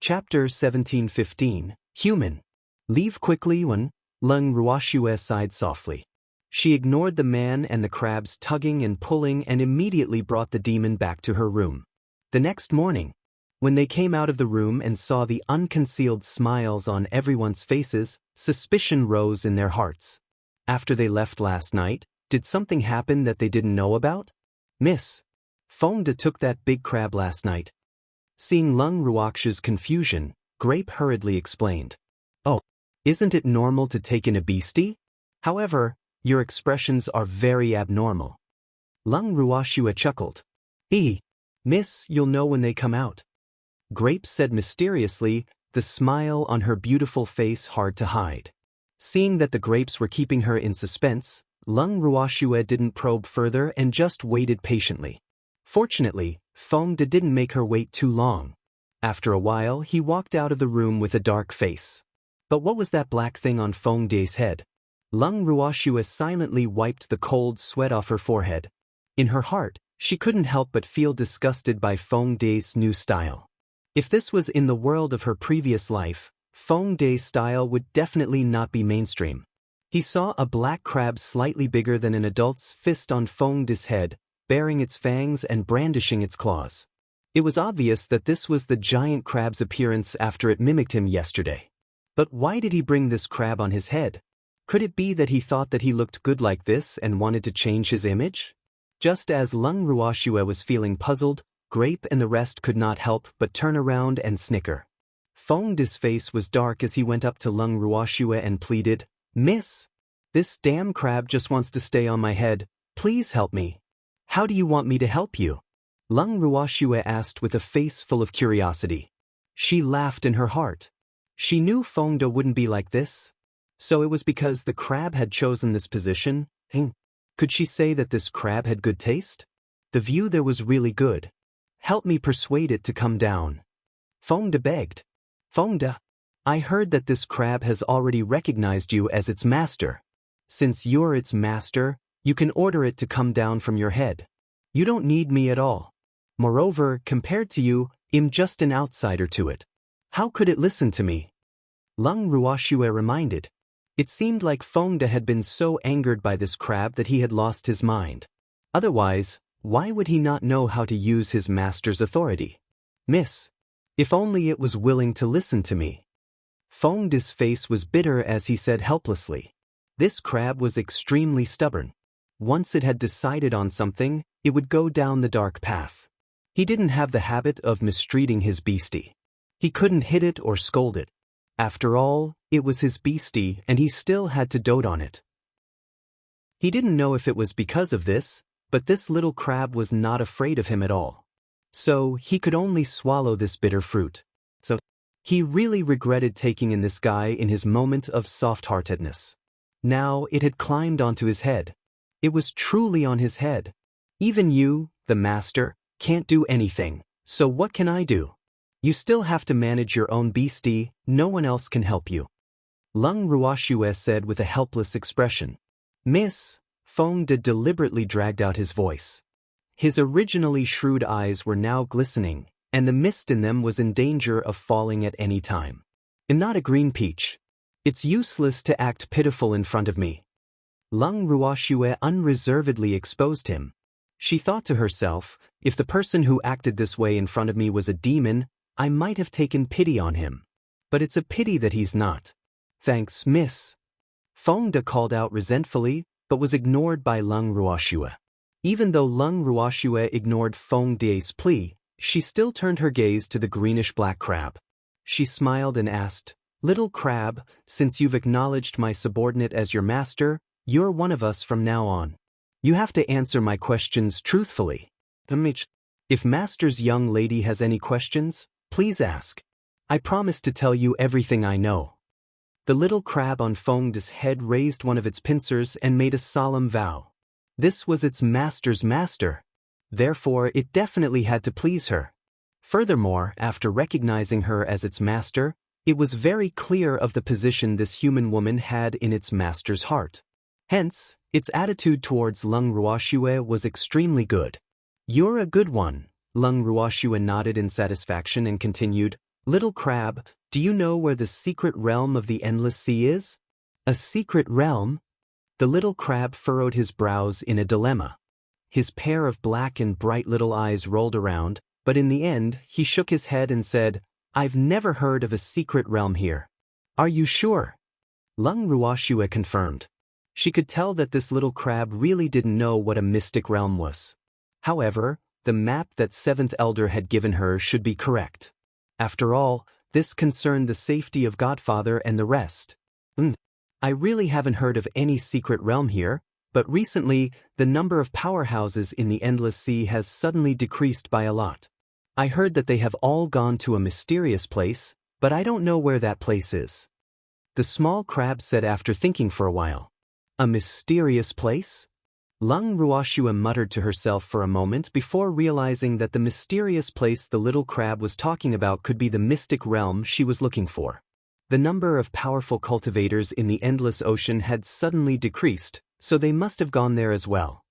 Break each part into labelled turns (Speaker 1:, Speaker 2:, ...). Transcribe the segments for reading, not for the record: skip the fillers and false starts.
Speaker 1: Chapter 17:15. Human. Leave quickly when Lung Ruoxue sighed softly. She ignored the man and the crabs tugging and pulling and immediately brought the demon back to her room. The next morning, when they came out of the room and saw the unconcealed smiles on everyone's faces, suspicion rose in their hearts. After they left last night, did something happen that they didn't know about? Miss Fongda took that big crab last night. Seeing Lung Ruoxue's confusion, Grape hurriedly explained. Oh, isn't it normal to take in a beastie? However, your expressions are very abnormal. Lung Ruoxue chuckled. Miss, you'll know when they come out. Grape said mysteriously, the smile on her beautiful face hard to hide. Seeing that the grapes were keeping her in suspense, Lung Ruoxue didn't probe further and just waited patiently. Fortunately, Fongda didn't make her wait too long. After a while, he walked out of the room with a dark face. But what was that black thing on Fongda's head? Lung Ruoxue silently wiped the cold sweat off her forehead. In her heart, she couldn't help but feel disgusted by Fongda's new style. If this was in the world of her previous life, Fongda's style would definitely not be mainstream. He saw a black crab slightly bigger than an adult's fist on Fongda's head, baring its fangs and brandishing its claws. It was obvious that this was the giant crab's appearance after it mimicked him yesterday. But why did he bring this crab on his head? Could it be that he thought that he looked good like this and wanted to change his image? Just as Lung Ruoxue was feeling puzzled, Grape and the rest could not help but turn around and snicker. Fongda's face was dark as he went up to Lung Ruoxue and pleaded, Miss, this damn crab just wants to stay on my head, please help me. How do you want me to help you? Lung Ruoxue asked with a face full of curiosity. She laughed in her heart. She knew Fongda wouldn't be like this. So it was because the crab had chosen this position? Could she say that this crab had good taste? The view there was really good. Help me persuade it to come down. Fongda begged. Fongda, I heard that this crab has already recognized you as its master. Since you're its master, you can order it to come down from your head. You don't need me at all. Moreover, compared to you, I'm just an outsider to it. How could it listen to me? Lung Ruoxue reminded. It seemed like Fongda had been so angered by this crab that he had lost his mind. Otherwise, why would he not know how to use his master's authority? Miss, if only it was willing to listen to me. Fongda's face was bitter as he said helplessly. This crab was extremely stubborn. Once it had decided on something, it would go down the dark path. He didn't have the habit of mistreating his beastie. He couldn't hit it or scold it. After all, it was his beastie and he still had to dote on it. He didn't know if it was because of this, but this little crab was not afraid of him at all. So he could only swallow this bitter fruit. So he really regretted taking in this guy in his moment of soft-heartedness. Now it had climbed onto his head. It was truly on his head. Even you, the master, can't do anything, so what can I do? You still have to manage your own beastie, no one else can help you. Lung Ruoxue said with a helpless expression. Miss, Fongda deliberately dragged out his voice. His originally shrewd eyes were now glistening, and the mist in them was in danger of falling at any time. I'm not a green peach. It's useless to act pitiful in front of me. Lung Ruoxue unreservedly exposed him. She thought to herself, if the person who acted this way in front of me was a demon, I might have taken pity on him. But it's a pity that he's not. Thanks, miss. Fongda called out resentfully, but was ignored by Lung Ruoxue. Even though Lung Ruoxue ignored Fongda's plea, she still turned her gaze to the greenish-black crab. She smiled and asked, Little crab, since you've acknowledged my subordinate as your master, you're one of us from now on. You have to answer my questions truthfully. If master's young lady has any questions, please ask. I promise to tell you everything I know. The little crab on Fongda's head raised one of its pincers and made a solemn vow. This was its master's master. Therefore, it definitely had to please her. Furthermore, after recognizing her as its master, it was very clear of the position this human woman had in its master's heart. Hence, its attitude towards Lung Ruoxue was extremely good. You're a good one, Lung Ruoxue nodded in satisfaction and continued, Little crab, do you know where the secret realm of the endless sea is? A secret realm? The little crab furrowed his brows in a dilemma. His pair of black and bright little eyes rolled around, but in the end, he shook his head and said, I've never heard of a secret realm here. Are you sure? Lung Ruoxue confirmed. She could tell that this little crab really didn't know what a mystic realm was. However, the map that Seventh Elder had given her should be correct. After all, this concerned the safety of Godfather and the rest. I really haven't heard of any secret realm here, but recently, the number of powerhouses in the Endless Sea has suddenly decreased by a lot. I heard that they have all gone to a mysterious place, but I don't know where that place is. The small crab said after thinking for a while. A mysterious place? Lung Ruoxue muttered to herself for a moment before realizing that the mysterious place the little crab was talking about could be the mystic realm she was looking for. The number of powerful cultivators in the endless ocean had suddenly decreased, so they must have gone there as well.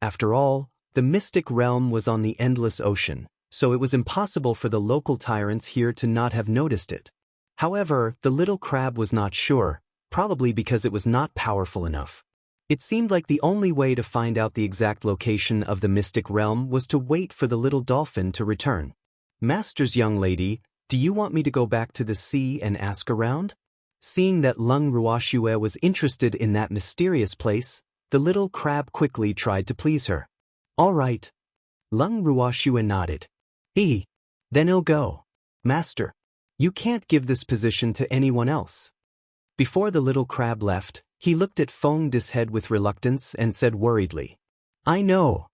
Speaker 1: After all, the mystic realm was on the endless ocean, so it was impossible for the local tyrants here to not have noticed it. However, the little crab was not sure, probably because it was not powerful enough. It seemed like the only way to find out the exact location of the mystic realm was to wait for the little dolphin to return. Master's young lady, do you want me to go back to the sea and ask around? Seeing that Lung Ruoxue was interested in that mysterious place, the little crab quickly tried to please her. All right. Lung Ruoxue nodded. Then I'll go. Master, you can't give this position to anyone else. Before the little crab left, he looked at Feng De's head with reluctance and said worriedly, I know.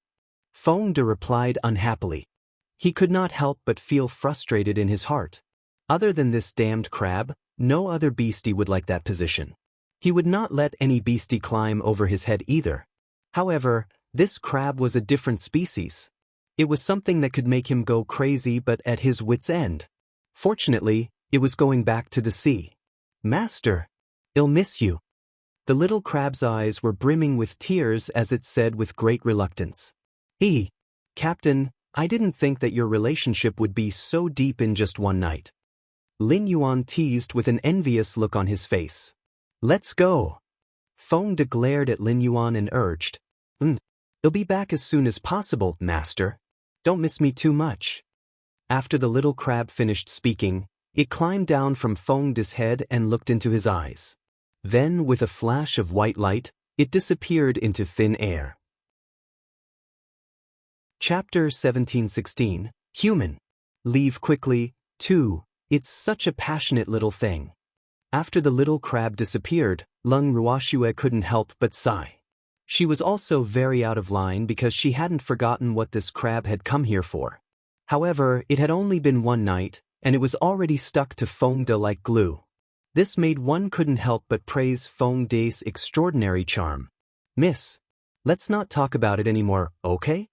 Speaker 1: Feng De replied unhappily. He could not help but feel frustrated in his heart. Other than this damned crab, no other beastie would like that position. He would not let any beastie climb over his head either. However, this crab was a different species. It was something that could make him go crazy but at his wit's end. Fortunately, it was going back to the sea. Master, I'll miss you. The little crab's eyes were brimming with tears as it said with great reluctance. Captain, I didn't think that your relationship would be so deep in just one night. Lin Yuan teased with an envious look on his face. Let's go. Feng De glared at Lin Yuan and urged. I'll be back as soon as possible, master. Don't miss me too much. After the little crab finished speaking, it climbed down from Feng De's head and looked into his eyes. Then, with a flash of white light, it disappeared into thin air. Chapter 1716, Human. Leave quickly, too, it's such a passionate little thing. After the little crab disappeared, Lung Ruoxue couldn't help but sigh. She was also very out of line because she hadn't forgotten what this crab had come here for. However, it had only been one night, and it was already stuck to Feng De like glue. This made one couldn't help but praise Feng De's extraordinary charm. Miss, let's not talk about it anymore, okay?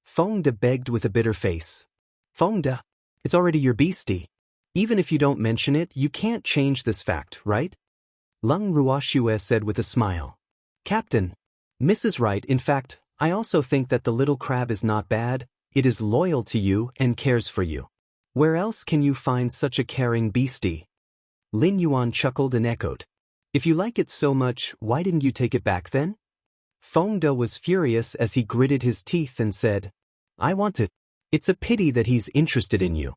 Speaker 1: Feng De begged with a bitter face. Feng De, it's already your beastie. Even if you don't mention it, you can't change this fact, right? Lung Ruoxue said with a smile. Captain, Miss is right. In fact, I also think that the little crab is not bad. It is loyal to you and cares for you. Where else can you find such a caring beastie? Lin Yuan chuckled and echoed. If you like it so much, why didn't you take it back then? Feng De was furious as he gritted his teeth and said, I want it. It's a pity that he's interested in you.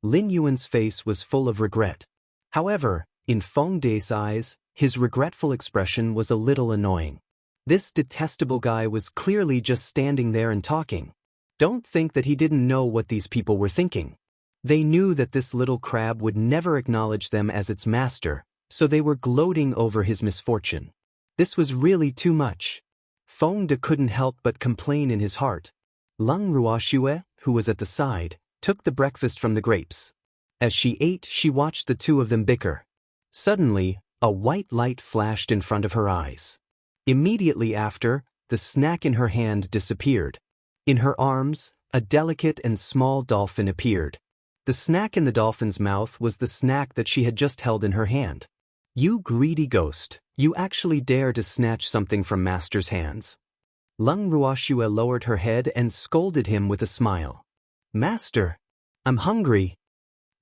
Speaker 1: Lin Yuan's face was full of regret. However, in Feng De's eyes, his regretful expression was a little annoying. This detestable guy was clearly just standing there and talking. Don't think that he didn't know what these people were thinking. They knew that this little crab would never acknowledge them as its master, so they were gloating over his misfortune. This was really too much. Feng De couldn't help but complain in his heart. Lung Ruoxue, who was at the side, took the breakfast from the grapes. As she ate, she watched the two of them bicker. Suddenly, a white light flashed in front of her eyes. Immediately after, the snack in her hand disappeared. In her arms, a delicate and small dolphin appeared. The snack in the dolphin's mouth was the snack that she had just held in her hand. You greedy ghost, you actually dare to snatch something from Master's hands. Lung Ruoxue lowered her head and scolded him with a smile. Master, I'm hungry.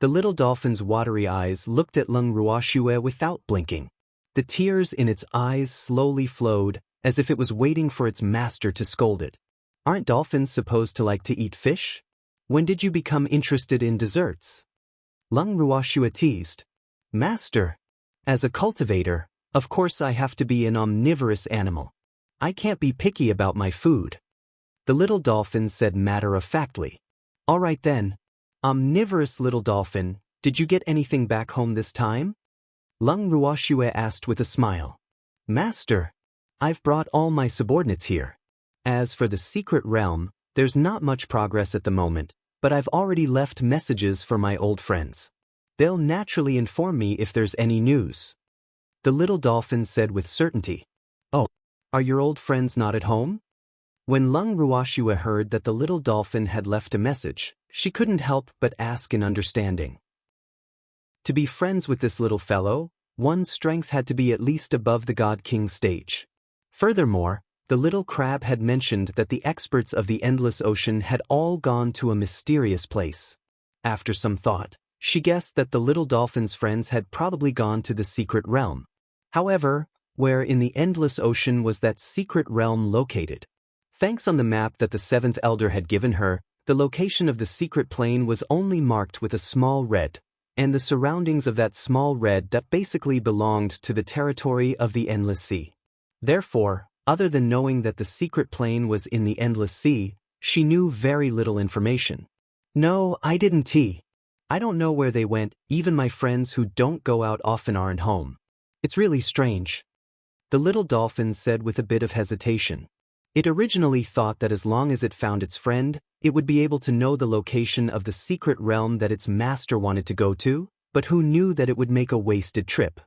Speaker 1: The little dolphin's watery eyes looked at Lung Ruoxue without blinking. The tears in its eyes slowly flowed, as if it was waiting for its master to scold it. Aren't dolphins supposed to like to eat fish? When did you become interested in desserts? Lung Ruoxue teased. Master. As a cultivator, of course I have to be an omnivorous animal. I can't be picky about my food. The little dolphin said matter-of-factly. All right then. Omnivorous little dolphin, did you get anything back home this time? Lung Ruoxue asked with a smile. Master, I've brought all my subordinates here. As for the secret realm, there's not much progress at the moment, but I've already left messages for my old friends. They'll naturally inform me if there's any news. The little dolphin said with certainty. Oh, are your old friends not at home? When Lung Ruoxue heard that the little dolphin had left a message, she couldn't help but ask in understanding. To be friends with this little fellow, one's strength had to be at least above the God King stage. Furthermore, the little crab had mentioned that the experts of the endless ocean had all gone to a mysterious place. After some thought, she guessed that the little dolphin's friends had probably gone to the secret realm. However, where in the endless ocean was that secret realm located? Thanks on the map that the seventh elder had given her, the location of the secret plane was only marked with a small red, and the surroundings of that small red that basically belonged to the territory of the endless sea. Therefore, other than knowing that the secret plane was in the endless sea, she knew very little information. No, I didn't. I don't know where they went, even my friends who don't go out often aren't home. It's really strange. The little dolphin said with a bit of hesitation. It originally thought that as long as it found its friend, it would be able to know the location of the secret realm that its master wanted to go to, but who knew that it would make a wasted trip?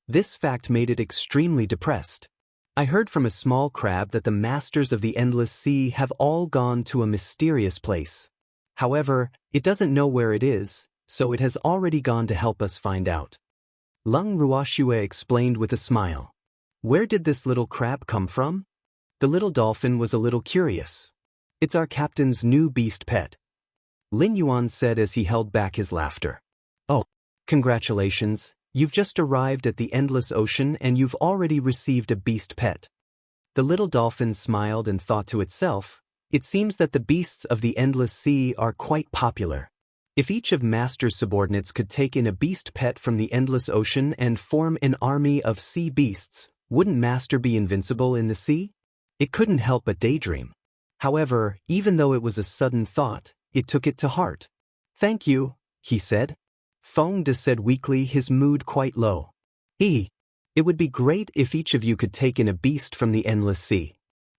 Speaker 1: This fact made it extremely depressed. I heard from a small crab that the masters of the endless sea have all gone to a mysterious place. However, it doesn't know where it is, so it has already gone to help us find out. Lung Ruoxue explained with a smile. Where did this little crab come from? The little dolphin was a little curious. It's our captain's new beast pet. Lin Yuan said as he held back his laughter. Oh, congratulations, you've just arrived at the endless ocean and you've already received a beast pet. The little dolphin smiled and thought to itself, it seems that the beasts of the endless sea are quite popular. If each of Master's subordinates could take in a beast pet from the endless ocean and form an army of sea beasts, wouldn't Master be invincible in the sea? It couldn't help but daydream. However, even though it was a sudden thought, it took it to heart. Thank you, he said. Feng De said weakly, his mood quite low. It would be great if each of you could take in a beast from the endless sea.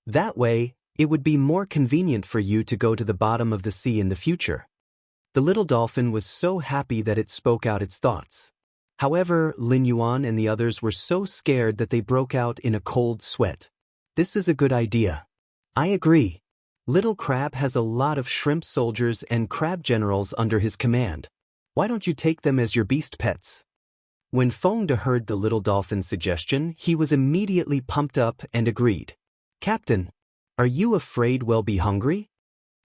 Speaker 1: That way, it would be more convenient for you to go to the bottom of the sea in the future. The little dolphin was so happy that it spoke out its thoughts. However, Lin Yuan and the others were so scared that they broke out in a cold sweat. This is a good idea. I agree. Little Crab has a lot of shrimp soldiers and crab generals under his command. Why don't you take them as your beast pets? When Feng De heard the little dolphin's suggestion, he was immediately pumped up and agreed. Captain, are you afraid we'll be hungry?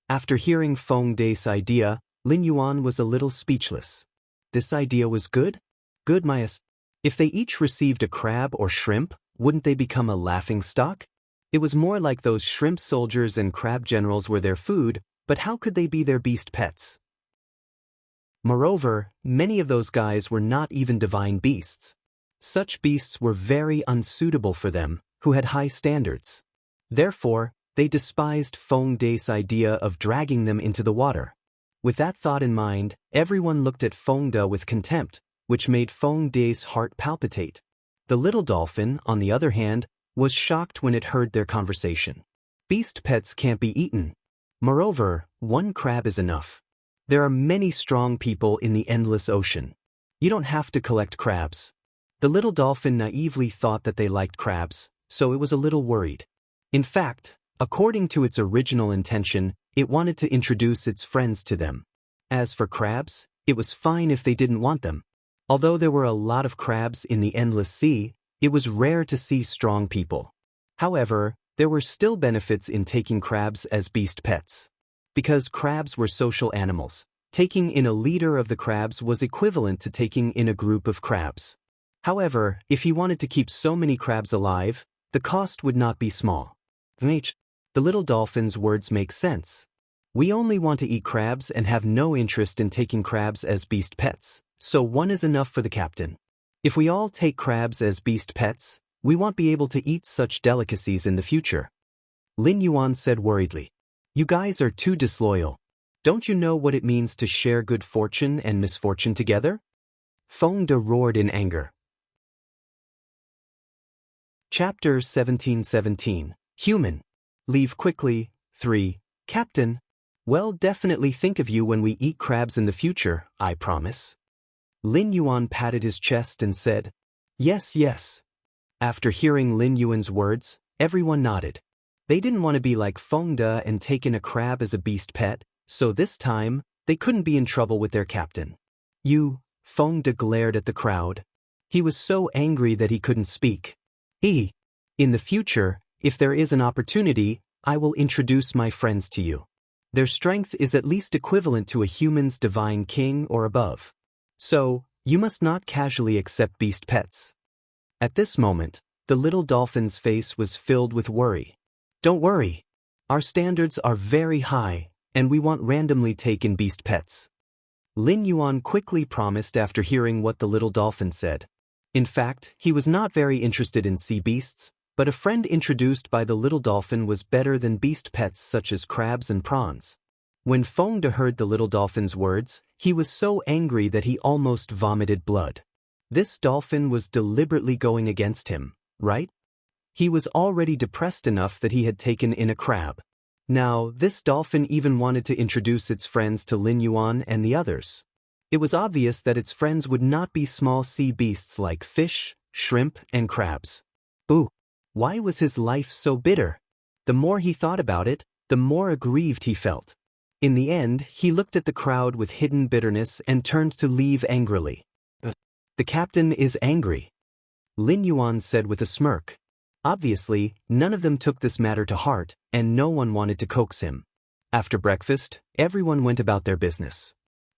Speaker 1: After hearing Feng De's idea, Lin Yuan was a little speechless. This idea was good? Good, Myas. If they each received a crab or shrimp, wouldn't they become a laughingstock? It was more like those shrimp soldiers and crab generals were their food, but how could they be their beast pets? Moreover, many of those guys were not even divine beasts. Such beasts were very unsuitable for them, who had high standards. Therefore, they despised Feng De's idea of dragging them into the water. With that thought in mind, everyone looked at Feng De with contempt, which made Feng De's heart palpitate. The little dolphin, on the other hand, was shocked when it heard their conversation. Beast pets can't be eaten. Moreover, one crab is enough. There are many strong people in the endless ocean. You don't have to collect crabs. The little dolphin naively thought that they liked crabs, so it was a little worried. In fact, according to its original intention, it wanted to introduce its friends to them. As for crabs, it was fine if they didn't want them. Although there were a lot of crabs in the endless sea, it was rare to see strong people. However, there were still benefits in taking crabs as beast pets. Because crabs were social animals, Taking in a leader of the crabs was equivalent to taking in a group of crabs. However, if he wanted to keep so many crabs alive, the cost would not be small. The little dolphin's words make sense. We only want to eat crabs and have no interest in taking crabs as beast pets, so one is enough for the captain. If we all take crabs as beast pets, we won't be able to eat such delicacies in the future. Lin Yuan said worriedly. You guys are too disloyal. Don't you know what it means to share good fortune and misfortune together? Feng De roared in anger. Chapter 1717. Human. Leave quickly. 3. Captain. Well, definitely think of you when we eat crabs in the future, I promise. Lin Yuan patted his chest and said, Yes, yes. After hearing Lin Yuan's words, everyone nodded. They didn't want to be like Feng De and take in a crab as a beast pet, so this time, they couldn't be in trouble with their captain. Feng De glared at the crowd. He was so angry that he couldn't speak. In the future, if there is an opportunity, I will introduce my friends to you. Their strength is at least equivalent to a human's divine king or above. So, you must not casually accept beast pets. At this moment, the little dolphin's face was filled with worry. Don't worry. Our standards are very high, and we won't randomly take in beast pets. Lin Yuan quickly promised after hearing what the little dolphin said. In fact, he was not very interested in sea beasts, but a friend introduced by the little dolphin was better than beast pets such as crabs and prawns. When Feng De heard the little dolphin's words, he was so angry that he almost vomited blood. This dolphin was deliberately going against him, right? He was already depressed enough that he had taken in a crab. Now, this dolphin even wanted to introduce its friends to Lin Yuan and the others. It was obvious that its friends would not be small sea beasts like fish, shrimp, and crabs. Why was his life so bitter? The more he thought about it, the more aggrieved he felt. In the end, he looked at the crowd with hidden bitterness and turned to leave angrily. The captain is angry, Lin Yuan said with a smirk. Obviously, none of them took this matter to heart, and no one wanted to coax him. After breakfast, everyone went about their business.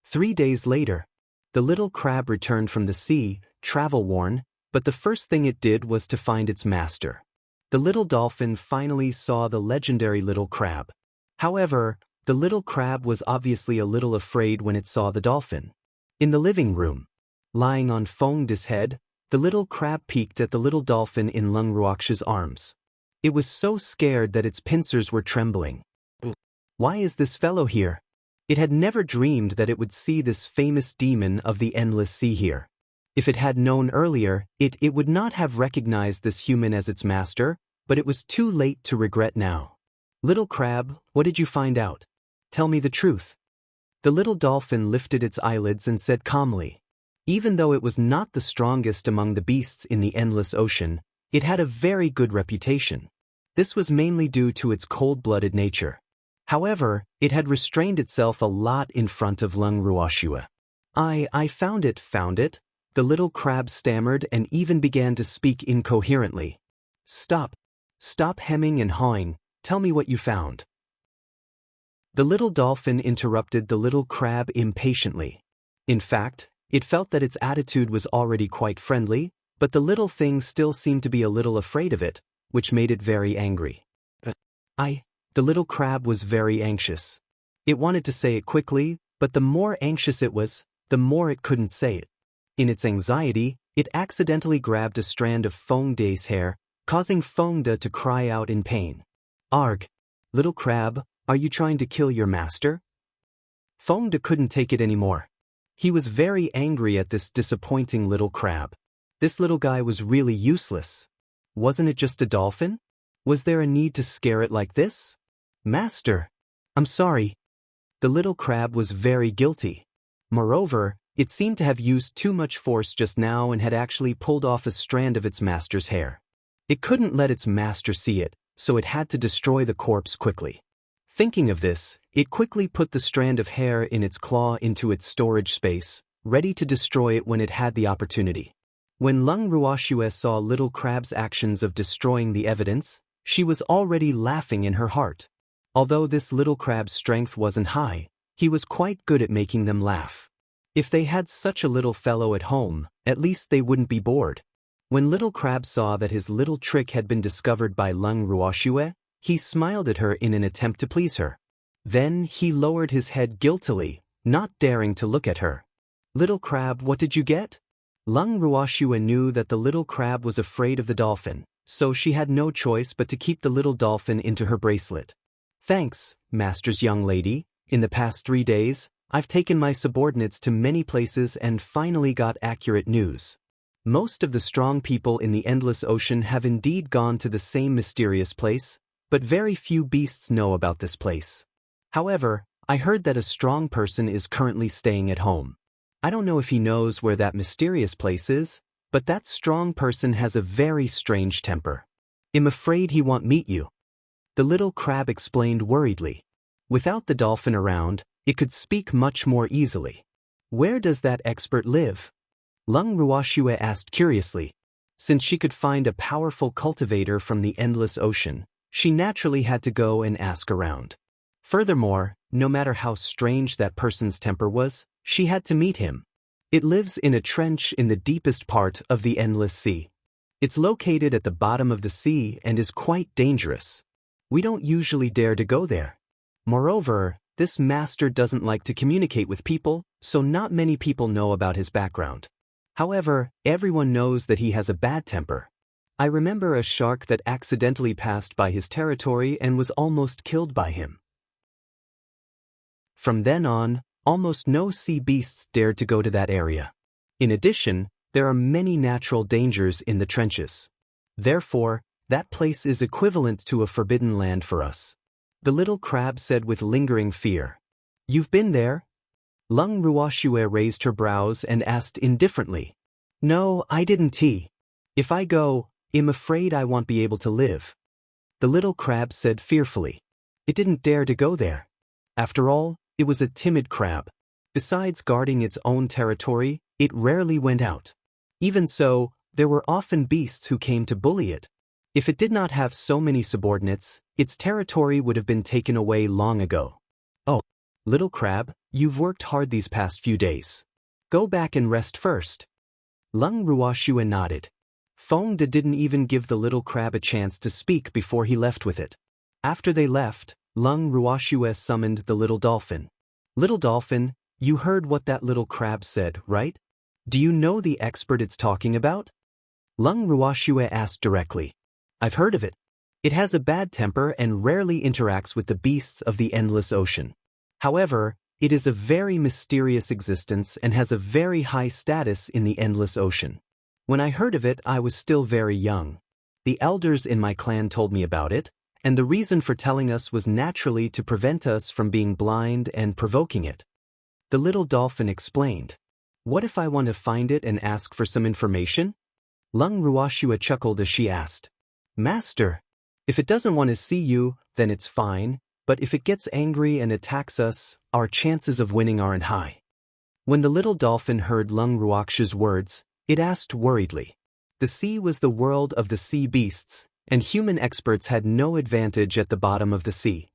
Speaker 1: 3 days later, the little crab returned from the sea, travel-worn, but the first thing it did was to find its master. The little dolphin finally saw the legendary little crab. However, the little crab was obviously a little afraid when it saw the dolphin. In the living room, lying on Feng De's head, the little crab peeked at the little dolphin in Lung Ruox's arms. It was so scared that its pincers were trembling. Why is this fellow here? It had never dreamed that it would see this famous demon of the endless sea here. If it had known earlier, it would not have recognized this human as its master, but it was too late to regret now. Little crab, what did you find out? Tell me the truth. The little dolphin lifted its eyelids and said calmly. Even though it was not the strongest among the beasts in the endless ocean, it had a very good reputation. This was mainly due to its cold-blooded nature. However, it had restrained itself a lot in front of Lung Ruoxue. I found it, the little crab stammered and even began to speak incoherently. Stop hemming and hawing, tell me what you found. The little dolphin interrupted the little crab impatiently. In fact, it felt that its attitude was already quite friendly, but the little thing still seemed to be a little afraid of it, which made it very angry. The little crab was very anxious. It wanted to say it quickly, but the more anxious it was, the more it couldn't say it. In its anxiety, it accidentally grabbed a strand of Feng De's hair, causing Feng De to cry out in pain. Arg! Little crab, are you trying to kill your master? Feng De couldn't take it anymore. He was very angry at this disappointing little crab. This little guy was really useless. Wasn't it just a dolphin? Was there a need to scare it like this? Master! I'm sorry. The little crab was very guilty. Moreover, it seemed to have used too much force just now and had actually pulled off a strand of its master's hair. It couldn't let its master see it, so it had to destroy the corpse quickly. Thinking of this, it quickly put the strand of hair in its claw into its storage space, ready to destroy it when it had the opportunity. When Lung Ruoxue saw little crab's actions of destroying the evidence, she was already laughing in her heart. Although this little crab's strength wasn't high, He was quite good at making them laugh. If they had such a little fellow at home, at least they wouldn't be bored. When Little Crab saw that his little trick had been discovered by Lung Ruoxue, he smiled at her in an attempt to please her. Then he lowered his head guiltily, not daring to look at her. Little Crab, what did you get? Lung Ruoxue knew that the little crab was afraid of the dolphin, so she had no choice but to keep the little dolphin into her bracelet. Thanks, master's young lady. In the past 3 days, I've taken my subordinates to many places and finally got accurate news. Most of the strong people in the endless ocean have indeed gone to the same mysterious place, but very few beasts know about this place. However, I heard that a strong person is currently staying at home. I don't know if he knows where that mysterious place is, but that strong person has a very strange temper. I'm afraid he won't meet you. The little crab explained worriedly. Without the dolphin around, it could speak much more easily. Where does that expert live? Lung Ruoxue asked curiously. Since she could find a powerful cultivator from the endless ocean, she naturally had to go and ask around. Furthermore, no matter how strange that person's temper was, she had to meet him. It lives in a trench in the deepest part of the endless sea. It's located at the bottom of the sea and is quite dangerous. We don't usually dare to go there. Moreover, this master doesn't like to communicate with people, so not many people know about his background. However, everyone knows that he has a bad temper. I remember a shark that accidentally passed by his territory and was almost killed by him. From then on, almost no sea beasts dared to go to that area. In addition, there are many natural dangers in the trenches. Therefore, that place is equivalent to a forbidden land for us. The little crab said with lingering fear. You've been there? Lung Ruoxue raised her brows and asked indifferently. No, I didn't. If I go, I'm afraid I won't be able to live. The little crab said fearfully. It didn't dare to go there. After all, it was a timid crab. Besides guarding its own territory, it rarely went out. Even so, there were often beasts who came to bully it. If it did not have so many subordinates, its territory would have been taken away long ago. Oh, little crab, you've worked hard these past few days. Go back and rest first. Lung Ruoxue nodded. Feng De didn't even give the little crab a chance to speak before he left with it. After they left, Lung Ruoxue summoned the little dolphin. Little dolphin, you heard what that little crab said, right? Do you know the expert it's talking about? Lung Ruoxue asked directly. I've heard of it. It has a bad temper and rarely interacts with the beasts of the endless ocean. However, it is a very mysterious existence and has a very high status in the endless ocean. When I heard of it, I was still very young. The elders in my clan told me about it, and the reason for telling us was naturally to prevent us from being blind and provoking it. The little dolphin explained. What if I want to find it and ask for some information? Lung Ruoxue chuckled as she asked. Master, if it doesn't want to see you, then it's fine, but if it gets angry and attacks us, our chances of winning aren't high. When the little dolphin heard Lung Ruoxue's words, it asked worriedly. The sea was the world of the sea beasts, and human experts had no advantage at the bottom of the sea.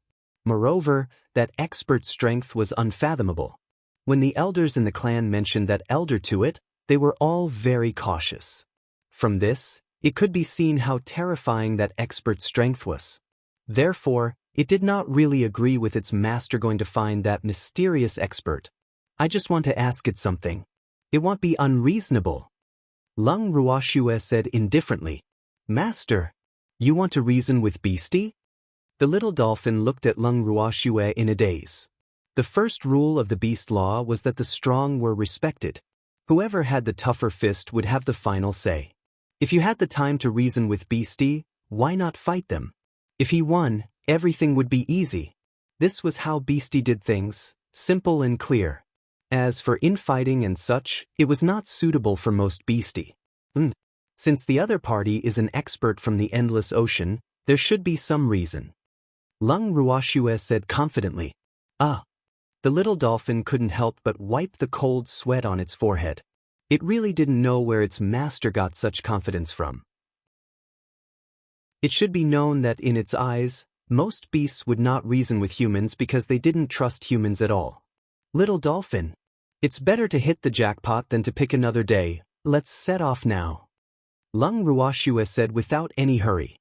Speaker 1: Moreover, that expert's strength was unfathomable. When the elders in the clan mentioned that elder to it, they were all very cautious. From this, it could be seen how terrifying that expert's strength was. Therefore, it did not really agree with its master going to find that mysterious expert. I just want to ask it something. It won't be unreasonable. Lung Ruoxue said indifferently. Master, you want to reason with Beastie? The little dolphin looked at Lung Ruoxue in a daze. The first rule of the beast law was that the strong were respected. Whoever had the tougher fist would have the final say. If you had the time to reason with Beastie, why not fight them? If he won, everything would be easy. This was how Beastie did things, simple and clear. As for infighting and such, it was not suitable for most Beastie. Since the other party is an expert from the endless ocean, there should be some reason. Lung Ruoxue said confidently. Ah. The little dolphin couldn't help but wipe the cold sweat on its forehead. It really didn't know where its master got such confidence from. It should be known that in its eyes, most beasts would not reason with humans because they didn't trust humans at all. Little dolphin. It's better to hit the jackpot than to pick another day. Let's set off now. Lung Ruoxue said without any hurry.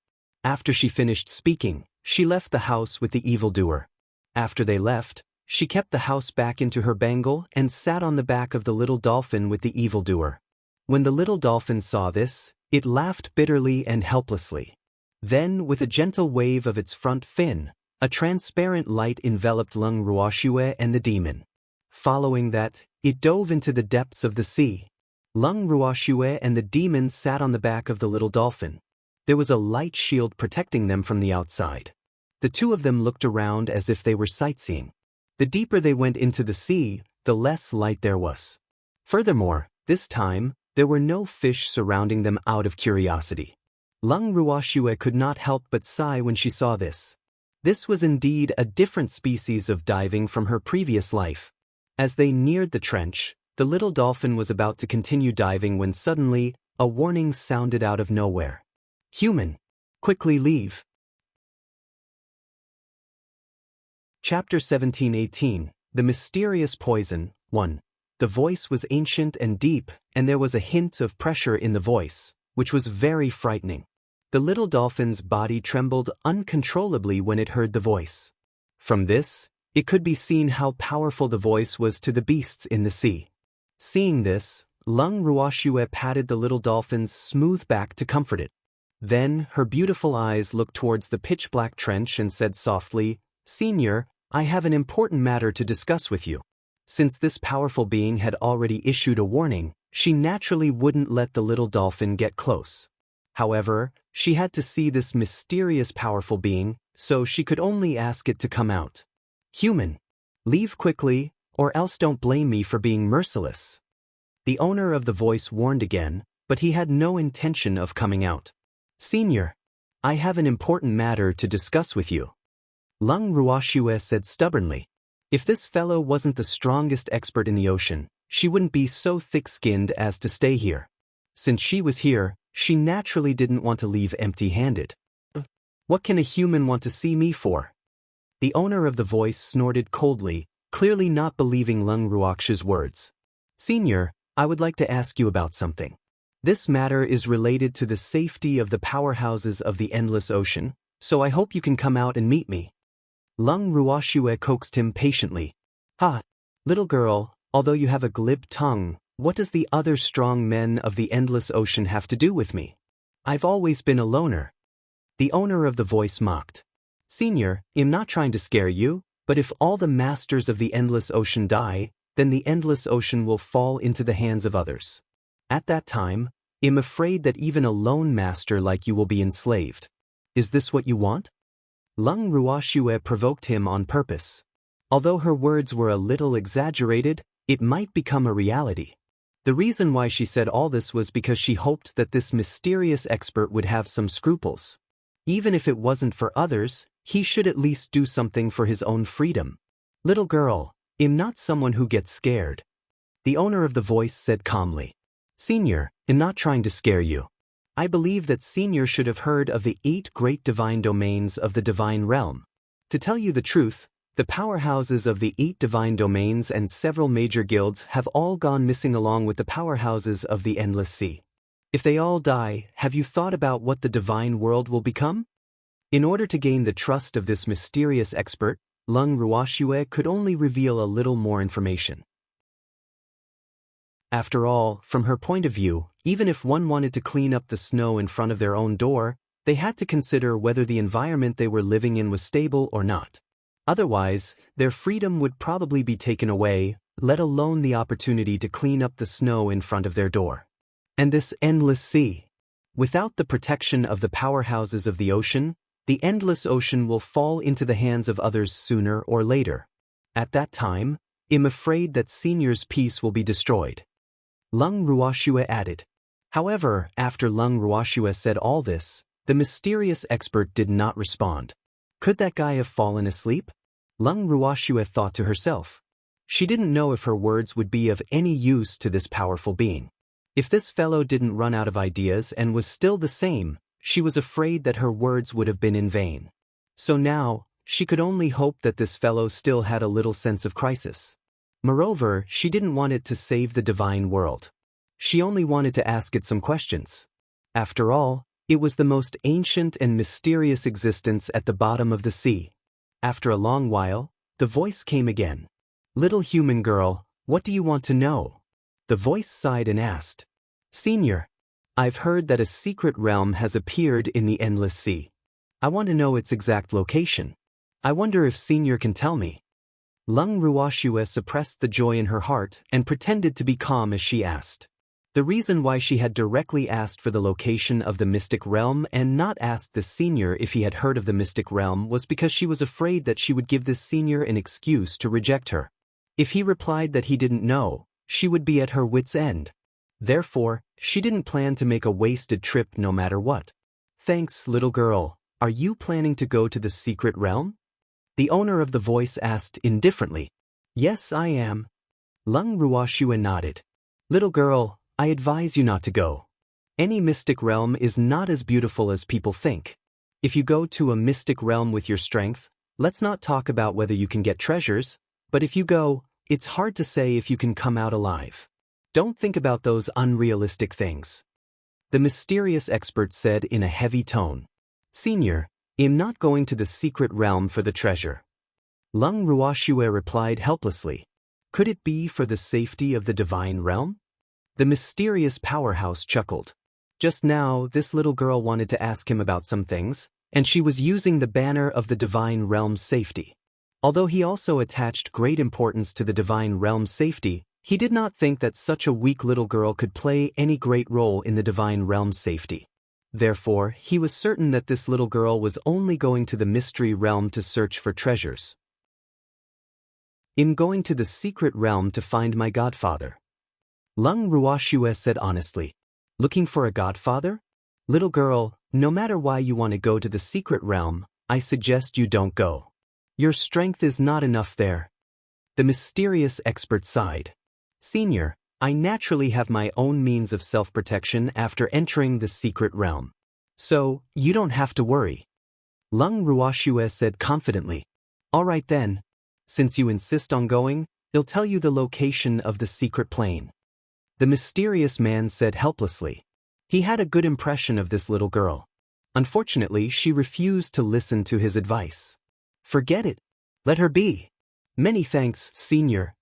Speaker 1: After she finished speaking, she left the house with the evildoer. After they left, she kept the house back into her bangle and sat on the back of the little dolphin with the evildoer. When the little dolphin saw this, it laughed bitterly and helplessly. Then, with a gentle wave of its front fin, a transparent light enveloped Lung Ruoxue and the demon. Following that, it dove into the depths of the sea. Lung Ruoxue and the demon sat on the back of the little dolphin. There was a light shield protecting them from the outside. The two of them looked around as if they were sightseeing. The deeper they went into the sea, the less light there was. Furthermore, this time, there were no fish surrounding them out of curiosity. Lung Ruoxue could not help but sigh when she saw this. This was indeed a different species of diving from her previous life. As they neared the trench, the little dolphin was about to continue diving when suddenly, a warning sounded out of nowhere. Human, quickly leave. Chapter 17:18, The Mysterious Poison, 1. The voice was ancient and deep, and there was a hint of pressure in the voice, which was very frightening. The little dolphin's body trembled uncontrollably when it heard the voice. From this, it could be seen how powerful the voice was to the beasts in the sea. Seeing this, Lung Ruoxue patted the little dolphin's smooth back to comfort it. Then, her beautiful eyes looked towards the pitch-black trench and said softly, "Senior, I have an important matter to discuss with you." Since this powerful being had already issued a warning, she naturally wouldn't let the little dolphin get close. However, she had to see this mysterious powerful being, so she could only ask it to come out. Human, leave quickly, or else don't blame me for being merciless. The owner of the voice warned again, but he had no intention of coming out. Senior, I have an important matter to discuss with you. Lung Ruoxue said stubbornly. If this fellow wasn't the strongest expert in the ocean, she wouldn't be so thick-skinned as to stay here. Since she was here, she naturally didn't want to leave empty-handed. What can a human want to see me for? The owner of the voice snorted coldly, clearly not believing Lung Ruoxue's words. Senior, I would like to ask you about something. This matter is related to the safety of the powerhouses of the endless ocean, so I hope you can come out and meet me. Lung Ruoxue coaxed him patiently. Ha! Little girl, although you have a glib tongue, what does the other strong men of the endless ocean have to do with me? I've always been a loner. The owner of the voice mocked. Senior, I'm not trying to scare you, but if all the masters of the endless ocean die, then the endless ocean will fall into the hands of others. At that time, I'm afraid that even a lone master like you will be enslaved. Is this what you want? Lung Ruoxue provoked him on purpose. Although her words were a little exaggerated, it might become a reality. The reason why she said all this was because she hoped that this mysterious expert would have some scruples. Even if it wasn't for others, he should at least do something for his own freedom. Little girl, I'm not someone who gets scared. The owner of the voice said calmly. Senior, I'm not trying to scare you. I believe that Senior should have heard of the 8 great divine domains of the divine realm. To tell you the truth, the powerhouses of the 8 divine domains and several major guilds have all gone missing along with the powerhouses of the endless sea. If they all die, have you thought about what the divine world will become? In order to gain the trust of this mysterious expert, Lung Ruoxue could only reveal a little more information. After all, from her point of view, even if one wanted to clean up the snow in front of their own door, they had to consider whether the environment they were living in was stable or not. Otherwise, their freedom would probably be taken away, let alone the opportunity to clean up the snow in front of their door. And this endless sea. Without the protection of the powerhouses of the ocean, the endless ocean will fall into the hands of others sooner or later. At that time, I'm afraid that Senior's peace will be destroyed. Lung Ruoxue added. However, after Lung Ruoxue said all this, the mysterious expert did not respond. Could that guy have fallen asleep? Lung Ruoxue thought to herself. She didn't know if her words would be of any use to this powerful being. If this fellow didn't run out of ideas and was still the same, she was afraid that her words would have been in vain. So now, she could only hope that this fellow still had a little sense of crisis. Moreover, she didn't want it to save the divine world. She only wanted to ask it some questions. After all, it was the most ancient and mysterious existence at the bottom of the sea. After a long while, the voice came again. "Little human girl, what do you want to know?" The voice sighed and asked, "Senior, I've heard that a secret realm has appeared in the endless sea. I want to know its exact location. I wonder if Senior can tell me." Lung Ruoxue suppressed the joy in her heart and pretended to be calm as she asked. The reason why she had directly asked for the location of the mystic realm and not asked the senior if he had heard of the mystic realm was because she was afraid that she would give this senior an excuse to reject her. If he replied that he didn't know, she would be at her wit's end. Therefore, she didn't plan to make a wasted trip no matter what. "Thanks, little girl. Are you planning to go to the secret realm?" The owner of the voice asked indifferently. "Yes, I am." Lung Ruoxue nodded. "Little girl, I advise you not to go. Any mystic realm is not as beautiful as people think. If you go to a mystic realm with your strength, let's not talk about whether you can get treasures, but if you go, it's hard to say if you can come out alive. Don't think about those unrealistic things." The mysterious expert said in a heavy tone. "Senior, I'm not going to the secret realm for the treasure." Lung Ruoxue replied helplessly. Could it be for the safety of the divine realm? The mysterious powerhouse chuckled. Just now, this little girl wanted to ask him about some things, and she was using the banner of the divine realm's safety. Although he also attached great importance to the divine realm's safety, he did not think that such a weak little girl could play any great role in the divine realm's safety. Therefore, he was certain that this little girl was only going to the mystery realm to search for treasures. "I'm going to the secret realm to find my godfather," Lung Ruoxue said honestly. "Looking for a godfather? Little girl, no matter why you want to go to the secret realm, I suggest you don't go. Your strength is not enough there." The mysterious expert sighed. "Senior, I naturally have my own means of self-protection after entering the secret realm. So, you don't have to worry." Lung Ruoxue said confidently. "All right then. Since you insist on going, I'll tell you the location of the secret plane." The mysterious man said helplessly. He had a good impression of this little girl. Unfortunately, she refused to listen to his advice. "Forget it. Let her be." "Many thanks, Senior."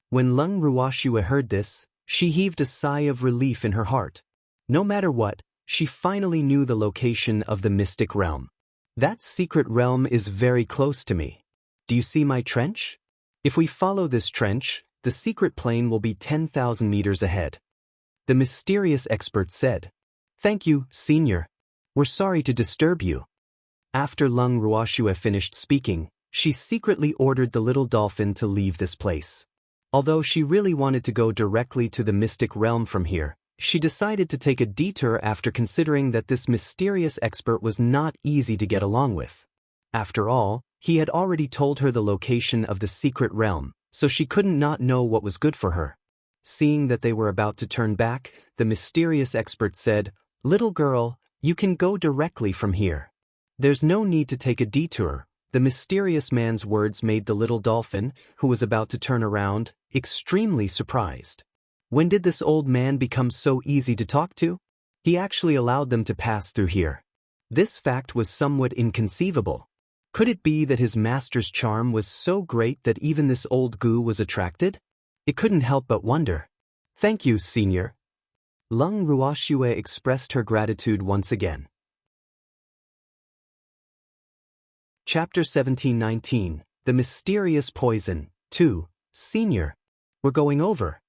Speaker 1: When Lung Ruoxue heard this, she heaved a sigh of relief in her heart. No matter what, she finally knew the location of the mystic realm. "That secret realm is very close to me. Do you see my trench? If we follow this trench, the secret plane will be 10,000 meters ahead." The mysterious expert said. "Thank you, Senior. We're sorry to disturb you." After Lung Ruoxue finished speaking, she secretly ordered the little dolphin to leave this place. Although she really wanted to go directly to the mystic realm from here, she decided to take a detour after considering that this mysterious expert was not easy to get along with. After all, he had already told her the location of the secret realm, so she couldn't not know what was good for her. Seeing that they were about to turn back, the mysterious expert said, "Little girl, you can go directly from here. There's no need to take a detour." The mysterious man's words made the little dolphin, who was about to turn around, extremely surprised. When did this old man become so easy to talk to? He actually allowed them to pass through here. This fact was somewhat inconceivable. Could it be that his master's charm was so great that even this old goo was attracted? It couldn't help but wonder. "Thank you, Senior." Lung Ruoxue expressed her gratitude once again. Chapter 1719, The Mysterious Poison, 2, Senior. "We're going over."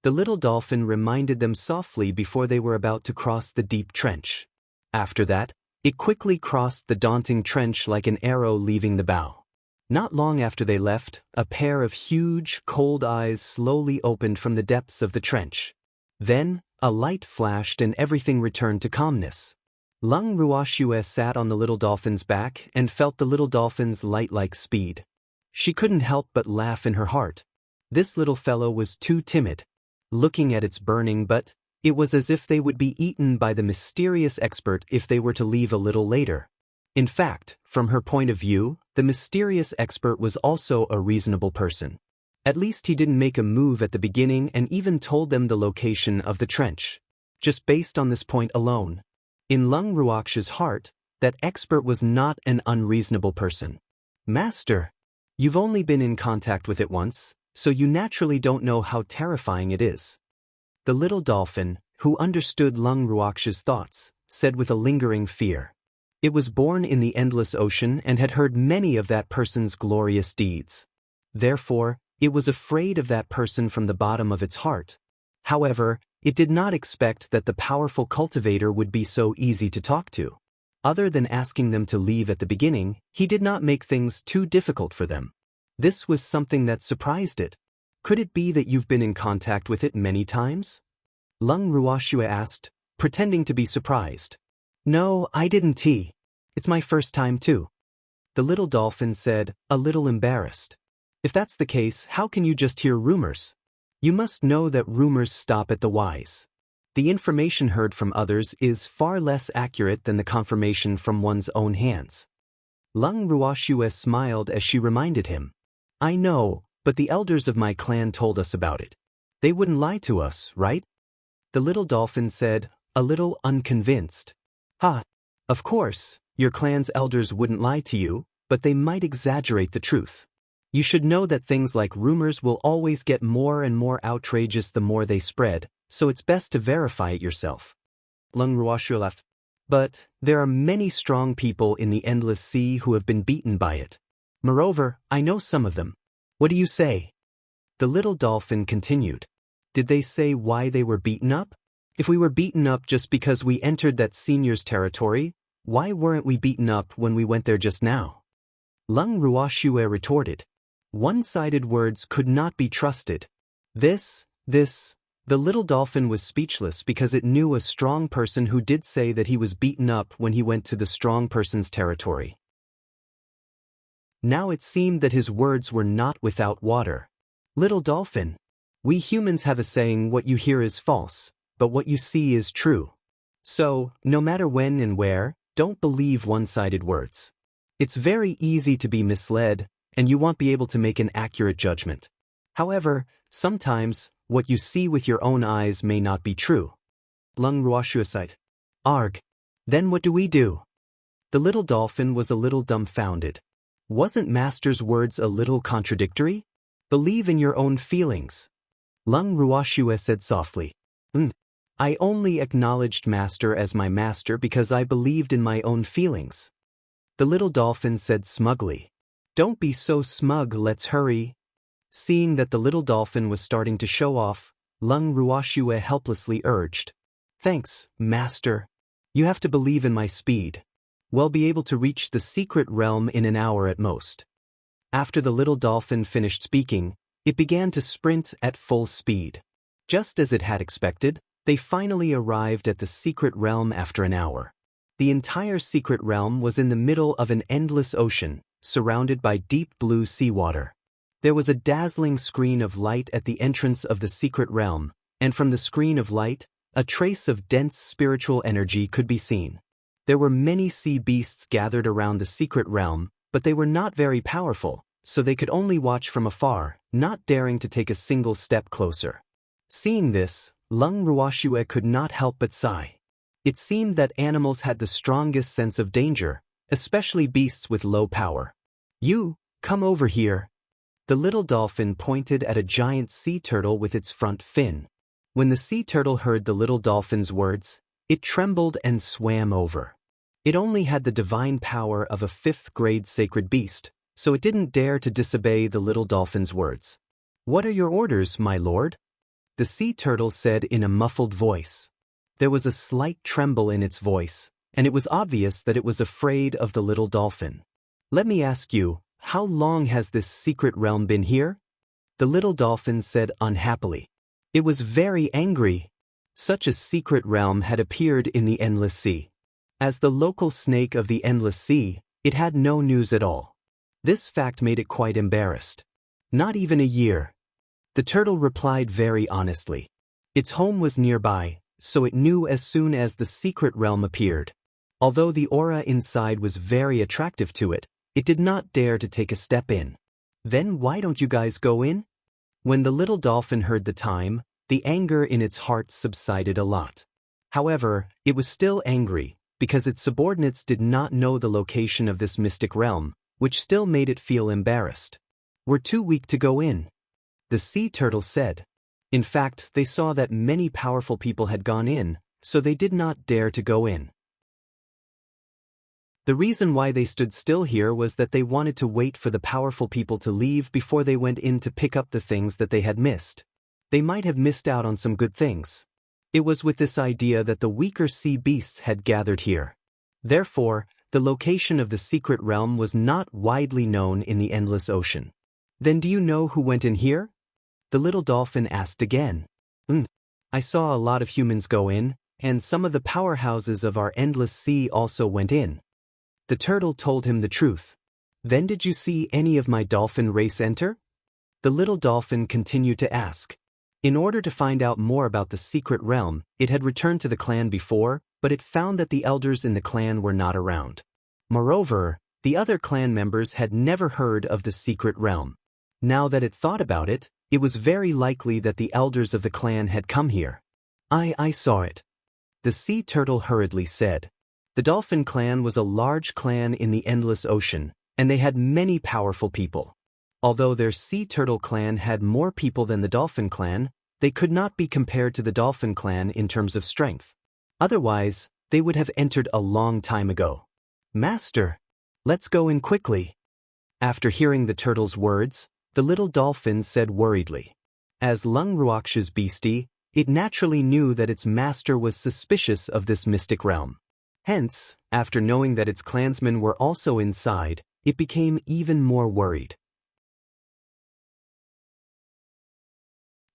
Speaker 1: The little dolphin reminded them softly before they were about to cross the deep trench. After that, it quickly crossed the daunting trench like an arrow leaving the bow. Not long after they left, a pair of huge, cold eyes slowly opened from the depths of the trench. Then, a light flashed and everything returned to calmness. Lung Ruoxue sat on the little dolphin's back and felt the little dolphin's light-like speed. She couldn't help but laugh in her heart. This little fellow was too timid. Looking at its burning butt, it was as if they would be eaten by the mysterious expert if they were to leave a little later. In fact, from her point of view, the mysterious expert was also a reasonable person. At least he didn't make a move at the beginning and even told them the location of the trench. Just based on this point alone, in Lung Ruox's heart, that expert was not an unreasonable person. Master, you've only been in contact with it once, so you naturally don't know how terrifying it is. The little dolphin, who understood Lung Ruox's thoughts, said with a lingering fear. It was born in the endless ocean and had heard many of that person's glorious deeds. Therefore, it was afraid of that person from the bottom of its heart. However, it did not expect that the powerful cultivator would be so easy to talk to. Other than asking them to leave at the beginning, he did not make things too difficult for them. This was something that surprised it. Could it be that you've been in contact with it many times? Lung Ruoxue asked, pretending to be surprised. No, I didn't. It's my first time too. The little dolphin said, a little embarrassed. If that's the case, how can you just hear rumors? You must know that rumors stop at the wise. The information heard from others is far less accurate than the confirmation from one's own hands. Lung Ruoxue smiled as she reminded him. I know, but the elders of my clan told us about it. They wouldn't lie to us, right? The little dolphin said, a little unconvinced. Ha! Of course, your clan's elders wouldn't lie to you, but they might exaggerate the truth. You should know that things like rumors will always get more and more outrageous the more they spread, so it's best to verify it yourself. Lung Ruoxue laughed. But there are many strong people in the endless sea who have been beaten by it. Moreover, I know some of them. What do you say? The little dolphin continued. Did they say why they were beaten up? If we were beaten up just because we entered that senior's territory, why weren't we beaten up when we went there just now? Lung Ruoxue retorted. One-sided words could not be trusted. The little dolphin was speechless because it knew a strong person who did say that he was beaten up when he went to the strong person's territory. Now it seemed that his words were not without water. Little dolphin, we humans have a saying, what you hear is false, but what you see is true. So, no matter when and where, don't believe one-sided words. It's very easy to be misled, and you won't be able to make an accurate judgment. However, sometimes, what you see with your own eyes may not be true. Lung Ruoxue sighed. Arg. Then what do we do? The little dolphin was a little dumbfounded. Wasn't Master's words a little contradictory? Believe in your own feelings. Lung Ruoxue said softly. I only acknowledged Master as my master because I believed in my own feelings. The little dolphin said smugly. Don't be so smug, let's hurry. Seeing that the little dolphin was starting to show off, Lung Ruoxue helplessly urged. Thanks, Master. You have to believe in my speed. We'll be able to reach the secret realm in an hour at most. After the little dolphin finished speaking, it began to sprint at full speed. Just as it had expected, they finally arrived at the secret realm after an hour. The entire secret realm was in the middle of an endless ocean, surrounded by deep blue seawater. There was a dazzling screen of light at the entrance of the secret realm, and from the screen of light, a trace of dense spiritual energy could be seen. There were many sea beasts gathered around the secret realm, but they were not very powerful, so they could only watch from afar, not daring to take a single step closer. Seeing this, Lung Ruoxue could not help but sigh. It seemed that animals had the strongest sense of danger, especially beasts with low power. You, come over here. The little dolphin pointed at a giant sea turtle with its front fin. When the sea turtle heard the little dolphin's words, it trembled and swam over. It only had the divine power of a 5th-grade sacred beast, so it didn't dare to disobey the little dolphin's words. What are your orders, my lord? The sea turtle said in a muffled voice. There was a slight tremble in its voice, and it was obvious that it was afraid of the little dolphin. Let me ask you, how long has this secret realm been here? The little dolphin said unhappily. It was very angry. Such a secret realm had appeared in the endless sea. As the local snake of the endless sea, it had no news at all. This fact made it quite embarrassed. Not even a year. The turtle replied very honestly. Its home was nearby, so it knew as soon as the secret realm appeared. Although the aura inside was very attractive to it, it did not dare to take a step in. Then why don't you guys go in? When the little dolphin heard the time, the anger in its heart subsided a lot. However, it was still angry, because its subordinates did not know the location of this mystic realm, which still made it feel embarrassed. "We're too weak to go in," the sea turtle said. In fact, they saw that many powerful people had gone in, so they did not dare to go in. The reason why they stood still here was that they wanted to wait for the powerful people to leave before they went in to pick up the things that they had missed. They might have missed out on some good things. It was with this idea that the weaker sea beasts had gathered here. Therefore, the location of the secret realm was not widely known in the endless ocean. "Then do you know who went in here?" the little dolphin asked again. I saw a lot of humans go in, and some of the powerhouses of our endless sea also went in." The turtle told him the truth. "Then did you see any of my dolphin race enter?" the little dolphin continued to ask. In order to find out more about the secret realm, it had returned to the clan before, but it found that the elders in the clan were not around. Moreover, the other clan members had never heard of the secret realm. Now that it thought about it, it was very likely that the elders of the clan had come here. I saw it," the sea turtle hurriedly said. The dolphin clan was a large clan in the endless ocean, and they had many powerful people. Although their sea turtle clan had more people than the dolphin clan, they could not be compared to the dolphin clan in terms of strength. Otherwise, they would have entered a long time ago. "Master, let's go in quickly." After hearing the turtle's words, the little dolphin said worriedly. As Lung Ruaksha's beastie, it naturally knew that its master was suspicious of this mystic realm. Hence, after knowing that its clansmen were also inside, it became even more worried.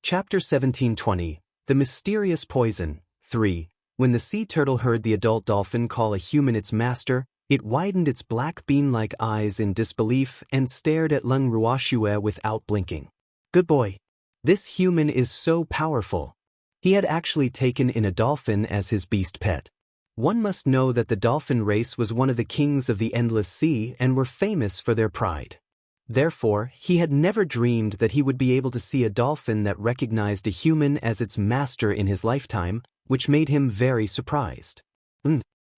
Speaker 1: Chapter 17:20, The Mysterious Poison, 3. When the sea turtle heard the adult dolphin call a human its master, it widened its black bean-like eyes in disbelief and stared at Lung Ruashue without blinking. "Good boy. This human is so powerful." He had actually taken in a dolphin as his beast pet. One must know that the dolphin race was one of the kings of the endless sea and were famous for their pride. Therefore, he had never dreamed that he would be able to see a dolphin that recognized a human as its master in his lifetime, which made him very surprised.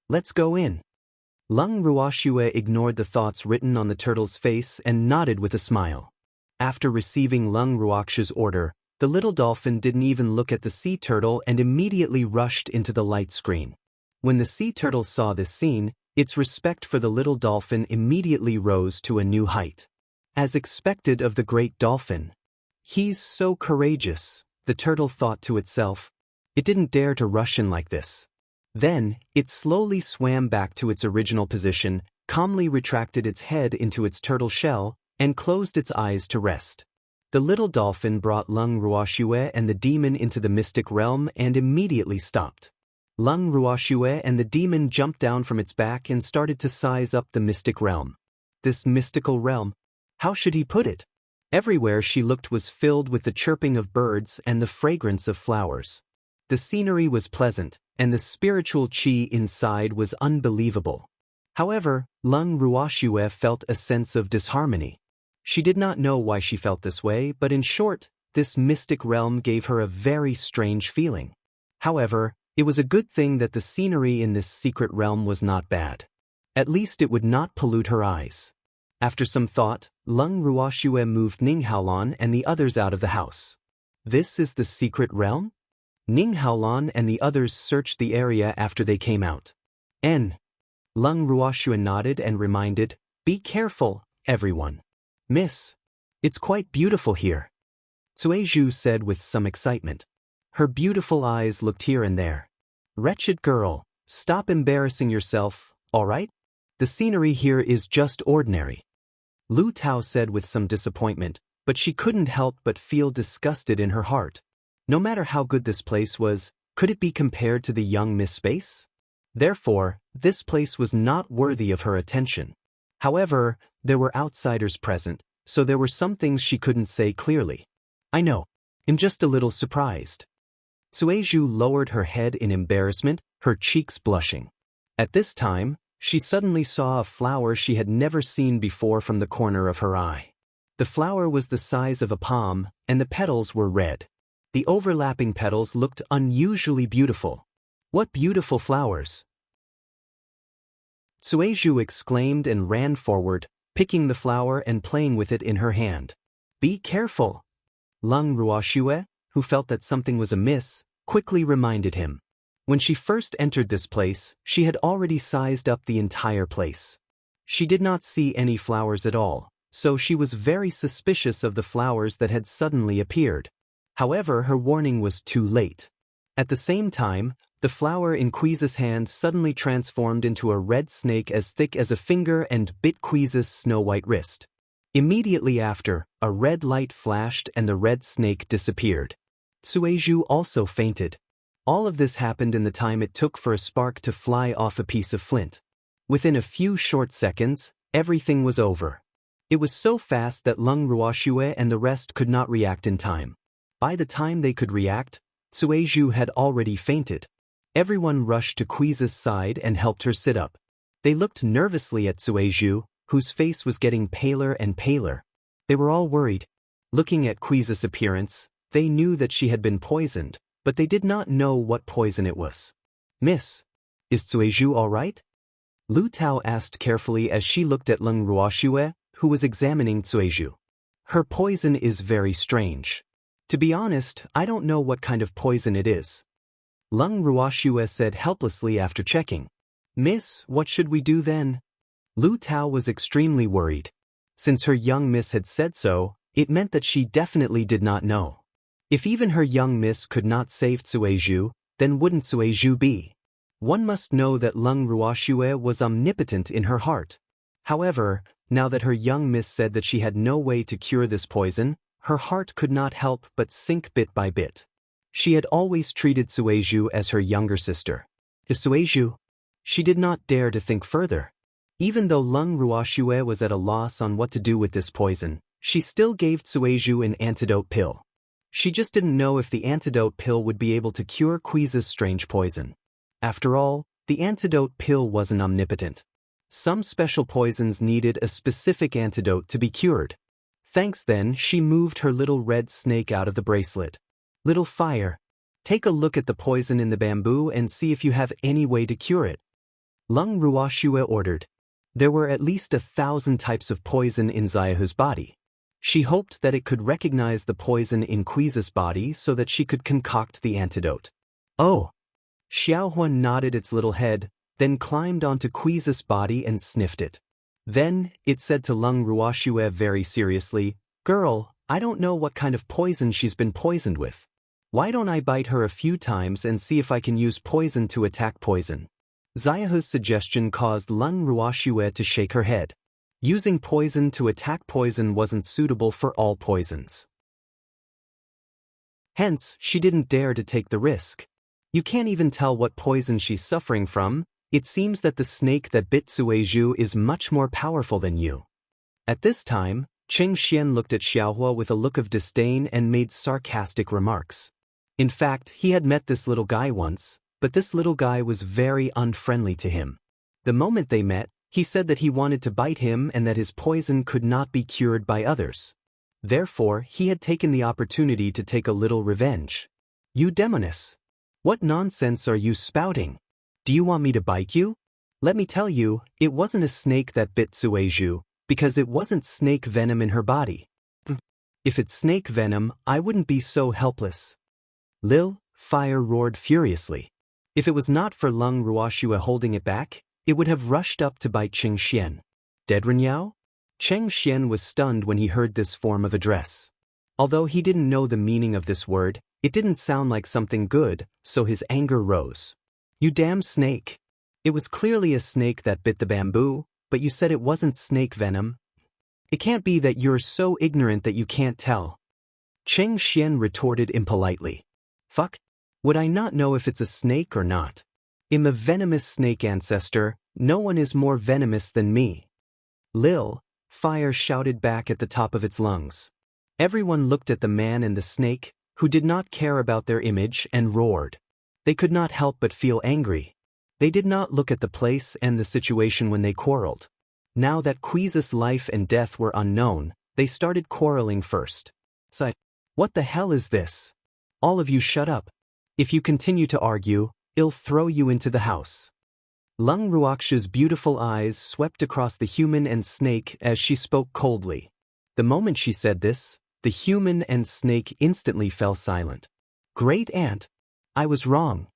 Speaker 1: Let's go in." Lung Ruashue ignored the thoughts written on the turtle's face and nodded with a smile. After receiving Lung Ruaksha's order, the little dolphin didn't even look at the sea turtle and immediately rushed into the light screen. When the sea turtle saw this scene, its respect for the little dolphin immediately rose to a new height. As expected of the great dolphin. "He's so courageous," the turtle thought to itself. It didn't dare to rush in like this. Then, it slowly swam back to its original position, calmly retracted its head into its turtle shell, and closed its eyes to rest. The little dolphin brought Lung Ruashue and the demon into the mystic realm and immediately stopped. Lung Ruashue and the demon jumped down from its back and started to size up the mystic realm. This mystical realm, how should he put it? Everywhere she looked was filled with the chirping of birds and the fragrance of flowers. The scenery was pleasant, and the spiritual chi inside was unbelievable. However, Lung Ruashue felt a sense of disharmony. She did not know why she felt this way, but in short, this mystic realm gave her a very strange feeling. However, it was a good thing that the scenery in this secret realm was not bad. At least it would not pollute her eyes. After some thought, Lung Ruashue moved Ninghaolan and the others out of the house. "This is the secret realm?" Ninghaolan and the others searched the area after they came out. Lung Ruashue nodded and reminded, "Be careful, everyone. Miss, it's quite beautiful here," Sueju said with some excitement. Her beautiful eyes looked here and there. "Wretched girl, stop embarrassing yourself, all right? The scenery here is just ordinary," Lu Tao said with some disappointment, but she couldn't help but feel disgusted in her heart. No matter how good this place was, could it be compared to the young Miss Space? Therefore, this place was not worthy of her attention. However, there were outsiders present, so there were some things she couldn't say clearly. "I know. I'm just a little surprised." Sueju lowered her head in embarrassment, her cheeks blushing. At this time, she suddenly saw a flower she had never seen before from the corner of her eye. The flower was the size of a palm, and the petals were red. The overlapping petals looked unusually beautiful. What beautiful flowers! Sueju exclaimed and ran forward, picking the flower and playing with it in her hand. Be careful! Lung Ruoxue, who felt that something was amiss, quickly reminded him. When she first entered this place, she had already sized up the entire place. She did not see any flowers at all, so she was very suspicious of the flowers that had suddenly appeared. However, her warning was too late. At the same time, the flower in Quiza's hand suddenly transformed into a red snake as thick as a finger and bit Quiza's snow-white wrist. Immediately after, a red light flashed and the red snake disappeared. Sueju also fainted. All of this happened in the time it took for a spark to fly off a piece of flint. Within a few short seconds, everything was over. It was so fast that Lung Ruoxue and the rest could not react in time. By the time they could react, Sueju had already fainted. Everyone rushed to Quiza's side and helped her sit up. They looked nervously at Sueju, whose face was getting paler and paler. They were all worried. Looking at Quiza's appearance, they knew that she had been poisoned, but they did not know what poison it was. Miss, is Sueju all right? Lu Tao asked carefully as she looked at Lung Ruoxue, who was examining Sueju. Her poison is very strange. To be honest, I don't know what kind of poison it is. Lung Ruoxue said helplessly after checking. Miss, what should we do then? Lu Tao was extremely worried. Since her young miss had said so, it meant that she definitely did not know. If even her young miss could not save Sueju, then wouldn't Sueju be? One must know that Lung Ruoxue was omnipotent in her heart. However, now that her young miss said that she had no way to cure this poison, her heart could not help but sink bit by bit. She had always treated Sueju as her younger sister. If Sueju, she did not dare to think further. Even though Lung Ruoxue was at a loss on what to do with this poison, she still gave Sueju an antidote pill. She just didn't know if the antidote pill would be able to cure Quiza's strange poison. After all, the antidote pill wasn't omnipotent. Some special poisons needed a specific antidote to be cured. Thanks then, she moved her little red snake out of the bracelet. Little fire, take a look at the poison in the bamboo and see if you have any way to cure it. Lung Ruoxue ordered. There were at least 1,000 types of poison in Xiaohu's body. She hoped that it could recognize the poison in Quiza's body so that she could concoct the antidote. Oh! Xiaohuan nodded its little head, then climbed onto Quiza's body and sniffed it. Then, it said to Lung Ruoxue very seriously, Girl, I don't know what kind of poison she's been poisoned with. Why don't I bite her a few times and see if I can use poison to attack poison? Xiaohu's suggestion caused Lung Ruoxue to shake her head. Using poison to attack poison wasn't suitable for all poisons. Hence, she didn't dare to take the risk. You can't even tell what poison she's suffering from. It seems that the snake that bit Sueju is much more powerful than you. At this time, Cheng Xian looked at Xiaohua with a look of disdain and made sarcastic remarks. In fact, he had met this little guy once, but this little guy was very unfriendly to him. The moment they met, he said that he wanted to bite him and that his poison could not be cured by others. Therefore, he had taken the opportunity to take a little revenge. You demoness! What nonsense are you spouting? Do you want me to bite you? Let me tell you, it wasn't a snake that bit Sueju, because it wasn't snake venom in her body. If it's snake venom, I wouldn't be so helpless. Lil, fire roared furiously. If it was not for Lung Ruoxue holding it back, it would have rushed up to bite Cheng Xian. Dead Renyao? Cheng Xian was stunned when he heard this form of address. Although he didn't know the meaning of this word, it didn't sound like something good, so his anger rose. You damn snake! It was clearly a snake that bit the bamboo, but you said it wasn't snake venom. It can't be that you're so ignorant that you can't tell. Cheng Xian retorted impolitely. Fuck? Would I not know if it's a snake or not? I'm a venomous snake ancestor, no one is more venomous than me. Lil, fire shouted back at the top of its lungs. Everyone looked at the man and the snake, who did not care about their image and roared. They could not help but feel angry. They did not look at the place and the situation when they quarreled. Now that Quiza's life and death were unknown, They started quarreling first. Sighed. What the hell is this? All of you shut up. If you continue to argue, I'll throw you into the house. Lung Ruox's beautiful eyes swept across the human and snake as she spoke coldly. The moment she said this, the human and snake instantly fell silent. Great Aunt, I was wrong.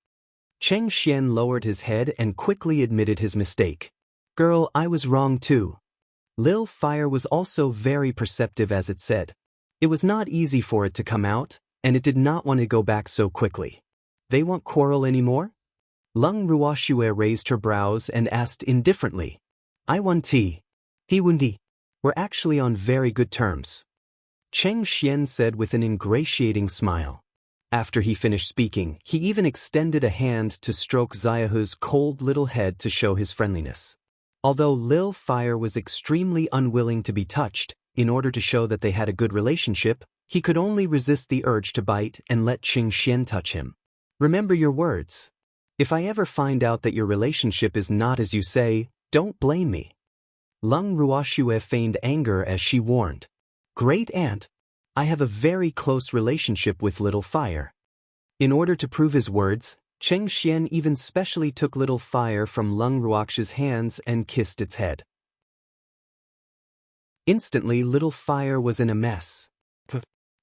Speaker 1: Cheng Xian lowered his head and quickly admitted his mistake. Girl, I was wrong too. Lil Fire was also very perceptive as it said. It was not easy for it to come out, and it did not want to go back so quickly. They won't quarrel anymore? Lung Ruoxue raised her brows and asked indifferently. I won tea. He won tea. We're actually on very good terms. Cheng Xian said with an ingratiating smile. After he finished speaking, he even extended a hand to stroke Xiaohu's cold little head to show his friendliness. Although Lil Fire was extremely unwilling to be touched, in order to show that they had a good relationship, he could only resist the urge to bite and let Cheng Xian touch him. Remember your words. If I ever find out that your relationship is not as you say, don't blame me. Lung Ruoxue feigned anger as she warned. Great Aunt, I have a very close relationship with Little Fire. In order to prove his words, Cheng Xian even specially took Little Fire from Lung Ruox's hands and kissed its head. Instantly Little Fire was in a mess.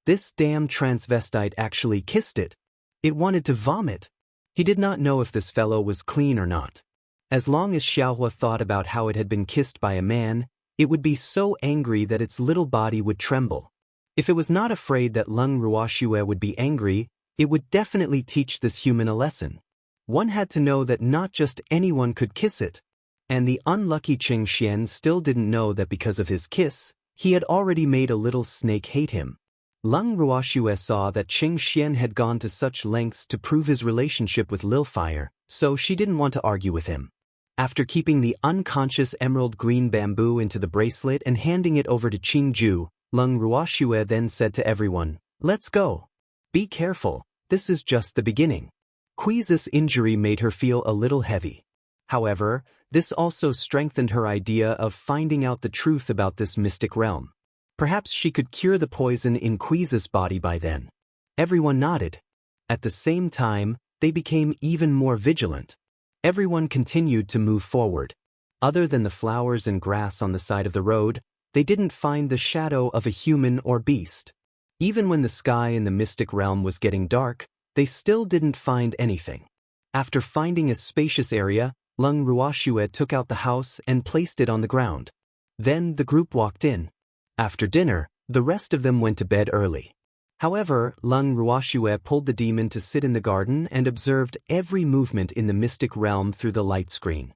Speaker 1: This damn transvestite actually kissed it. It wanted to vomit. He did not know if this fellow was clean or not. As long as Xiaohua thought about how it had been kissed by a man, it would be so angry that its little body would tremble. If it was not afraid that Lung Ruoxue would be angry, it would definitely teach this human a lesson. One had to know that not just anyone could kiss it. And the unlucky Cheng Xian still didn't know that because of his kiss, he had already made a little snake hate him. Lung Ruoxue saw that Cheng Xian had gone to such lengths to prove his relationship with Lil Fire, so she didn't want to argue with him. After keeping the unconscious emerald green bamboo into the bracelet and handing it over to Qingju, Lung Ruoxue then said to everyone, Let's go. Be careful, this is just the beginning. Qui's injury made her feel a little heavy. However, this also strengthened her idea of finding out the truth about this mystic realm. Perhaps she could cure the poison in Qui's body by then. Everyone nodded. At the same time, they became even more vigilant. Everyone continued to move forward. Other than the flowers and grass on the side of the road, they didn't find the shadow of a human or beast. Even when the sky in the mystic realm was getting dark, they still didn't find anything. After finding a spacious area, Lung Ruoxue took out the house and placed it on the ground. Then the group walked in. After dinner, the rest of them went to bed early. However, Lung Ruoxue pulled the demon to sit in the garden and observed every movement in the mystic realm through the light screen.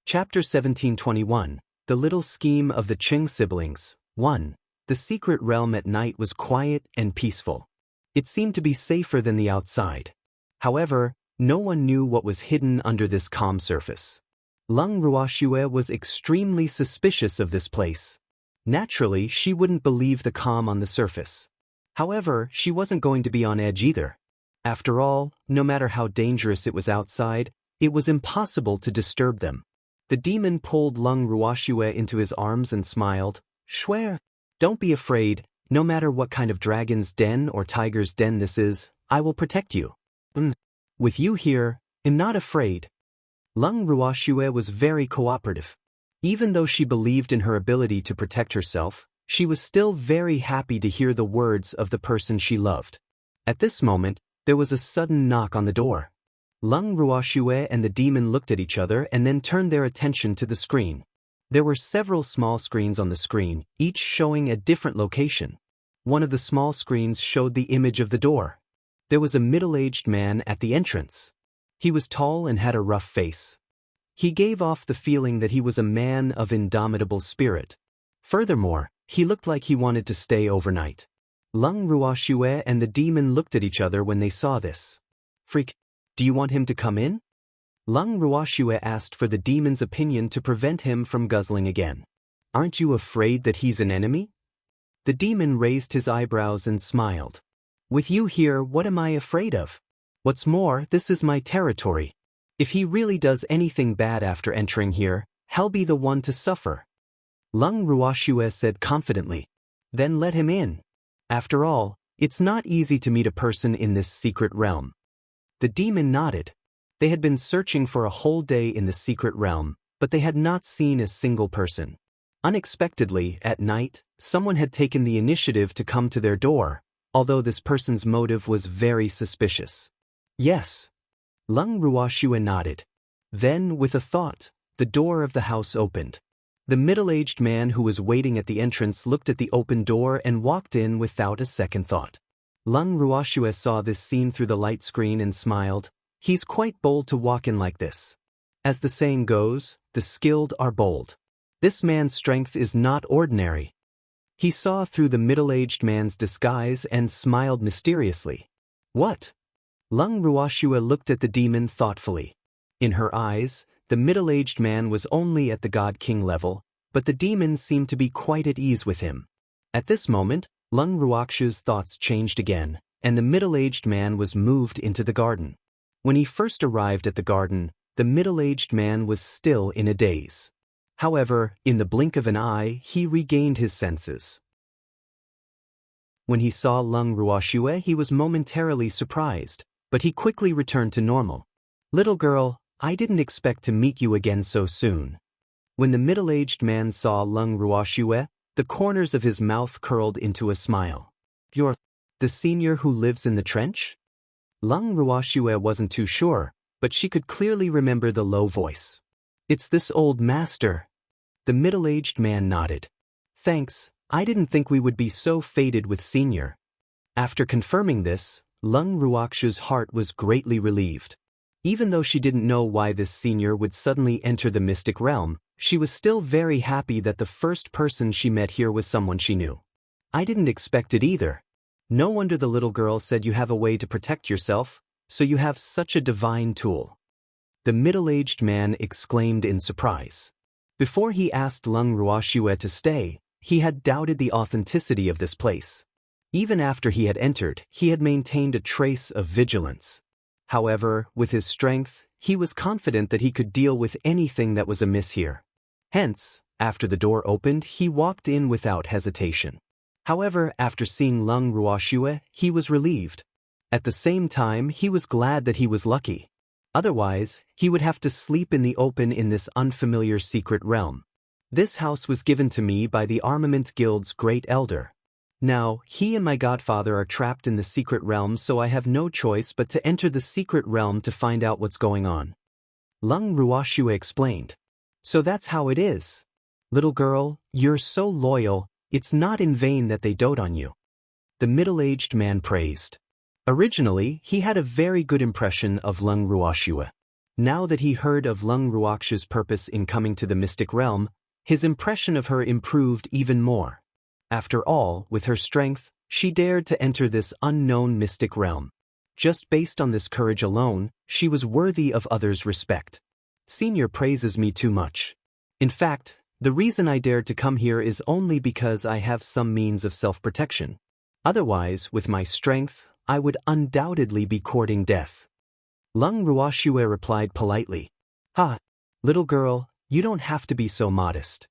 Speaker 1: Chapter 1721, The Little Scheme of the Qing Siblings. 1. The secret realm at night was quiet and peaceful. It seemed to be safer than the outside. However, no one knew what was hidden under this calm surface. Lung Ruoxue was extremely suspicious of this place. Naturally, she wouldn't believe the calm on the surface. However, she wasn't going to be on edge either. After all, no matter how dangerous it was outside, it was impossible to disturb them. The demon pulled Lung Ruoxue into his arms and smiled. Swear, don't be afraid, no matter what kind of dragon's den or tiger's den this is, I will protect you. With you here, I'm not afraid. Lung Ruoxue was very cooperative. Even though she believed in her ability to protect herself, she was still very happy to hear the words of the person she loved. At this moment, there was a sudden knock on the door. Lung Ruoxue and the demon looked at each other and then turned their attention to the screen. There were several small screens on the screen, each showing a different location. One of the small screens showed the image of the door. There was a middle-aged man at the entrance. He was tall and had a rough face. He gave off the feeling that he was a man of indomitable spirit. Furthermore, he looked like he wanted to stay overnight. Lung Ruoxue and the demon looked at each other when they saw this. Freak, do you want him to come in? Lung Ruoxue asked for the demon's opinion to prevent him from guzzling again. Aren't you afraid that he's an enemy? The demon raised his eyebrows and smiled. With you here, what am I afraid of? What's more, this is my territory. If he really does anything bad after entering here, I'll be the one to suffer. Lung Ruoxue said confidently. Then let him in. After all, it's not easy to meet a person in this secret realm. The demon nodded. They had been searching for a whole day in the secret realm, but they had not seen a single person. Unexpectedly, at night, someone had taken the initiative to come to their door, although this person's motive was very suspicious. Yes. Lung Ruoxue nodded. Then, with a thought, the door of the house opened. The middle-aged man who was waiting at the entrance looked at the open door and walked in without a second thought. Lung Ruoxue saw this scene through the light screen and smiled. He's quite bold to walk in like this. As the saying goes, the skilled are bold. This man's strength is not ordinary. He saw through the middle-aged man's disguise and smiled mysteriously. What? Lung Ruoxue looked at the demon thoughtfully. In her eyes, the middle-aged man was only at the God King level, but the demon seemed to be quite at ease with him. At this moment, Lung Ruoxue's thoughts changed again, and the middle-aged man was moved into the garden. When he first arrived at the garden, the middle-aged man was still in a daze. However, in the blink of an eye, he regained his senses. When he saw Lung Ruoxue, he was momentarily surprised, but he quickly returned to normal. Little girl, I didn't expect to meet you again so soon. When the middle-aged man saw Lung Ruoxue, the corners of his mouth curled into a smile. You're the senior who lives in the trench? Lung Ruoxue wasn't too sure, but she could clearly remember the low voice. It's this old master. The middle-aged man nodded. Thanks, I didn't think we would be so fated with senior. After confirming this, Lung Ruoxue's heart was greatly relieved. Even though she didn't know why this senior would suddenly enter the mystic realm, she was still very happy that the first person she met here was someone she knew. I didn't expect it either. No wonder the little girl said you have a way to protect yourself, so you have such a divine tool. The middle-aged man exclaimed in surprise. Before he asked Lung Ruoxue to stay, he had doubted the authenticity of this place. Even after he had entered, he had maintained a trace of vigilance. However, with his strength, he was confident that he could deal with anything that was amiss here. Hence, after the door opened, he walked in without hesitation. However, after seeing Lung Ruoxue, he was relieved. At the same time, he was glad that he was lucky. Otherwise, he would have to sleep in the open in this unfamiliar secret realm. This house was given to me by the Armament Guild's great elder. Now, he and my godfather are trapped in the secret realm, so I have no choice but to enter the secret realm to find out what's going on. Lung Ruoxue explained. So that's how it is. Little girl, you're so loyal, it's not in vain that they dote on you. The middle-aged man praised. Originally, he had a very good impression of Lung Ruoxue. Now that he heard of Lung Ruoxue's purpose in coming to the mystic realm, his impression of her improved even more. After all, with her strength, she dared to enter this unknown mystic realm. Just based on this courage alone, she was worthy of others' respect. Senior praises me too much. In fact, the reason I dared to come here is only because I have some means of self-protection. Otherwise, with my strength, I would undoubtedly be courting death. Lung Ruoxue replied politely. Ha! Little girl, you don't have to be so modest.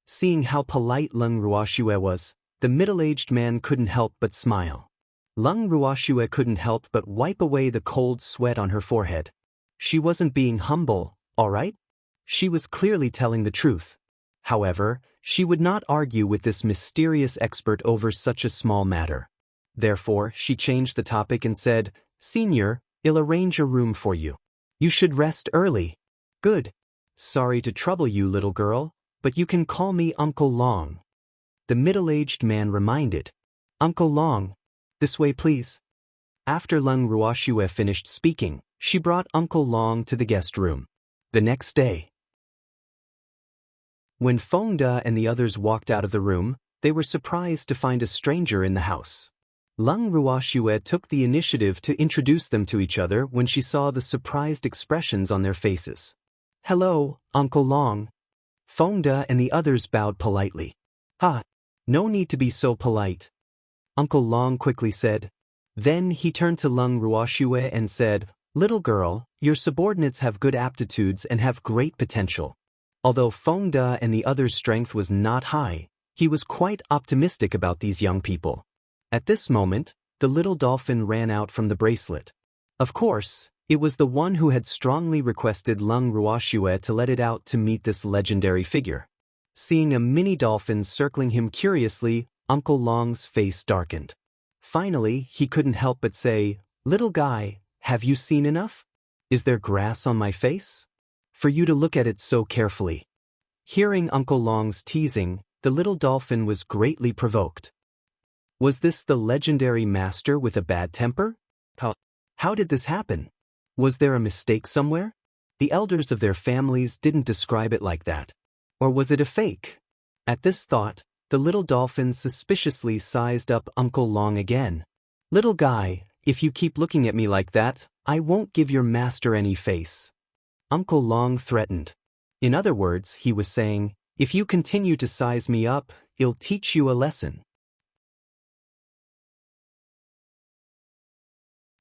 Speaker 1: Seeing how polite Lung Ruoxue was, the middle-aged man couldn't help but smile. Lung Ruoxue couldn't help but wipe away the cold sweat on her forehead. She wasn't being humble, all right? She was clearly telling the truth. However, she would not argue with this mysterious expert over such a small matter. Therefore, she changed the topic and said, Senior, I'll arrange a room for you. You should rest early. Good. Sorry to trouble you, little girl, but you can call me Uncle Long. The middle-aged man reminded. Uncle Long. This way, please. After Lung Ruoxue finished speaking, she brought Uncle Long to the guest room. The next day. When Fengde and the others walked out of the room, they were surprised to find a stranger in the house. Lung Ruoxue took the initiative to introduce them to each other when she saw the surprised expressions on their faces. Hello, Uncle Long. Fengde and the others bowed politely. Ha! No need to be so polite. Uncle Long quickly said. Then he turned to Lung Ruoxue and said, Little girl, your subordinates have good aptitudes and have great potential. Although Feng De and the others' strength was not high, he was quite optimistic about these young people. At this moment, the little dolphin ran out from the bracelet. Of course, it was the one who had strongly requested Lung Ruoxue to let it out to meet this legendary figure. Seeing a mini dolphin circling him curiously, Uncle Long's face darkened. Finally, he couldn't help but say, "Little guy, have you seen enough? Is there grass on my face? For you to look at it so carefully." Hearing Uncle Long's teasing, the little dolphin was greatly provoked. Was this the legendary master with a bad temper? How did this happen? Was there a mistake somewhere? The elders of their families didn't describe it like that. Or was it a fake? At this thought, the little dolphin suspiciously sized up Uncle Long again. "Little guy, if you keep looking at me like that, I won't give your master any face," Uncle Long threatened. In other words, he was saying, "If you continue to size me up, I'll teach you a lesson."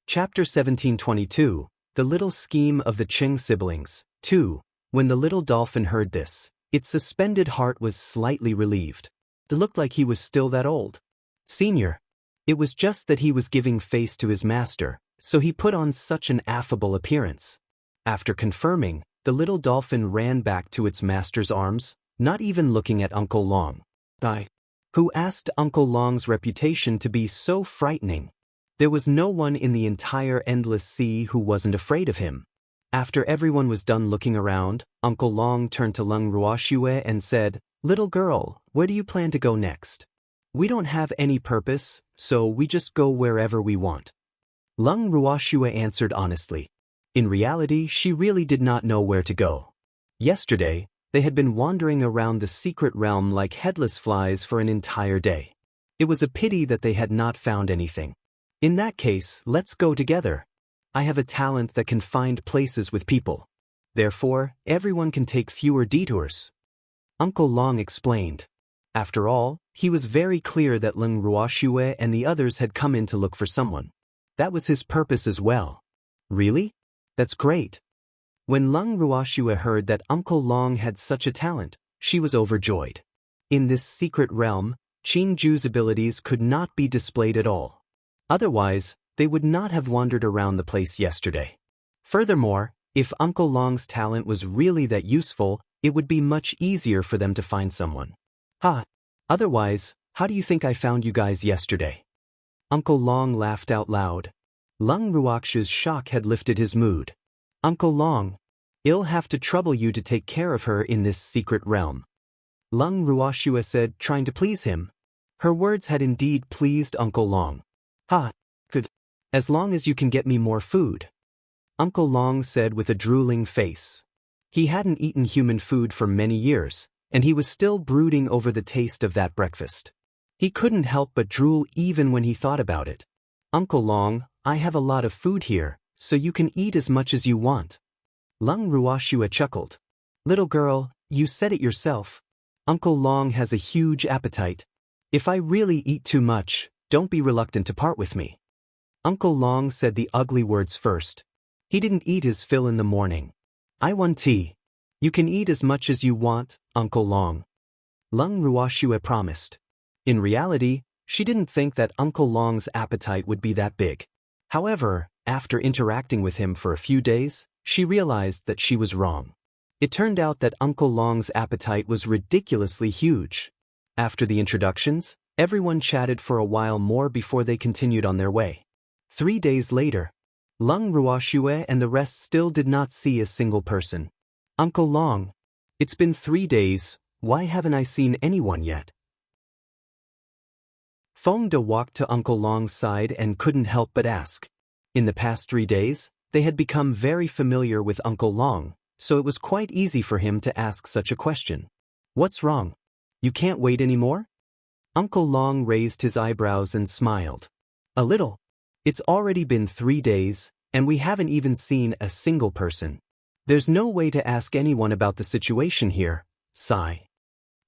Speaker 1: Chapter 1722, The Little Scheme of the Ching Siblings, 2. When the little dolphin heard this, its suspended heart was slightly relieved. It looked like he was still that old. Senior. It was just that he was giving face to his master, so he put on such an affable appearance. After confirming, the little dolphin ran back to its master's arms, not even looking at Uncle Long, who asked Uncle Long's reputation to be so frightening. There was no one in the entire endless sea who wasn't afraid of him. After everyone was done looking around, Uncle Long turned to Lung Ruoxue and said, "Little girl, where do you plan to go next?" "We don't have any purpose, so we just go wherever we want." Lung Ruoxue answered honestly. In reality, she really did not know where to go. Yesterday, they had been wandering around the secret realm like headless flies for an entire day. It was a pity that they had not found anything. "In that case, let's go together. I have a talent that can find places with people. Therefore, everyone can take fewer detours," Uncle Long explained. After all, he was very clear that Lung Ruoxue and the others had come in to look for someone. That was his purpose as well. "Really? That's great." When Lung Ruoxue heard that Uncle Long had such a talent, she was overjoyed. In this secret realm, Qing Ju's abilities could not be displayed at all. Otherwise, they would not have wandered around the place yesterday. Furthermore, if Uncle Long's talent was really that useful, it would be much easier for them to find someone. Otherwise, how do you think I found you guys yesterday?" Uncle Long laughed out loud. Lung Ruoxue's shock had lifted his mood. "Uncle Long, I'll have to trouble you to take care of her in this secret realm," Lung Ruoxue said, trying to please him. Her words had indeed pleased Uncle Long. Good. As long as you can get me more food," Uncle Long said with a drooling face. He hadn't eaten human food for many years, and he was still brooding over the taste of that breakfast. He couldn't help but drool even when he thought about it. "Uncle Long, I have a lot of food here, so you can eat as much as you want." Lung Ruoxue chuckled. "Little girl, you said it yourself. Uncle Long has a huge appetite. If I really eat too much, don't be reluctant to part with me." Uncle Long said the ugly words first. He didn't eat his fill in the morning. "I want tea." "You can eat as much as you want, Uncle Long," Lung Ruoxue promised. In reality, she didn't think that Uncle Long's appetite would be that big. However, after interacting with him for a few days, she realized that she was wrong. It turned out that Uncle Long's appetite was ridiculously huge. After the introductions, everyone chatted for a while more before they continued on their way. 3 days later, Lung Ruoxue and the rest still did not see a single person. "Uncle Long, it's been 3 days, why haven't I seen anyone yet?" Feng De walked to Uncle Long's side and couldn't help but ask. In the past 3 days, they had become very familiar with Uncle Long, so it was quite easy for him to ask such a question. "What's wrong? You can't wait anymore?" Uncle Long raised his eyebrows and smiled. "A little. It's already been 3 days, and we haven't even seen a single person. There's no way to ask anyone about the situation here." Sigh.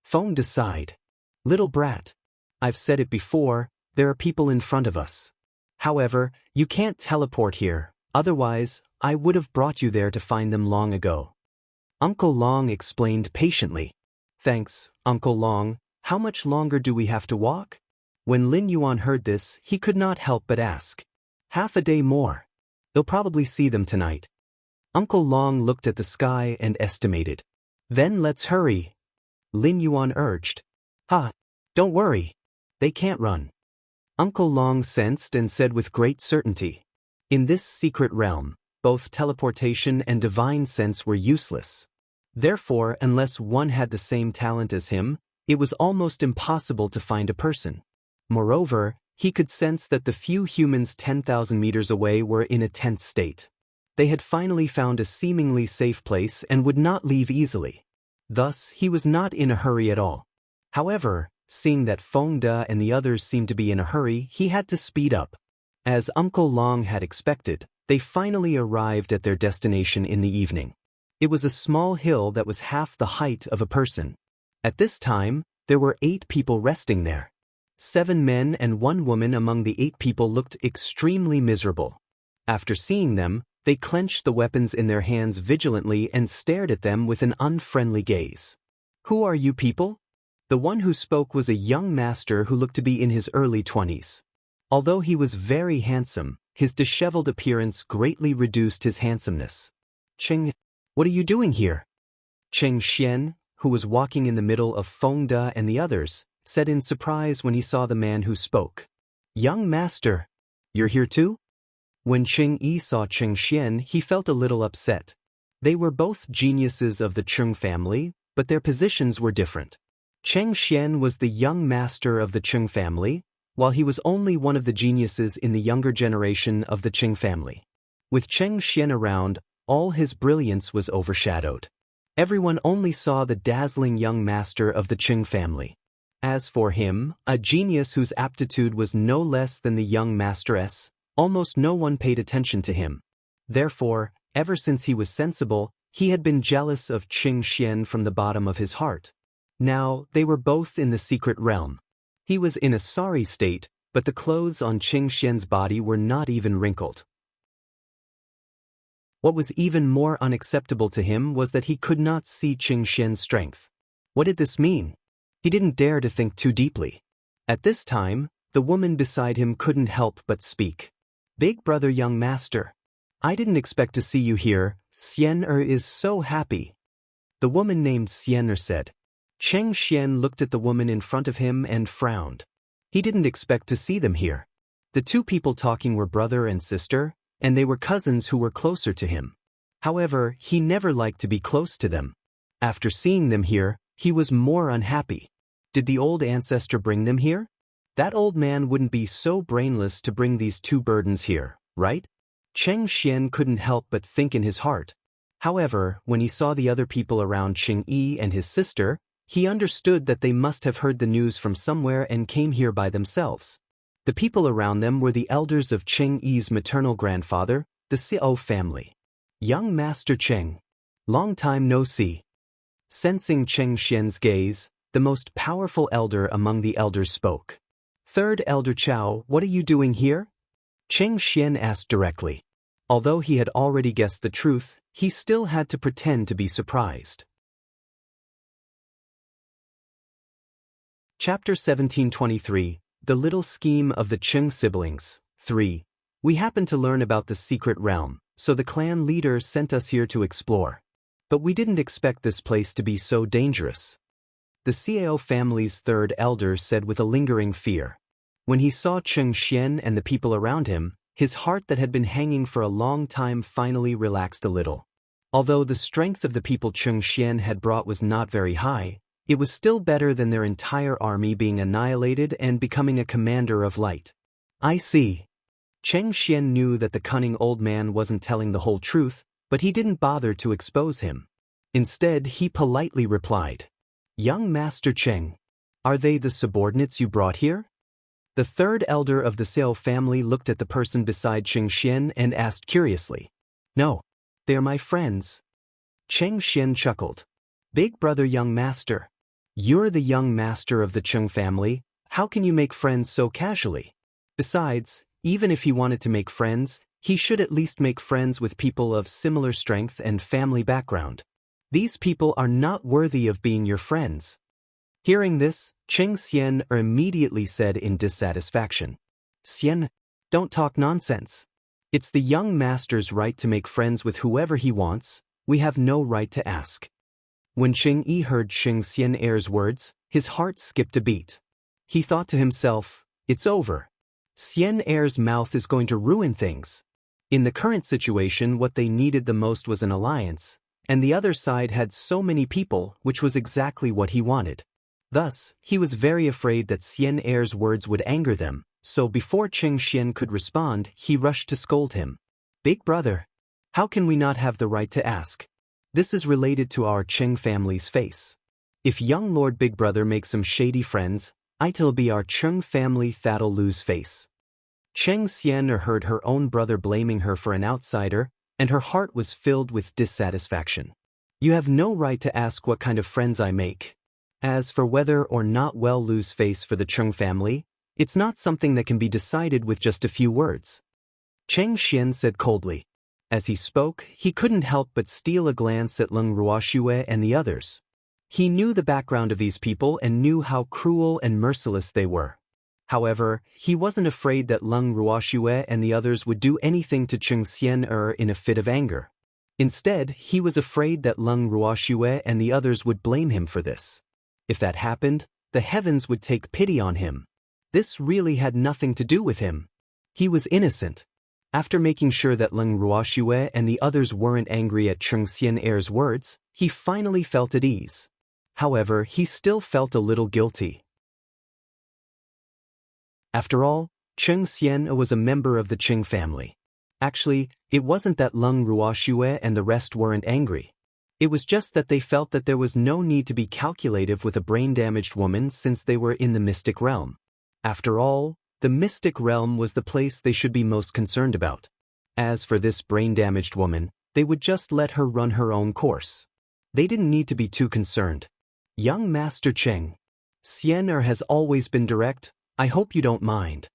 Speaker 1: Feng De sighed. "Little brat. I've said it before, there are people in front of us. However, you can't teleport here, otherwise, I would have brought you there to find them long ago." Uncle Long explained patiently. Thanks, Uncle Long, how much longer do we have to walk? When Lin Yuan heard this, he could not help but ask. Half a day more. They'll probably see them tonight. Uncle Long looked at the sky and estimated. Then let's hurry. Lin Yuan urged. Don't worry. They can't run. Uncle Long sensed and said with great certainty. In this secret realm, both teleportation and divine sense were useless. Therefore, unless one had the same talent as him, it was almost impossible to find a person. Moreover, he could sense that the few humans 10,000 meters away were in a tense state. They had finally found a seemingly safe place and would not leave easily. Thus, he was not in a hurry at all. However, seeing that Feng De and the others seemed to be in a hurry, he had to speed up. As Uncle Long had expected, they finally arrived at their destination in the evening. It was a small hill that was half the height of a person. At this time, there were 8 people resting there. 7 men and 1 woman among the 8 people looked extremely miserable. After seeing them, they clenched the weapons in their hands vigilantly and stared at them with an unfriendly gaze. Who are you people? The one who spoke was a young master who looked to be in his early 20s. Although he was very handsome, his disheveled appearance greatly reduced his handsomeness. Cheng, what are you doing here? Cheng Xian, who was walking in the middle of Feng De and the others, said in surprise when he saw the man who spoke. Young master, you're here too? When Cheng Yi saw Cheng Xian, he felt a little upset. They were both geniuses of the Cheng family, but their positions were different. Cheng Xian was the young master of the Cheng family, while he was only one of the geniuses in the younger generation of the Cheng family. With Cheng Xian around, all his brilliance was overshadowed. Everyone only saw the dazzling young master of the Cheng family. As for him, a genius whose aptitude was no less than the young masteress, almost no one paid attention to him. Therefore, ever since he was sensible, he had been jealous of Cheng Xian from the bottom of his heart. Now, they were both in the secret realm. He was in a sorry state, but the clothes on Cheng Xian's body were not even wrinkled. What was even more unacceptable to him was that he could not see Cheng Xian's strength. What did this mean? He didn't dare to think too deeply. At this time, the woman beside him couldn't help but speak. Big brother young master, I didn't expect to see you here. Xian is so happy. The woman named Xian said. Cheng Xian looked at the woman in front of him and frowned. He didn't expect to see them here. The 2 people talking were brother and sister, and they were cousins who were closer to him. However, he never liked to be close to them. After seeing them here, he was more unhappy. Did the old ancestor bring them here? That old man wouldn't be so brainless to bring these 2 burdens here, right? Cheng Xian couldn't help but think in his heart. However, when he saw the other people around Cheng Yi and his sister, he understood that they must have heard the news from somewhere and came here by themselves. The people around them were the elders of Cheng Yi's maternal grandfather, the Xiao family. Young Master Cheng. Long time no see. Sensing Cheng Xian's gaze, the most powerful elder among the elders spoke. 3rd Elder Chao, what are you doing here? Cheng Xian asked directly. Although he had already guessed the truth, he still had to pretend to be surprised. Chapter 1723, The Little Scheme of the Cheng Siblings, 3. We happened to learn about the secret realm, so the clan leader sent us here to explore. But we didn't expect this place to be so dangerous. The Xiao family's 3rd elder said with a lingering fear. When he saw Cheng Xian and the people around him, his heart that had been hanging for a long time finally relaxed a little. Although the strength of the people Cheng Xian had brought was not very high, it was still better than their entire army being annihilated and becoming a commander of light. I see. Cheng Xian knew that the cunning old man wasn't telling the whole truth, but he didn't bother to expose him. Instead, he politely replied. Young Master Cheng, are they the subordinates you brought here? The 3rd elder of the Xiao family looked at the person beside Cheng Xian and asked curiously. No, they are my friends. Cheng Xian chuckled. Big brother young master. You're the young master of the Cheng family, how can you make friends so casually? Besides, even if he wanted to make friends, he should at least make friends with people of similar strength and family background. These people are not worthy of being your friends. Hearing this, Cheng Xian immediately said in dissatisfaction. Xian, don't talk nonsense. It's the young master's right to make friends with whoever he wants. We have no right to ask. When Cheng Yi heard Cheng Xian Er's words, his heart skipped a beat. He thought to himself, it's over. Xian Er's mouth is going to ruin things. In the current situation, what they needed the most was an alliance, and the other side had so many people, which was exactly what he wanted. Thus, he was very afraid that Xian Er's words would anger them, so before Cheng Xian could respond, he rushed to scold him. Big brother, how can we not have the right to ask? This is related to our Cheng family's face. If young Lord Big Brother makes some shady friends, it'll be our Cheng family that'll lose face. Cheng Xian heard her own brother blaming her for an outsider, and her heart was filled with dissatisfaction. You have no right to ask what kind of friends I make. As for whether or not we'll lose face for the Cheng family, it's not something that can be decided with just a few words. Cheng Xian said coldly. As he spoke, he couldn't help but steal a glance at Leng Ruoxue and the others. He knew the background of these people and knew how cruel and merciless they were. However, he wasn't afraid that Leng Ruoxue and the others would do anything to Cheng Xian in a fit of anger. Instead, he was afraid that Leng Ruoxue and the others would blame him for this. If that happened, the heavens would take pity on him. This really had nothing to do with him. He was innocent. After making sure that Leng Ruoxue and the others weren't angry at Cheng Xian words, he finally felt at ease. However, he still felt a little guilty. After all, Cheng Xian was a member of the Cheng family. Actually, it wasn't that Leng Ruoxue and the rest weren't angry. It was just that they felt that there was no need to be calculative with a brain-damaged woman since they were in the mystic realm. After all, the mystic realm was the place they should be most concerned about. As for this brain-damaged woman, they would just let her run her own course. They didn't need to be too concerned. Young Master Cheng, Xian has always been direct. I hope you don't mind.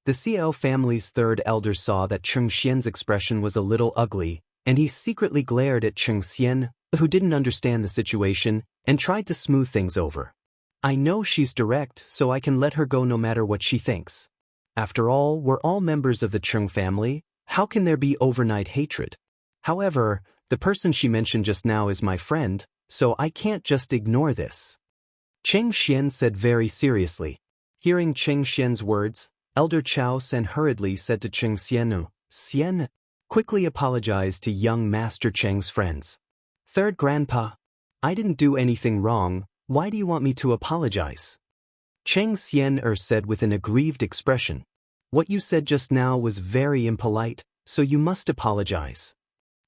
Speaker 1: The Xiao family's third elder saw that Cheng Xian's expression was a little ugly, and he secretly glared at Cheng Xian, who didn't understand the situation, and tried to smooth things over. I know she's direct, so I can let her go no matter what she thinks. After all, we're all members of the Cheng family. How can there be overnight hatred? However, the person she mentioned just now is my friend, so I can't just ignore this. Cheng Xian said very seriously. Hearing Cheng Xian's words, Elder Chao San hurriedly said to Cheng Xian, Xian, quickly apologize to young Master Cheng's friends. Third Grandpa, I didn't do anything wrong. Why do you want me to apologize? Cheng Xian said with an aggrieved expression. What you said just now was very impolite, so you must apologize.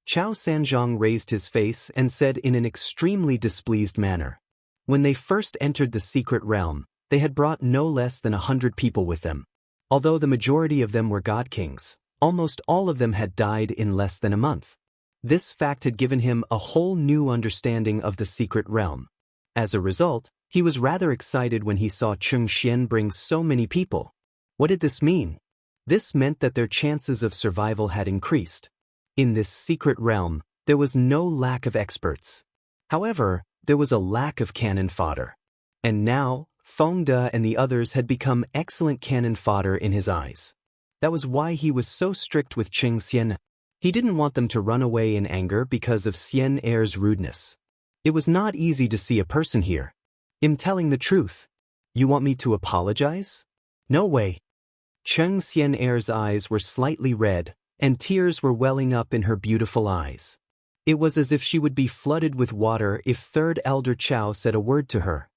Speaker 1: Chao Sanzhong raised his face and said in an extremely displeased manner. When they first entered the secret realm, they had brought no less than 100 people with them. Although the majority of them were god kings, almost all of them had died in less than a month. This fact had given him a whole new understanding of the secret realm. As a result, he was rather excited when he saw Cheng Xian bring so many people. What did this mean? This meant that their chances of survival had increased. In this secret realm, there was no lack of experts. However, there was a lack of cannon fodder. And now, Feng De and the others had become excellent cannon fodder in his eyes. That was why he was so strict with Cheng Xian. He didn't want them to run away in anger because of Xian rudeness. It was not easy to see a person here. I'm telling the truth. You want me to apologize? No way. Cheng Xian's eyes were slightly red, and tears were welling up in her beautiful eyes. It was as if she would be flooded with water if Third Elder Chao said a word to her.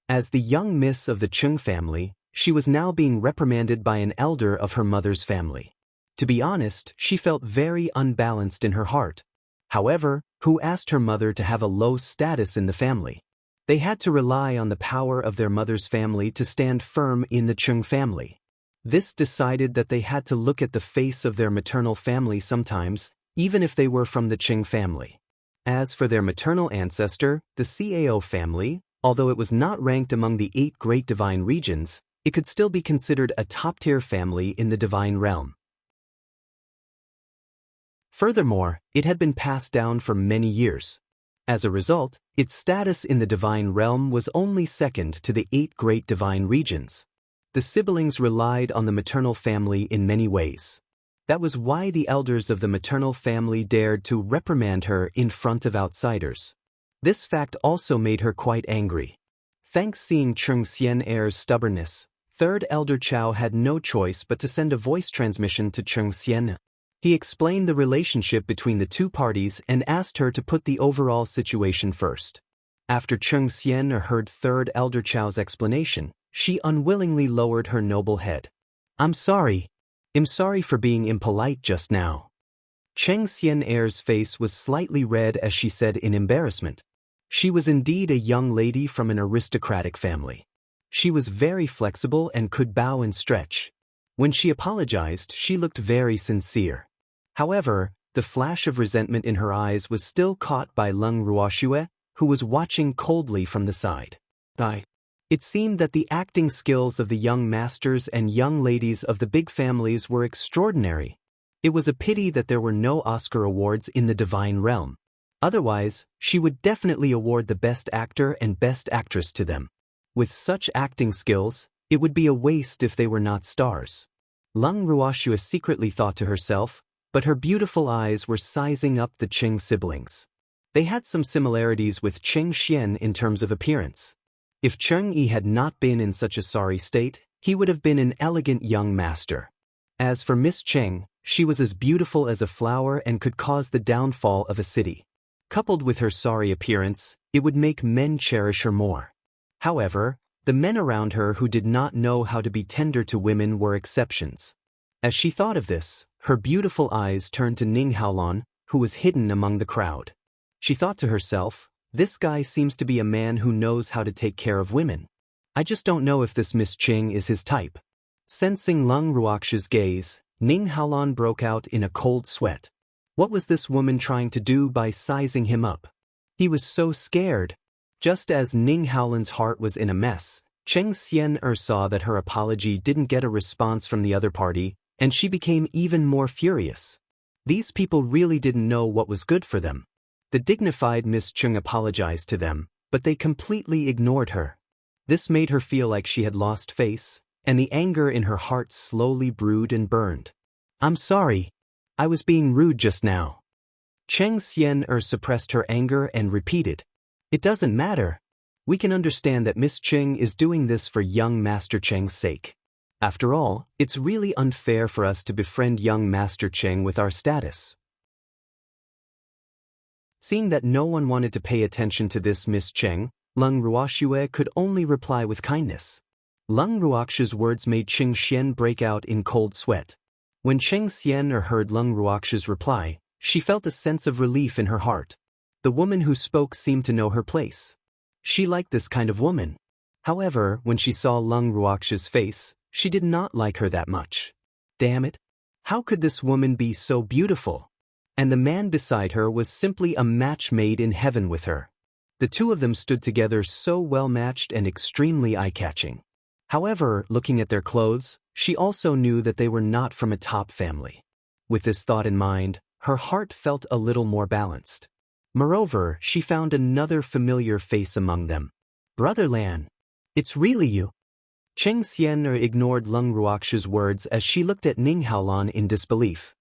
Speaker 1: As the young miss of the Cheng family, she was now being reprimanded by an elder of her mother's family. To be honest, she felt very unbalanced in her heart. However, who asked her mother to have a low status in the family? They had to rely on the power of their mother's family to stand firm in the Cheng family. This decided that they had to look at the face of their maternal family sometimes, even if they were from the Cheng family. As for their maternal ancestor, the Cao family, although it was not ranked among the 8 great divine regions, it could still be considered a top-tier family in the divine realm. Furthermore, it had been passed down for many years. As a result, its status in the divine realm was only second to the 8 great divine regions. The siblings relied on the maternal family in many ways. That was why the elders of the maternal family dared to reprimand her in front of outsiders. This fact also made her quite angry. Thanks seeing Cheng Xian Heir's stubbornness, third elder Chao had no choice but to send a voice transmission to Cheng Xian. He explained the relationship between the two parties and asked her to put the overall situation first. After Cheng Xian heard third elder Chao's explanation, she unwillingly lowered her noble head. I'm sorry for being impolite just now. Cheng Xian Heir's face was slightly red as she said in embarrassment. She was indeed a young lady from an aristocratic family. She was very flexible and could bow and stretch. When she apologized, she looked very sincere. However, the flash of resentment in her eyes was still caught by Leng Ruoxue, who was watching coldly from the side. It seemed that the acting skills of the young masters and young ladies of the big families were extraordinary. It was a pity that there were no Oscar awards in the divine realm. Otherwise, she would definitely award the best actor and best actress to them. With such acting skills, it would be a waste if they were not stars. Leng Ruoxue secretly thought to herself, but her beautiful eyes were sizing up the Qing siblings. They had some similarities with Cheng Xian in terms of appearance. If Cheng Yi had not been in such a sorry state, he would have been an elegant young master. As for Miss Cheng, she was as beautiful as a flower and could cause the downfall of a city. Coupled with her sorry appearance, it would make men cherish her more. However, the men around her who did not know how to be tender to women were exceptions. As she thought of this, her beautiful eyes turned to Ning Haolon, who was hidden among the crowd. She thought to herself, this guy seems to be a man who knows how to take care of women. I just don't know if this Miss Cheng is his type. Sensing Leng Ruoxue's gaze, Ning Haolon broke out in a cold sweat. What was this woman trying to do by sizing him up? He was so scared. Just as Ning Haolon's heart was in a mess, Cheng Xian saw that her apology didn't get a response from the other party, and she became even more furious. These people really didn't know what was good for them. The dignified Miss Cheng apologized to them, but they completely ignored her. This made her feel like she had lost face, and the anger in her heart slowly brewed and burned. I'm sorry. I was being rude just now. Cheng Xian suppressed her anger and repeated. It doesn't matter. We can understand that Miss Cheng is doing this for young Master Cheng's sake. After all, it's really unfair for us to befriend young Master Cheng with our status. Seeing that no one wanted to pay attention to this Miss Cheng, Leng Ruoxue could only reply with kindness. Leng Ruoxue's words made Cheng Xian break out in cold sweat. When Cheng Xian heard Leng Ruoxue's reply, she felt a sense of relief in her heart. The woman who spoke seemed to know her place. She liked this kind of woman. However, when she saw Leng Ruoxue's face, she did not like her that much. Damn it! How could this woman be so beautiful? And the man beside her was simply a match made in heaven with her. The two of them stood together so well matched and extremely eye-catching. However, looking at their clothes, she also knew that they were not from a top family. With this thought in mind, her heart felt a little more balanced. Moreover, she found another familiar face among them. Brother Lan. It's really you. Cheng Xian ignored Leng Ruoxue's words as she looked at Ning Haolon in disbelief.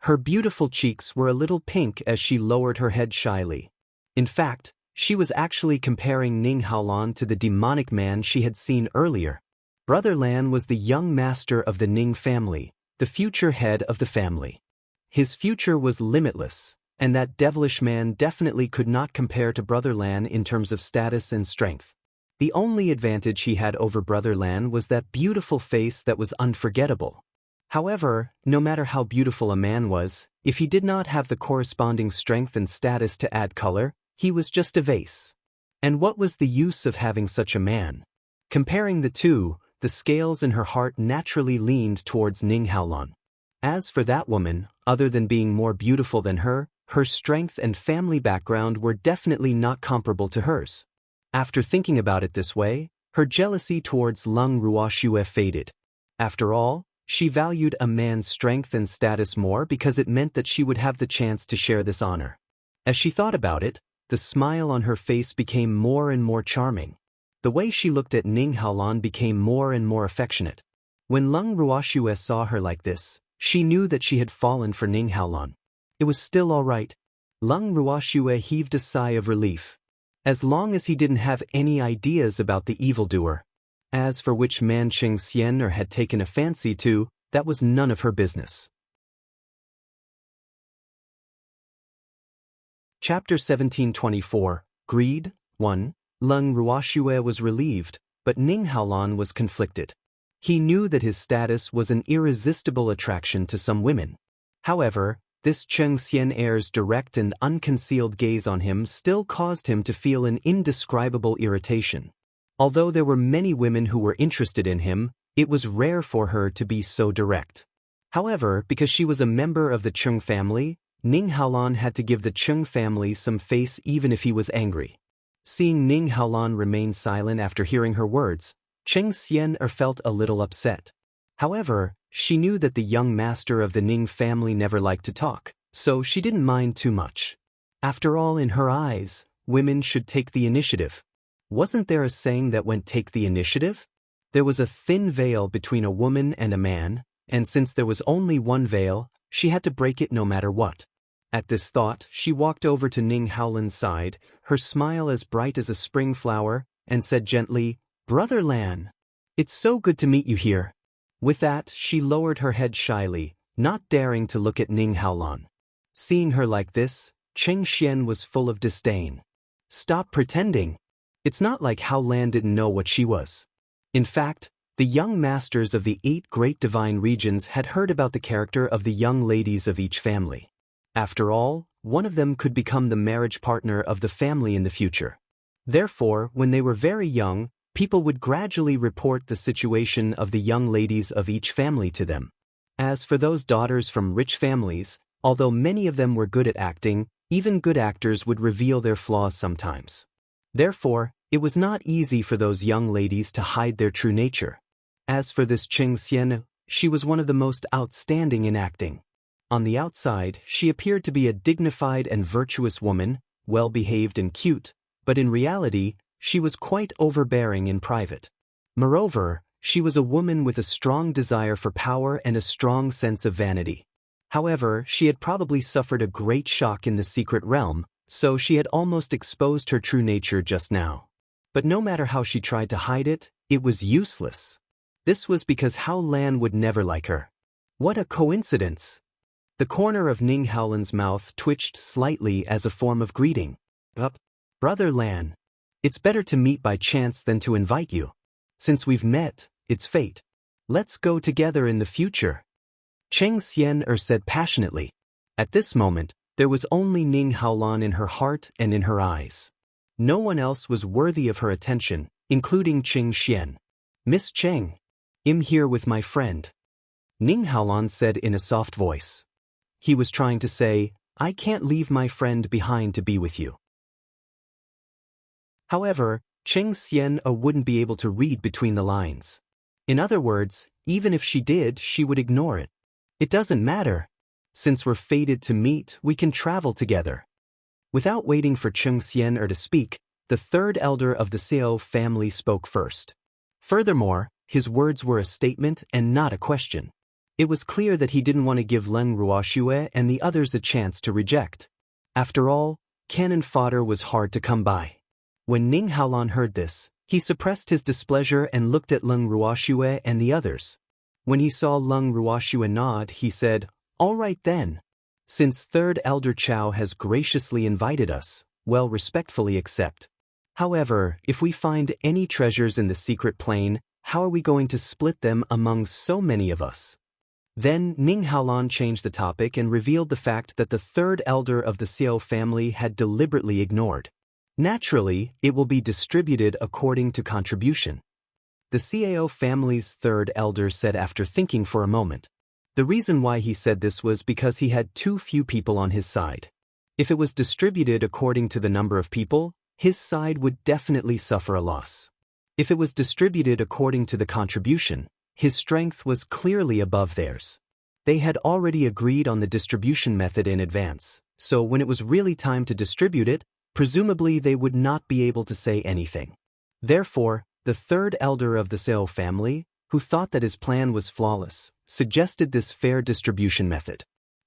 Speaker 1: Her beautiful cheeks were a little pink as she lowered her head shyly. In fact, she was actually comparing Ning Haolon to the demonic man she had seen earlier. Brother Lan was the young master of the Ning family, the future head of the family. His future was limitless, and that devilish man definitely could not compare to Brother Lan in terms of status and strength. The only advantage he had over Brother Lan was that beautiful face that was unforgettable. However, no matter how beautiful a man was, if he did not have the corresponding strength and status to add color, he was just a vase. And what was the use of having such a man? Comparing the two, the scales in her heart naturally leaned towards Ning Haolon. As for that woman, other than being more beautiful than her strength and family background were definitely not comparable to hers. After thinking about it this way, her jealousy towards Leng Ruoxue faded. After all, she valued a man's strength and status more because it meant that she would have the chance to share this honor. As she thought about it, the smile on her face became more and more charming. The way she looked at Ning Haolan became more and more affectionate. When Leng Ruoxue saw her like this, she knew that she had fallen for Ning Haolan. It was still all right. Leng Ruoxue heaved a sigh of relief. As long as he didn't have any ideas about the evildoer. As for which man Cheng Xian had taken a fancy to, that was none of her business. Chapter 1724, Greed. 1. Leng Ruoxue was relieved, but Ning Haolan was conflicted. He knew that his status was an irresistible attraction to some women. However, this Cheng Xian heir's direct and unconcealed gaze on him still caused him to feel an indescribable irritation. Although there were many women who were interested in him, it was rare for her to be so direct. However, because she was a member of the Cheng family, Ning Haolan had to give the Cheng family some face even if he was angry. Seeing Ning Haolan remain silent after hearing her words, Cheng Xian felt a little upset. However, she knew that the young master of the Ning family never liked to talk, so she didn't mind too much. After all, in her eyes, women should take the initiative. Wasn't there a saying that went take the initiative? There was a thin veil between a woman and a man, and since there was only one veil, she had to break it no matter what. At this thought, she walked over to Ning Haolan's side, her smile as bright as a spring flower, and said gently, "Brother Lan, it's so good to meet you here." With that, she lowered her head shyly, not daring to look at Ning Haolan. Seeing her like this, Cheng Xian was full of disdain. Stop pretending. It's not like Hao Lan didn't know what she was. In fact, the young masters of the 8 great divine regions had heard about the character of the young ladies of each family. After all, one of them could become the marriage partner of the family in the future. Therefore, when they were very young, people would gradually report the situation of the young ladies of each family to them. As for those daughters from rich families, although many of them were good at acting, even good actors would reveal their flaws sometimes. Therefore, it was not easy for those young ladies to hide their true nature. As for this Cheng Xian, she was one of the most outstanding in acting. On the outside, she appeared to be a dignified and virtuous woman, well-behaved and cute, but in reality, she was quite overbearing in private. Moreover, she was a woman with a strong desire for power and a strong sense of vanity. However, she had probably suffered a great shock in the secret realm, so she had almost exposed her true nature just now. But no matter how she tried to hide it, it was useless. This was because Hao Lan would never like her. What a coincidence! The corner of Ning Haolan's mouth twitched slightly as a form of greeting. Brother Lan, it's better to meet by chance than to invite you. Since we've met, it's fate. Let's go together in the future. Cheng Xian said passionately. At this moment, there was only Ning Haolan in her heart and in her eyes. No one else was worthy of her attention, including Cheng Xian. Miss Cheng, I'm here with my friend. Ning Haolan said in a soft voice. He was trying to say, I can't leave my friend behind to be with you. However, Cheng Xian wouldn't be able to read between the lines. In other words, even if she did, she would ignore it. It doesn't matter. Since we're fated to meet, we can travel together. Without waiting for Cheng Xian to speak, the third elder of the Xiao family spoke first. Furthermore, his words were a statement and not a question. It was clear that he didn't want to give Leng Ruoxue and the others a chance to reject. After all, cannon fodder was hard to come by. When Ning Haolan heard this, he suppressed his displeasure and looked at Leng Ruoxue and the others. When he saw Leng Ruoxue nod, he said, All right then. Since third elder Chao has graciously invited us, well, respectfully accept. However, if we find any treasures in the secret plane, how are we going to split them among so many of us? Then Ning Haolan changed the topic and revealed the fact that the third elder of the Xiao family had deliberately ignored. Naturally, it will be distributed according to contribution. The Xiao family's third elder said after thinking for a moment. The reason why he said this was because he had too few people on his side. If it was distributed according to the number of people, his side would definitely suffer a loss. If it was distributed according to the contribution, his strength was clearly above theirs. They had already agreed on the distribution method in advance, so when it was really time to distribute it, Presumably they would not be able to say anything. Therefore, the third elder of the Seo family, who thought that his plan was flawless, suggested this fair distribution method.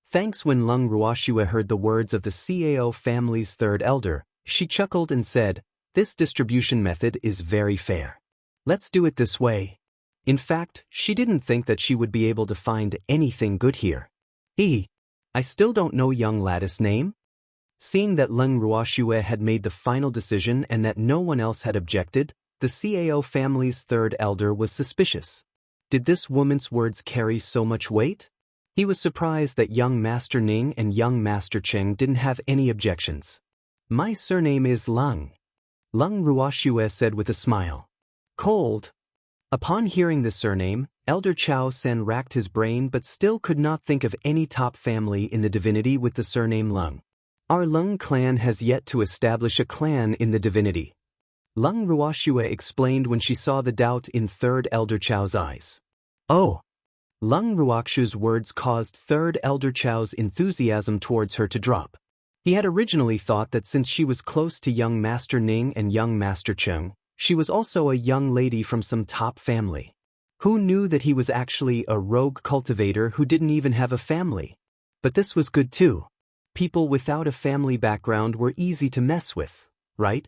Speaker 1: Thanks. When Lung Ruoxue heard the words of the Cao family's third elder, she chuckled and said, "This distribution method is very fair. Let's do it this way." In fact, she didn't think that she would be able to find anything good here. I still don't know young lad's name." Seeing that Lung Ruoxue had made the final decision and that no one else had objected, the Cao family's third elder was suspicious. Did this woman's words carry so much weight? He was surprised that young Master Ning and young Master Cheng didn't have any objections. "My surname is Lung," Lung Ruoxue said with a smile. "Cold." Upon hearing the surname, Elder Chao Sen racked his brain but still could not think of any top family in the divinity with the surname Lung. "Our Lung clan has yet to establish a clan in the divinity," Lung Ruoxue explained when she saw the doubt in third elder Chao's eyes. "Oh." Lung Ruoxue's words caused third elder Chao's enthusiasm towards her to drop. He had originally thought that since she was close to young Master Ning and young Master Cheng, she was also a young lady from some top family. Who knew that he was actually a rogue cultivator who didn't even have a family? But this was good too. People without a family background were easy to mess with, right?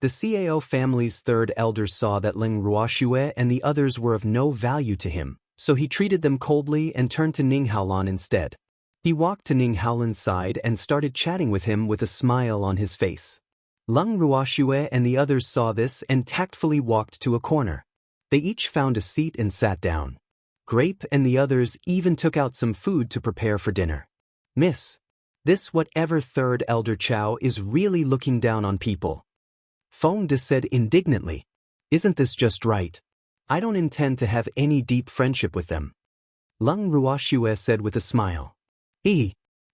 Speaker 1: The Cao family's third elder saw that Lung Ruoxue and the others were of no value to him, so he treated them coldly and turned to Ning Haolan instead. He walked to Ning Haolan's side and started chatting with him with a smile on his face. Lung Ruoxue and the others saw this and tactfully walked to a corner. They each found a seat and sat down. Grape and the others even took out some food to prepare for dinner. "Miss, this whatever third elder Chao is really looking down on people," Feng De said indignantly. "Isn't this just right? I don't intend to have any deep friendship with them." Lung Ruoxue said with a smile.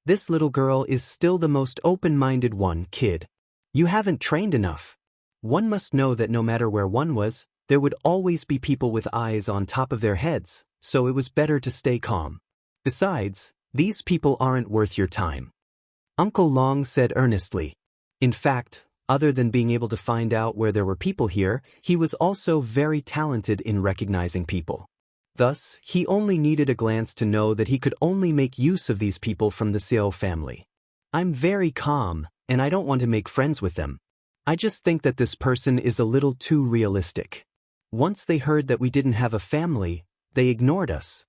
Speaker 1: This little girl is still the most open-minded one, kid. You haven't trained enough. One must know that no matter where one was, there would always be people with eyes on top of their heads, so it was better to stay calm. Besides, these people aren't worth your time," Uncle Long said earnestly. In fact, other than being able to find out where there were people here, he was also very talented in recognizing people. Thus, he only needed a glance to know that he could only make use of these people from the Cao family. "I'm very calm, and I don't want to make friends with them. I just think that this person is a little too realistic. Once they heard that we didn't have a family, they ignored us."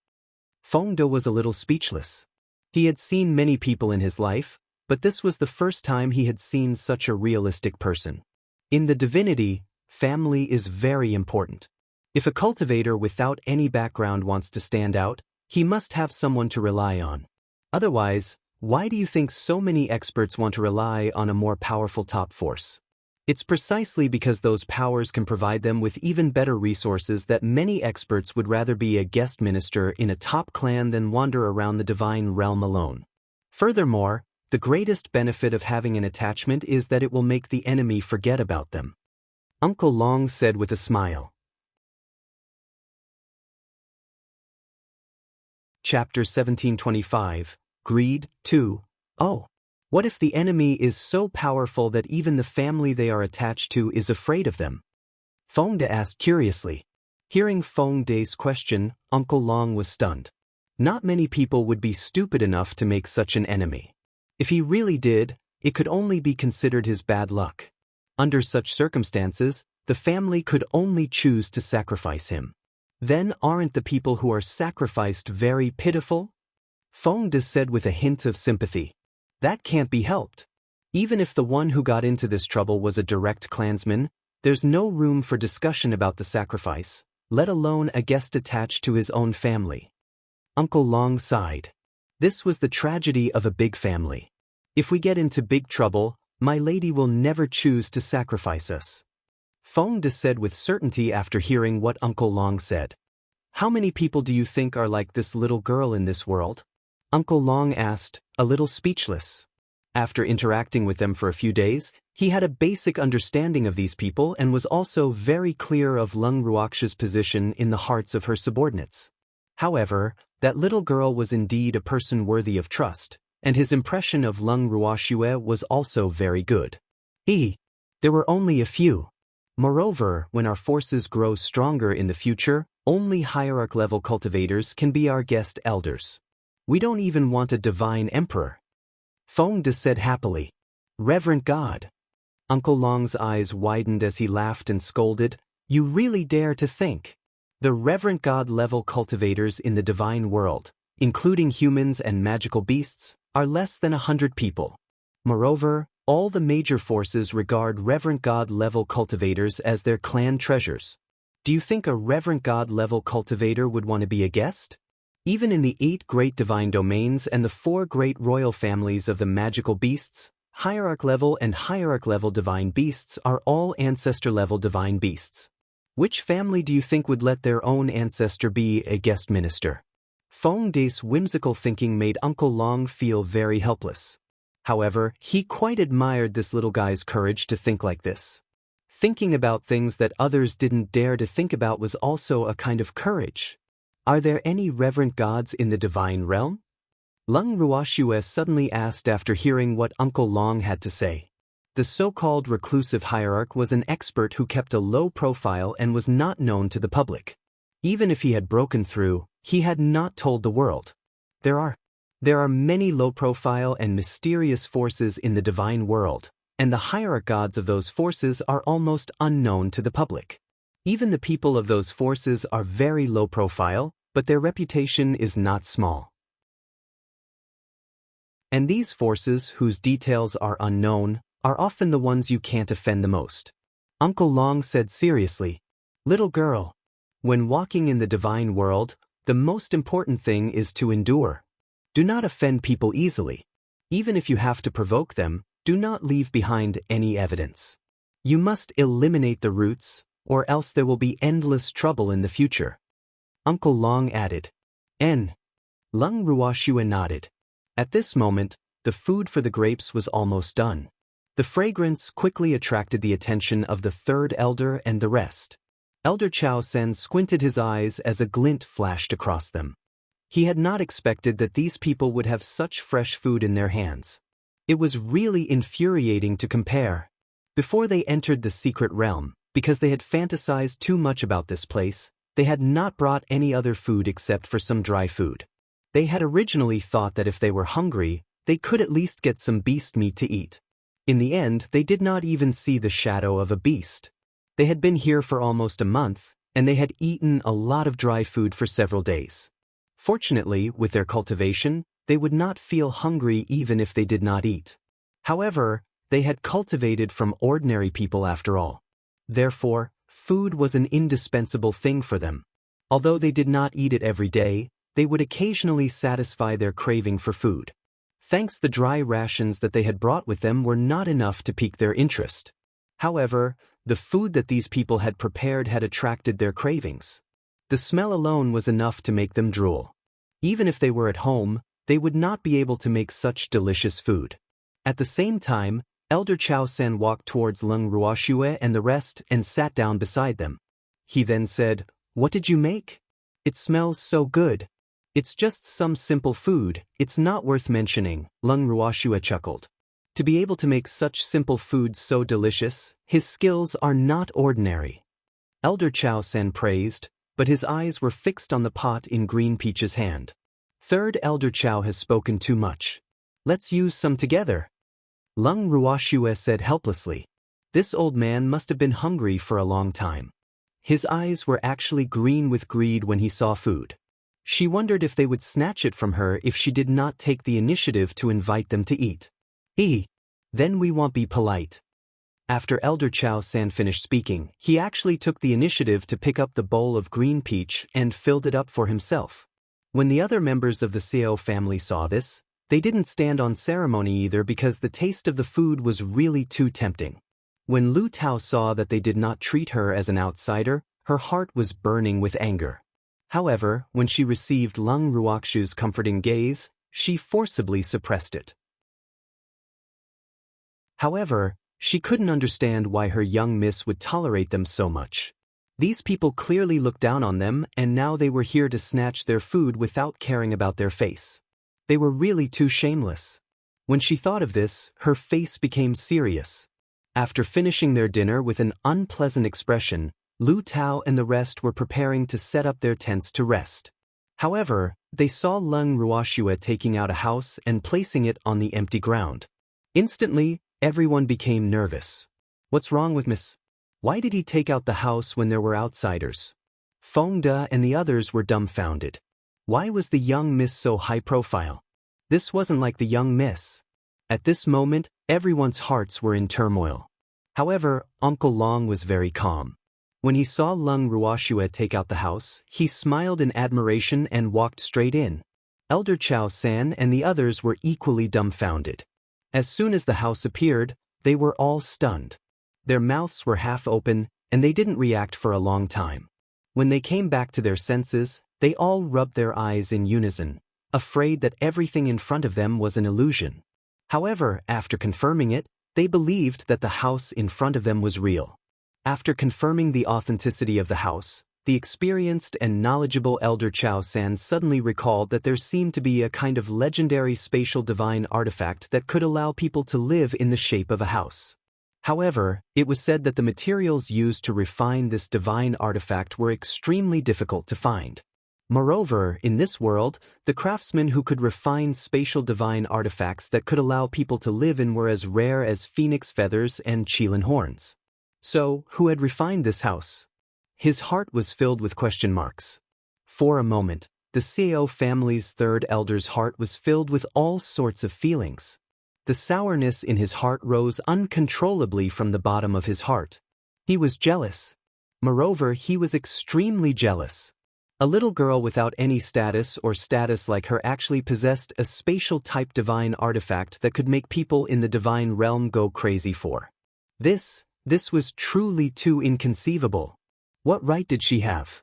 Speaker 1: Feng De was a little speechless. He had seen many people in his life, but this was the first time he had seen such a realistic person. In the divinity, family is very important. If a cultivator without any background wants to stand out, he must have someone to rely on. Otherwise, why do you think so many experts want to rely on a more powerful top force? It's precisely because those powers can provide them with even better resources that many experts would rather be a guest minister in a top clan than wander around the divine realm alone. Furthermore, the greatest benefit of having an attachment is that it will make the enemy forget about them, Uncle Long said with a smile. Chapter 1725, Greed 2. Oh. What if the enemy is so powerful that even the family they are attached to is afraid of them? Feng De asked curiously. Hearing Feng De's question, Uncle Long was stunned. Not many people would be stupid enough to make such an enemy. If he really did, it could only be considered his bad luck. Under such circumstances, the family could only choose to sacrifice him. Then aren't the people who are sacrificed very pitiful? Feng De said with a hint of sympathy. That can't be helped. Even if the one who got into this trouble was a direct clansman, there's no room for discussion about the sacrifice, let alone a guest attached to his own family. Uncle Long sighed. This was the tragedy of a big family. If we get into big trouble, my lady will never choose to sacrifice us. Feng De said with certainty after hearing what Uncle Long said. How many people do you think are like this little girl in this world? Uncle Long asked, a little speechless. After interacting with them for a few days, he had a basic understanding of these people and was also very clear of Lung Ruoxue's position in the hearts of her subordinates. However, that little girl was indeed a person worthy of trust, and his impression of Lung Ruoxue was also very good. There were only a few. Moreover, when our forces grow stronger in the future, only hierarch-level cultivators can be our guest elders. We don't even want a divine emperor. Feng De said happily. Reverend God. Uncle Long's eyes widened as he laughed and scolded. You really dare to think. The Reverend God-level cultivators in the divine world, including humans and magical beasts, are less than 100 people. Moreover, all the major forces regard Reverend God-level cultivators as their clan treasures. Do you think a Reverend God-level cultivator would want to be a guest? Even in the 8 great divine domains and the 4 great royal families of the magical beasts, hierarch-level and hierarch-level divine beasts are all ancestor-level divine beasts. Which family do you think would let their own ancestor be a guest minister? Feng De's whimsical thinking made Uncle Long feel very helpless. However, he quite admired this little guy's courage to think like this. Thinking about things that others didn't dare to think about was also a kind of courage. Are there any reverent gods in the divine realm? Lung Ruoxue suddenly asked after hearing what Uncle Long had to say. The so-called reclusive hierarch was an expert who kept a low profile and was not known to the public. Even if he had broken through, he had not told the world. There are many low-profile and mysterious forces in the divine world, and the hierarch gods of those forces are almost unknown to the public. Even the people of those forces are very low profile, but their reputation is not small. And these forces, whose details are unknown, are often the ones you can't offend the most. Uncle Long said seriously, Little girl, when walking in the divine world, the most important thing is to endure. Do not offend people easily. Even if you have to provoke them, do not leave behind any evidence. You must eliminate the roots, or else there will be endless trouble in the future. Uncle Long added. Lung Ruoxue nodded. At this moment, the food for the grapes was almost done. The fragrance quickly attracted the attention of the 3rd elder and the rest. Elder Chao Sen squinted his eyes as a glint flashed across them. He had not expected that these people would have such fresh food in their hands. It was really infuriating to compare. Before they entered the secret realm, because they had fantasized too much about this place, they had not brought any other food except for some dry food. They had originally thought that if they were hungry, they could at least get some beast meat to eat. In the end, they did not even see the shadow of a beast. They had been here for almost a month, and they had eaten a lot of dry food for several days. Fortunately, with their cultivation, they would not feel hungry even if they did not eat. However, they had cultivated from ordinary people after all. Therefore, food was an indispensable thing for them. Although they did not eat it every day, they would occasionally satisfy their craving for food. Thanks, the dry rations that they had brought with them were not enough to pique their interest. However, the food that these people had prepared had attracted their cravings. The smell alone was enough to make them drool. Even if they were at home, they would not be able to make such delicious food. At the same time, Elder Chao Sen walked towards Lung Ruoxue and the rest and sat down beside them. He then said, What did you make? It smells so good. It's just some simple food, it's not worth mentioning, Lung Ruoxue chuckled. To be able to make such simple food so delicious, his skills are not ordinary. Elder Chao Sen praised, but his eyes were fixed on the pot in Green Peach's hand. 3rd Elder Chao has spoken too much. Let's use some together. Lung Ruoxue said helplessly. This old man must have been hungry for a long time. His eyes were actually green with greed when he saw food. She wondered if they would snatch it from her if she did not take the initiative to invite them to eat. Then we won't be polite. After Elder Chao San finished speaking, he actually took the initiative to pick up the bowl of green peach and filled it up for himself. When the other members of the Seo family saw this, they didn't stand on ceremony either because the taste of the food was really too tempting. When Lu Tao saw that they did not treat her as an outsider, her heart was burning with anger. However, when she received Lung Ruoxue's comforting gaze, she forcibly suppressed it. However, she couldn't understand why her young miss would tolerate them so much. These people clearly looked down on them, and now they were here to snatch their food without caring about their face. They were really too shameless. When she thought of this, her face became serious. After finishing their dinner with an unpleasant expression, Lu Tao and the rest were preparing to set up their tents to rest. However, they saw Leng Ruoxue taking out a house and placing it on the empty ground. Instantly, everyone became nervous. What's wrong with Miss? Why did he take out the house when there were outsiders? Feng De and the others were dumbfounded. Why was the young miss so high profile? This wasn't like the young miss. At this moment, everyone's hearts were in turmoil. However, Uncle Long was very calm. When he saw Leng Ruoxue take out the house, he smiled in admiration and walked straight in. Elder Chao San and the others were equally dumbfounded. As soon as the house appeared, they were all stunned. Their mouths were half open, and they didn't react for a long time. When they came back to their senses, they all rubbed their eyes in unison, afraid that everything in front of them was an illusion. However, after confirming it, they believed that the house in front of them was real. After confirming the authenticity of the house, the experienced and knowledgeable Elder Chao San suddenly recalled that there seemed to be a kind of legendary spatial divine artifact that could allow people to live in the shape of a house. However, it was said that the materials used to refine this divine artifact were extremely difficult to find. Moreover, in this world, the craftsmen who could refine spatial divine artifacts that could allow people to live in were as rare as phoenix feathers and qilin horns. So, who had refined this house? His heart was filled with question marks. For a moment, the Xiao family's third elder's heart was filled with all sorts of feelings. The sourness in his heart rose uncontrollably from the bottom of his heart. He was jealous. Moreover, he was extremely jealous. A little girl without any status or status like her actually possessed a spatial-type divine artifact that could make people in the divine realm go crazy for. This was truly too inconceivable. What right did she have?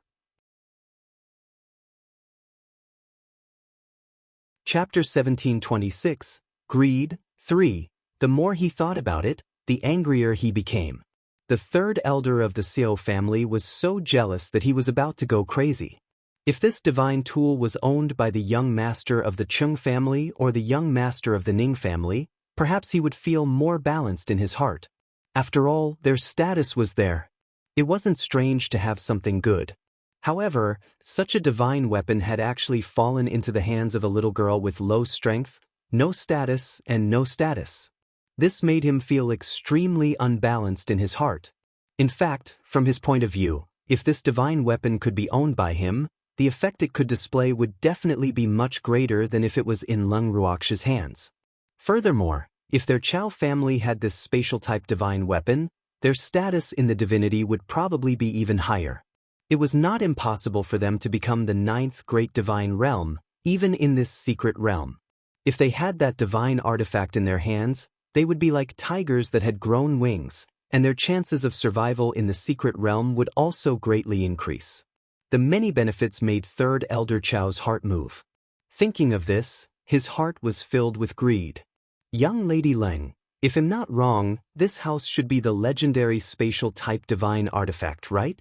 Speaker 1: Chapter 1726, Greed. 3. The more he thought about it, the angrier he became. The third elder of the Xiao family was so jealous that he was about to go crazy. If this divine tool was owned by the young master of the Chung family or the young master of the Ning family, perhaps he would feel more balanced in his heart. After all, their status was there. It wasn't strange to have something good. However, such a divine weapon had actually fallen into the hands of a little girl with low strength, no status, and no status. This made him feel extremely unbalanced in his heart. In fact, from his point of view, if this divine weapon could be owned by him, the effect it could display would definitely be much greater than if it was in Leng Ruoxue's hands. Furthermore, if their Chao family had this spatial-type divine weapon, their status in the divinity would probably be even higher. It was not impossible for them to become the 9th great divine realm, even in this secret realm. If they had that divine artifact in their hands, they would be like tigers that had grown wings, and their chances of survival in the secret realm would also greatly increase. The many benefits made third elder Chao's heart move. Thinking of this, his heart was filled with greed. Young Lady Leng, if I'm not wrong, this house should be the legendary spatial-type divine artifact, right?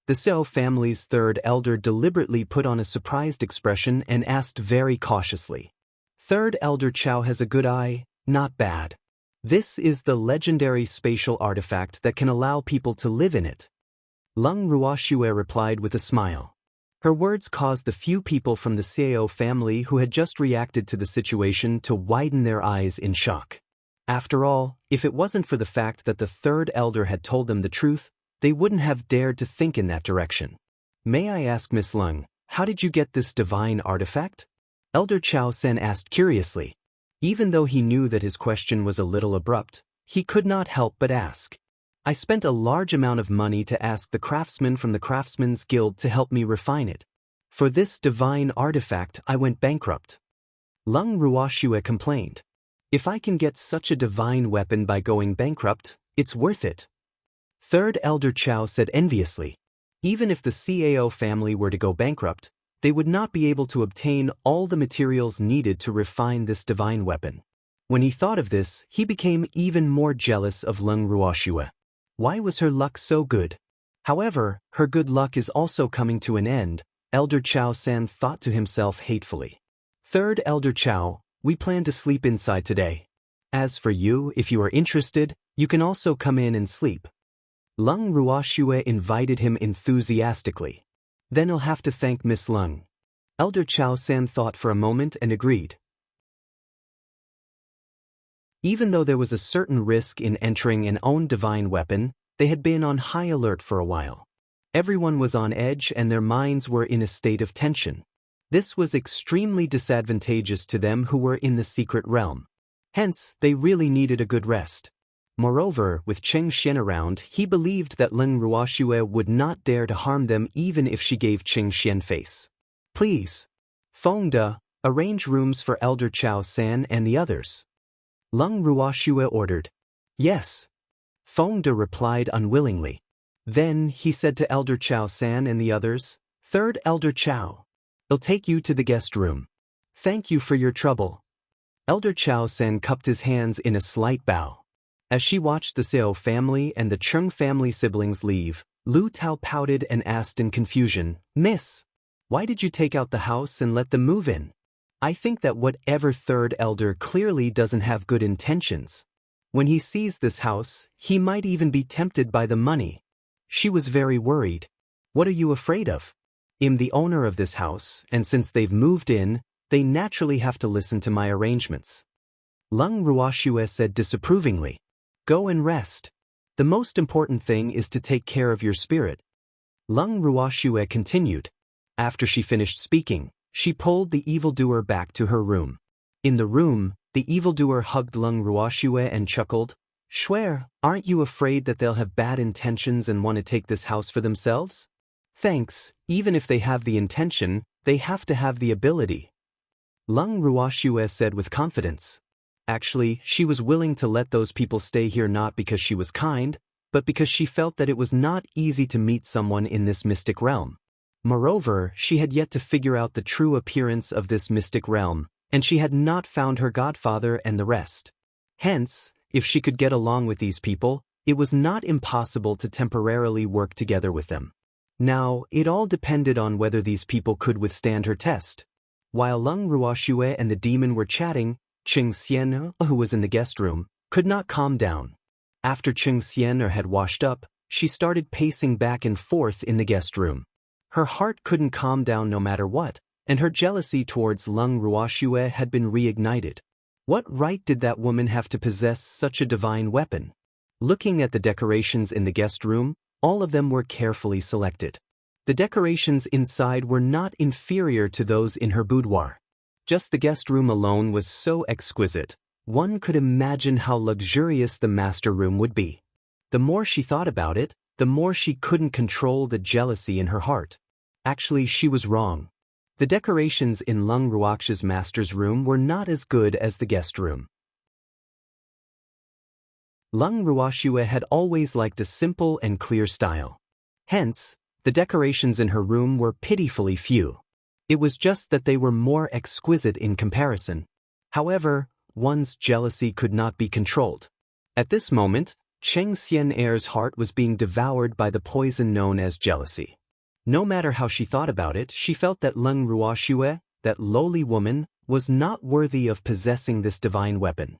Speaker 1: The Xiao family's third elder deliberately put on a surprised expression and asked very cautiously. Third elder Chao has a good eye, not bad. This is the legendary spatial artifact that can allow people to live in it. Leng Ruoxue replied with a smile. Her words caused the few people from the Xiao family who had just reacted to the situation to widen their eyes in shock. After all, if it wasn't for the fact that the third elder had told them the truth, they wouldn't have dared to think in that direction. May I ask, Miss Leng, how did you get this divine artifact? Elder Chao Sen asked curiously. Even though he knew that his question was a little abrupt, he could not help but ask. I spent a large amount of money to ask the craftsman from the Craftsmen's Guild to help me refine it. For this divine artifact, I went bankrupt. Leng Ruoxue complained. If I can get such a divine weapon by going bankrupt, it's worth it. Third Elder Chao said enviously. Even if the Cao family were to go bankrupt, they would not be able to obtain all the materials needed to refine this divine weapon. When he thought of this, he became even more jealous of Leng Ruoxue. Why was her luck so good? However, her good luck is also coming to an end, Elder Chao San thought to himself hatefully. Third Elder Chow, we plan to sleep inside today. As for you, if you are interested, you can also come in and sleep. Lung Ruoxue invited him enthusiastically. Then I'll have to thank Miss Lung. Elder Chow San thought for a moment and agreed. Even though there was a certain risk in entering an own divine weapon, they had been on high alert for a while. Everyone was on edge and their minds were in a state of tension. This was extremely disadvantageous to them who were in the secret realm. Hence, they really needed a good rest. Moreover, with Cheng Xian around, he believed that Lung Ruoxue would not dare to harm them even if she gave Cheng Xian face. Please, Feng De, arrange rooms for Elder Chow San and the others. Lung Ruoxue ordered. Yes. Feng De replied unwillingly. Then he said to Elder Chow San and the others, Third Elder Chow, I'll take you to the guest room. Thank you for your trouble. Elder Chow San cupped his hands in a slight bow. As she watched the Seo family and the Chung family siblings leave, Lu Tao pouted and asked in confusion, Miss, why did you take out the house and let them move in? I think that whatever third elder clearly doesn't have good intentions. When he sees this house, he might even be tempted by the money. She was very worried. What are you afraid of? I'm the owner of this house, and since they've moved in, they naturally have to listen to my arrangements. Lung Ruoxue said disapprovingly. Go and rest. The most important thing is to take care of your spirit. Lung Ruoxue continued. After she finished speaking, she pulled the evildoer back to her room. In the room, the evildoer hugged Lung Ruoxue and chuckled, Shuer, aren't you afraid that they'll have bad intentions and want to take this house for themselves? Thanks, even if they have the intention, they have to have the ability. Lung Ruoxue said with confidence. Actually, she was willing to let those people stay here not because she was kind, but because she felt that it was not easy to meet someone in this mystic realm. Moreover, she had yet to figure out the true appearance of this mystic realm, and she had not found her godfather and the rest. Hence, if she could get along with these people, it was not impossible to temporarily work together with them. Now, it all depended on whether these people could withstand her test. While Lung Ruoxue and the demon were chatting, Cheng Xian, who was in the guest room, could not calm down. After Cheng Xian had washed up, she started pacing back and forth in the guest room. Her heart couldn't calm down no matter what, and her jealousy towards Lung Ruoxue had been reignited. What right did that woman have to possess such a divine weapon? Looking at the decorations in the guest room, all of them were carefully selected. The decorations inside were not inferior to those in her boudoir. Just the guest room alone was so exquisite, one could imagine how luxurious the master room would be. The more she thought about it, the more she couldn't control the jealousy in her heart. Actually, she was wrong. The decorations in Lung Ruoxue's master's room were not as good as the guest room. Lung Ruoxue had always liked a simple and clear style. Hence, the decorations in her room were pitifully few. It was just that they were more exquisite in comparison. However, one's jealousy could not be controlled. At this moment, Cheng Xian-er's heart was being devoured by the poison known as jealousy. No matter how she thought about it, she felt that Lung Ruoxue, that lowly woman, was not worthy of possessing this divine weapon.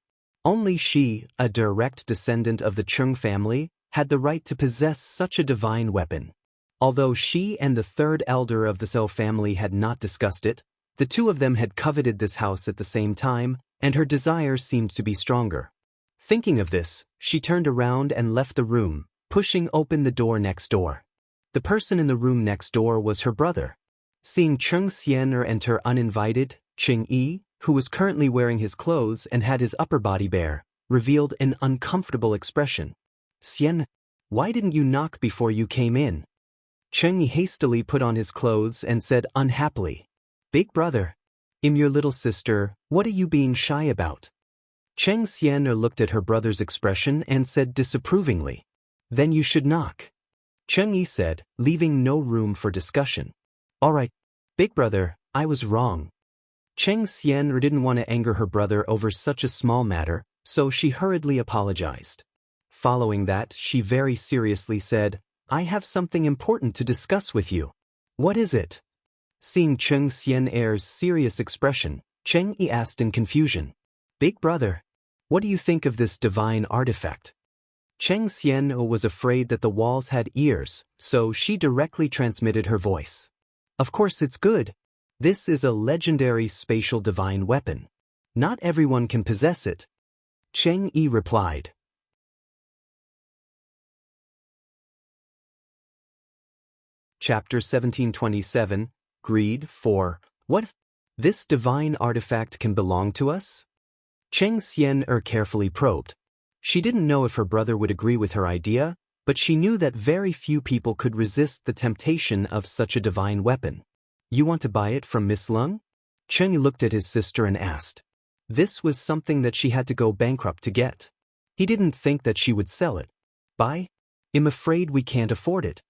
Speaker 1: Only she, a direct descendant of the Chung family, had the right to possess such a divine weapon. Although she and the third elder of the Seo family had not discussed it, the two of them had coveted this house at the same time, and her desire seemed to be stronger. Thinking of this, she turned around and left the room, pushing open the door next door. The person in the room next door was her brother. Seeing Cheng Xian enter uninvited, Cheng Yi, who was currently wearing his clothes and had his upper body bare, revealed an uncomfortable expression. Xian, why didn't you knock before you came in? Cheng Yi hastily put on his clothes and said unhappily, Big brother, I'm your little sister, what are you being shy about? Cheng Xian looked at her brother's expression and said disapprovingly, Then you should knock. Cheng Yi said, leaving no room for discussion. All right, big brother, I was wrong. Cheng Xian didn't want to anger her brother over such a small matter, so she hurriedly apologized. Following that, she very seriously said, I have something important to discuss with you. What is it? Seeing Cheng Xian-er's serious expression, Cheng Yi asked in confusion. Big brother, what do you think of this divine artifact? Cheng Xian was afraid that the walls had ears, so she directly transmitted her voice. Of course it's good. This is a legendary spatial divine weapon. Not everyone can possess it. Cheng Yi replied. Chapter 1727, Greed 4. What if this divine artifact can belong to us? Cheng Xian carefully probed. She didn't know if her brother would agree with her idea, but she knew that very few people could resist the temptation of such a divine weapon. You want to buy it from Miss Lung? Cheng looked at his sister and asked. This was something that she had to go bankrupt to get. He didn't think that she would sell it. Buy? I'm afraid we can't afford it.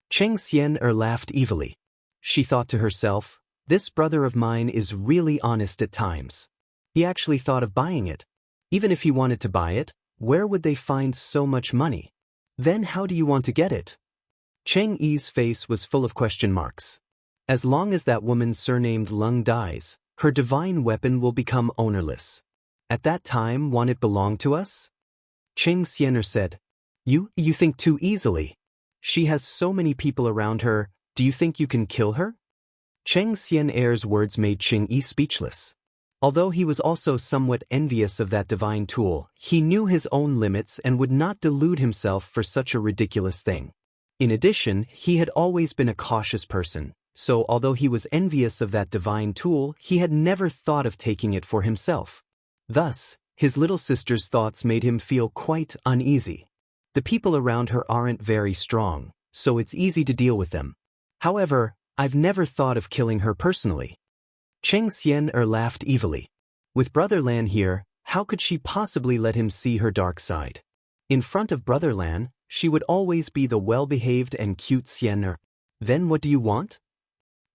Speaker 1: Cheng Xian laughed evilly. She thought to herself, this brother of mine is really honest at times. He actually thought of buying it. Even if he wanted to buy it, where would they find so much money? Then how do you want to get it? Cheng Yi's face was full of question marks. As long as that woman surnamed Lung dies, her divine weapon will become ownerless. At that time, won't it belong to us? Cheng Xian said. You think too easily. She has so many people around her, do you think you can kill her? Cheng Xian's words made Cheng Yi speechless. Although he was also somewhat envious of that divine tool, he knew his own limits and would not delude himself for such a ridiculous thing. In addition, he had always been a cautious person, so although he was envious of that divine tool, he had never thought of taking it for himself. Thus, his little sister's thoughts made him feel quite uneasy. The people around her aren't very strong, so it's easy to deal with them. However, I've never thought of killing her personally. Cheng Xian laughed evilly. With Brother Lan here, how could she possibly let him see her dark side? In front of Brother Lan, she would always be the well-behaved and cute Xian. Then what do you want?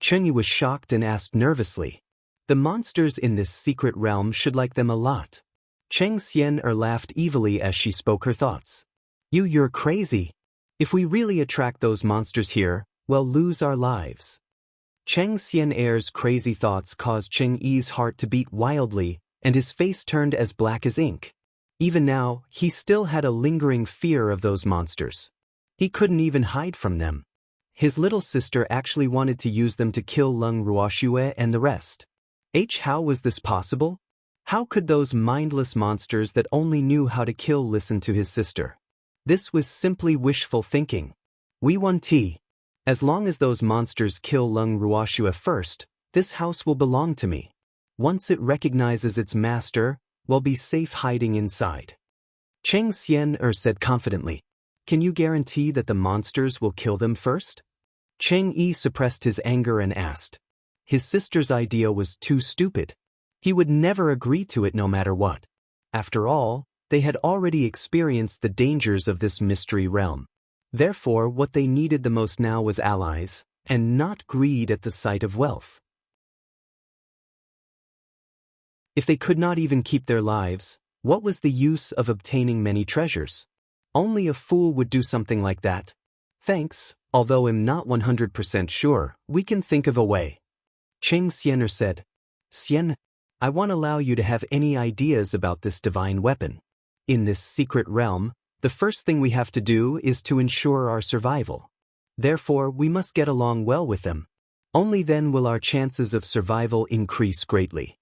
Speaker 1: Cheng Yi was shocked and asked nervously. The monsters in this secret realm should like them a lot. Cheng Xian laughed evilly as she spoke her thoughts. You're crazy. If we really attract those monsters here, we'll lose our lives. Cheng Xian's crazy thoughts caused Cheng Yi's heart to beat wildly, and his face turned as black as ink. Even now, he still had a lingering fear of those monsters. He couldn't even hide from them. His little sister actually wanted to use them to kill Lung Ruoxue and the rest. How was this possible? How could those mindless monsters that only knew how to kill listen to his sister? This was simply wishful thinking. We won tea. As long as those monsters kill Lung Ruoxue first, this house will belong to me. Once it recognizes its master, we'll be safe hiding inside. Cheng Xian said confidently. Can you guarantee that the monsters will kill them first? Cheng Yi suppressed his anger and asked. His sister's idea was too stupid. He would never agree to it no matter what. After all, they had already experienced the dangers of this mystery realm. Therefore, what they needed the most now was allies, and not greed at the sight of wealth. If they could not even keep their lives, what was the use of obtaining many treasures? Only a fool would do something like that. Thanks, although I'm not 100% sure, we can think of a way. Cheng Xian said. Xian, I won't allow you to have any ideas about this divine weapon. In this secret realm, the first thing we have to do is to ensure our survival. Therefore, we must get along well with them. Only then will our chances of survival increase greatly.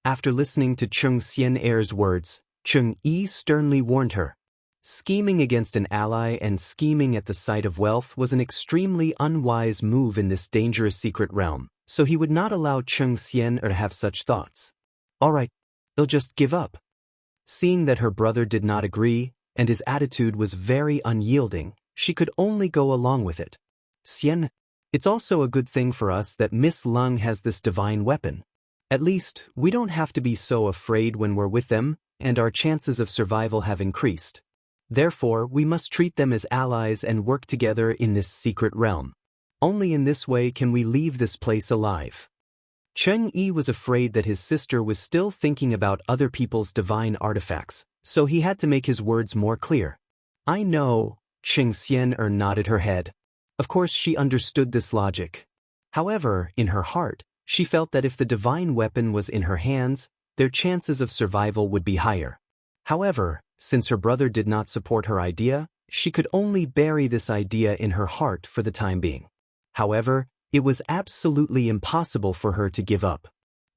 Speaker 1: After listening to Cheng Xian's words, Cheng Yi sternly warned her. Scheming against an ally and scheming at the sight of wealth was an extremely unwise move in this dangerous secret realm, so he would not allow Cheng Xian to have such thoughts. All right, they'll just give up. Seeing that her brother did not agree, and his attitude was very unyielding, she could only go along with it. Xian, it's also a good thing for us that Miss Lung has this divine weapon. At least, we don't have to be so afraid when we're with them, and our chances of survival have increased. Therefore, we must treat them as allies and work together in this secret realm. Only in this way can we leave this place alive. Cheng Yi was afraid that his sister was still thinking about other people's divine artifacts, so he had to make his words more clear. I know, Cheng Xian nodded her head. Of course she understood this logic. However, in her heart, She felt that if the divine weapon was in her hands, their chances of survival would be higher. However, since her brother did not support her idea, she could only bury this idea in her heart for the time being. However, it was absolutely impossible for her to give up.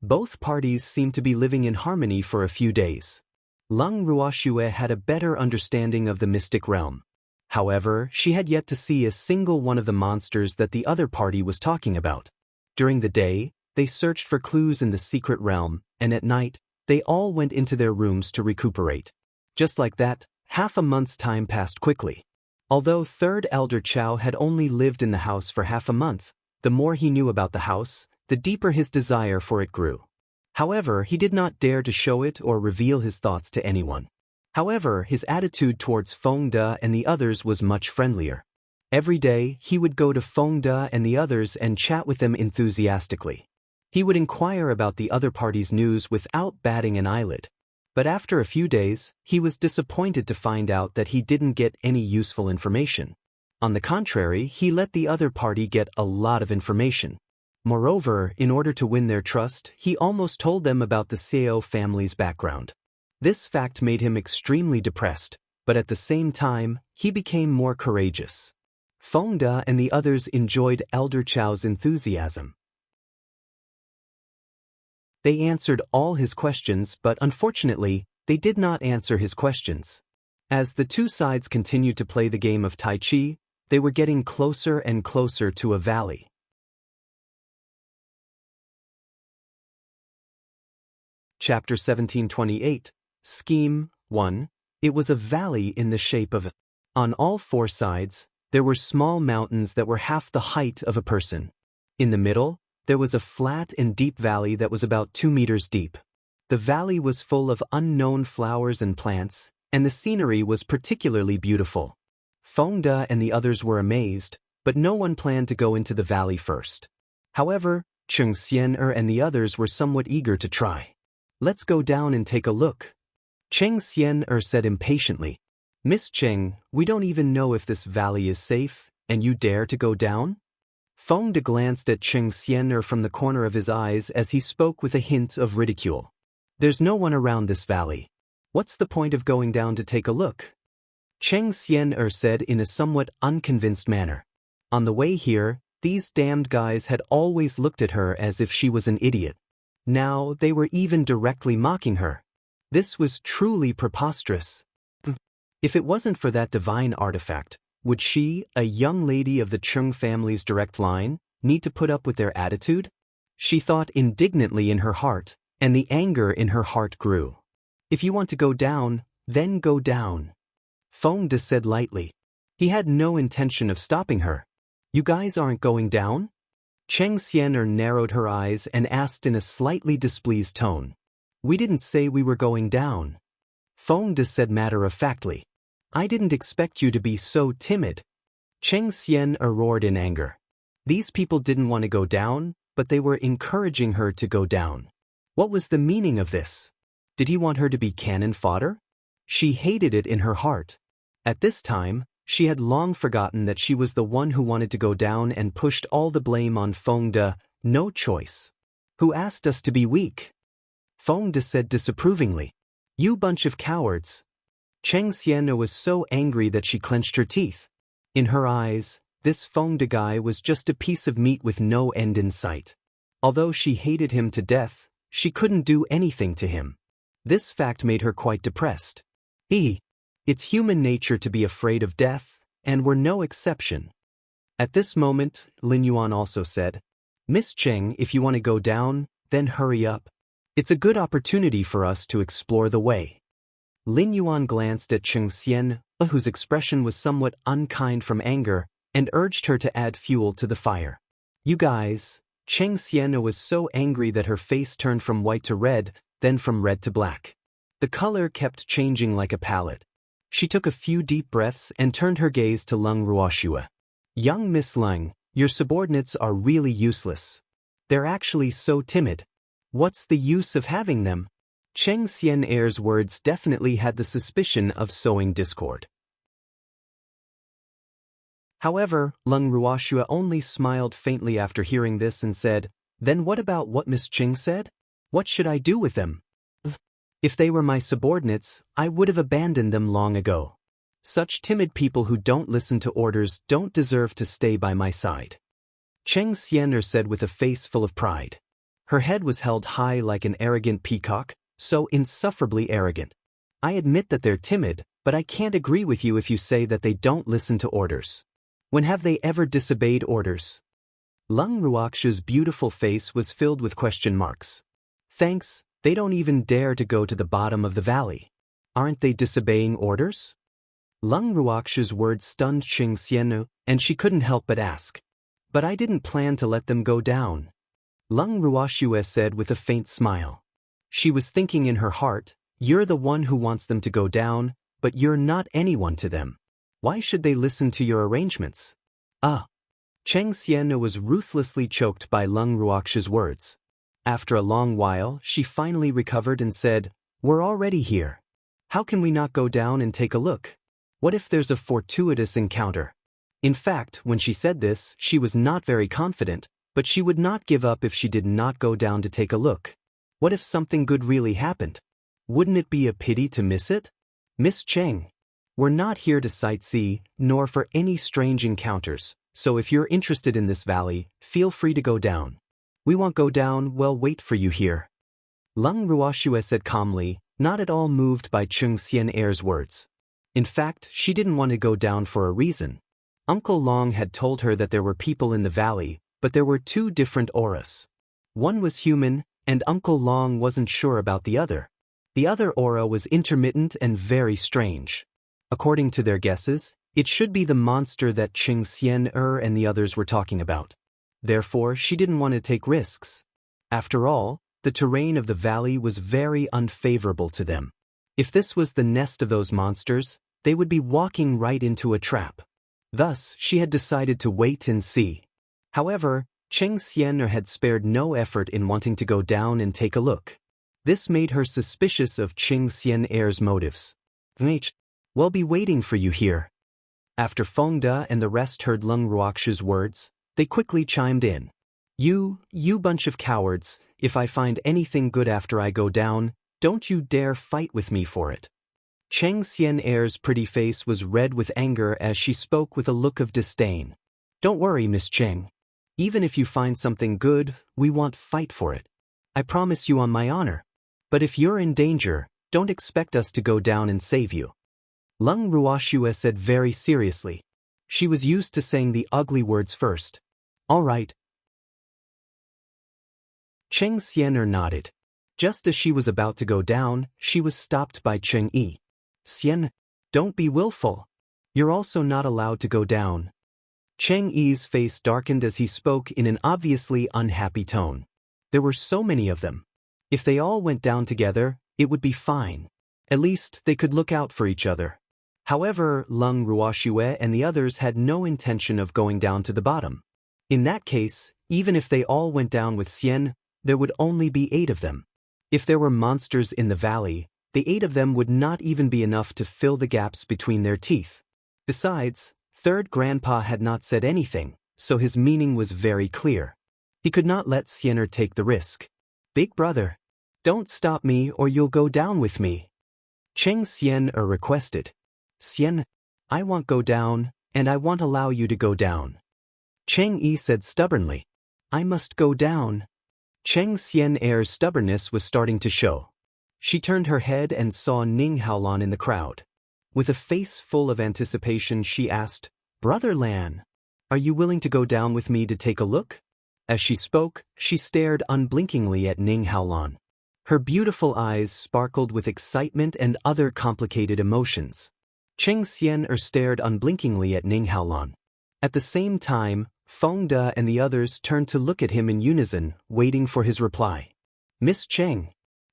Speaker 1: Both parties seemed to be living in harmony for a few days. Lung Ruoxue had a better understanding of the mystic realm. However, she had yet to see a single one of the monsters that the other party was talking about. During the day, they searched for clues in the secret realm, and at night, they all went into their rooms to recuperate. Just like that, half a month's time passed quickly. Although Third Elder Chow had only lived in the house for half a month, the more he knew about the house, the deeper his desire for it grew. However, he did not dare to show it or reveal his thoughts to anyone. However, his attitude towards Feng De and the others was much friendlier. Every day, he would go to Feng De and the others and chat with them enthusiastically. He would inquire about the other party's news without batting an eyelid. But after a few days, he was disappointed to find out that he didn't get any useful information. On the contrary, he let the other party get a lot of information. Moreover, in order to win their trust, he almost told them about the Seo family's background. This fact made him extremely depressed, but at the same time, he became more courageous. Feng De and the others enjoyed Elder Chow's enthusiasm. They answered all his questions, but unfortunately, they did not answer his questions. As the two sides continued to play the game of Tai Chi, they were getting closer and closer to a valley. Chapter 1728, Scheme 1. It was a valley in the shape of a. On all four sides, there were small mountains that were half the height of a person. In the middle, there was a flat and deep valley that was about 2 meters deep. The valley was full of unknown flowers and plants, and the scenery was particularly beautiful. Feng De and the others were amazed, but no one planned to go into the valley first. However, Cheng Xian'er and the others were somewhat eager to try. Let's go down and take a look. Cheng Xian'er said impatiently. Miss Cheng, we don't even know if this valley is safe, and you dare to go down? Feng De glanced at Cheng Xian'er from the corner of his eyes as he spoke with a hint of ridicule. There's no one around this valley. What's the point of going down to take a look? Cheng Xian'er said in a somewhat unconvinced manner. On the way here, these damned guys had always looked at her as if she was an idiot. Now they were even directly mocking her. This was truly preposterous. If it wasn't for that divine artifact, would she, a young lady of the Chung family's direct line, need to put up with their attitude? She thought indignantly in her heart, and the anger in her heart grew. If you want to go down, then go down. Feng De said lightly. He had no intention of stopping her. You guys aren't going down? Cheng Xian'er narrowed her eyes and asked in a slightly displeased tone. We didn't say we were going down. Feng De said matter-of-factly. I didn't expect you to be so timid. Cheng Xian'er roared in anger. These people didn't want to go down, but they were encouraging her to go down. What was the meaning of this? Did he want her to be cannon fodder? She hated it in her heart. At this time, she had long forgotten that she was the one who wanted to go down and pushed all the blame on Feng De. No choice. Who asked us to be weak? Feng De said disapprovingly. You bunch of cowards. Cheng Xian'er was so angry that she clenched her teeth. In her eyes, this Feng De guy was just a piece of meat with no end in sight. Although she hated him to death, she couldn't do anything to him. This fact made her quite depressed. It's human nature to be afraid of death, and we're no exception. At this moment, Lin Yuan also said, Miss Cheng, if you want to go down, then hurry up. It's a good opportunity for us to explore the way. Lin Yuan glanced at Cheng Xian'er, whose expression was somewhat unkind from anger, and urged her to add fuel to the fire. You guys. Cheng Xian'er was so angry that her face turned from white to red, then from red to black. The color kept changing like a palette. She took a few deep breaths and turned her gaze to Lung Ruoxue. Young Miss Lung, your subordinates are really useless. They're actually so timid. What's the use of having them? Cheng Xian'er's words definitely had the suspicion of sowing discord. However, Lung Ruoxue only smiled faintly after hearing this and said, Then what about what Miss Ching said? What should I do with them? If they were my subordinates, I would have abandoned them long ago. Such timid people who don't listen to orders don't deserve to stay by my side. Cheng Xian'er said with a face full of pride. Her head was held high like an arrogant peacock, so insufferably arrogant. I admit that they're timid, but I can't agree with you if you say that they don't listen to orders. When have they ever disobeyed orders? Lung Ruox's beautiful face was filled with question marks. Thanks, they don't even dare to go to the bottom of the valley. Aren't they disobeying orders? Lung Ruox's words stunned Cheng Xian'er, and she couldn't help but ask. But I didn't plan to let them go down. Lung Ruoxue said with a faint smile. She was thinking in her heart, you're the one who wants them to go down, but you're not anyone to them. Why should they listen to your arrangements? Cheng Xian'er was ruthlessly choked by Lung Ruox's words. After a long while, she finally recovered and said, We're already here. How can we not go down and take a look? What if there's a fortuitous encounter? In fact, when she said this, she was not very confident, but she would not give up if she did not go down to take a look. What if something good really happened? Wouldn't it be a pity to miss it? Miss Cheng, we're not here to sightsee, nor for any strange encounters, so if you're interested in this valley, feel free to go down. We won't go down, we'll wait for you here. Lung Ruoxue said calmly, not at all moved by Cheng Xian'er's words. In fact, she didn't want to go down for a reason. Uncle Long had told her that there were people in the valley, but there were two different auras. One was human, and Uncle Long wasn't sure about the other. The other aura was intermittent and very strange. According to their guesses, it should be the monster that Cheng Xian'er and the others were talking about. Therefore, she didn't want to take risks. After all, the terrain of the valley was very unfavorable to them. If this was the nest of those monsters, they would be walking right into a trap. Thus, she had decided to wait and see. However, Cheng Xian'er had spared no effort in wanting to go down and take a look. This made her suspicious of Cheng Xian'er's motives. We'll be waiting for you here. After Feng De and the rest heard Lung Ruox's words, they quickly chimed in. You bunch of cowards, if I find anything good after I go down, don't you dare fight with me for it. Cheng Xian'er's pretty face was red with anger as she spoke with a look of disdain. Don't worry, Miss Cheng. Even if you find something good, we won't fight for it. I promise you on my honor. But if you're in danger, don't expect us to go down and save you. Lung Ruoxue said very seriously. She was used to saying the ugly words first. All right. Cheng Xian'er nodded. Just as she was about to go down, she was stopped by Cheng Yi. Xian, don't be willful. You're also not allowed to go down. Cheng Yi's face darkened as he spoke in an obviously unhappy tone. There were so many of them. If they all went down together, it would be fine. At least they could look out for each other. However, Lung Ruoxue and the others had no intention of going down to the bottom. In that case, even if they all went down with Xian, there would only be 8 of them. If there were monsters in the valley, the 8 of them would not even be enough to fill the gaps between their teeth. Besides, Third Grandpa had not said anything, so his meaning was very clear. He could not let Xian'er take the risk. Big brother, don't stop me or you'll go down with me. Cheng Xian'er requested. Xian, I won't go down, and I won't allow you to go down. Cheng Yi said stubbornly. I must go down. Cheng Xian'er's stubbornness was starting to show. She turned her head and saw Ning Haolan in the crowd. With a face full of anticipation, she asked, Brother Lan, are you willing to go down with me to take a look? As she spoke, she stared unblinkingly at Ning Haolan. Her beautiful eyes sparkled with excitement and other complicated emotions. Cheng Xian'er stared unblinkingly at Ning Haolan. At the same time, Feng De and the others turned to look at him in unison, waiting for his reply. Miss Cheng,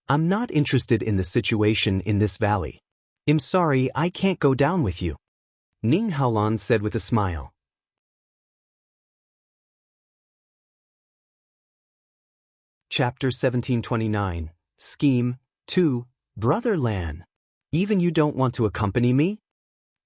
Speaker 1: I'm not interested in the situation in this valley. I'm sorry, I can't go down with you. Ning Haolan said with a smile. Chapter 1729, Scheme 2, Brother Lan. Even you don't want to accompany me?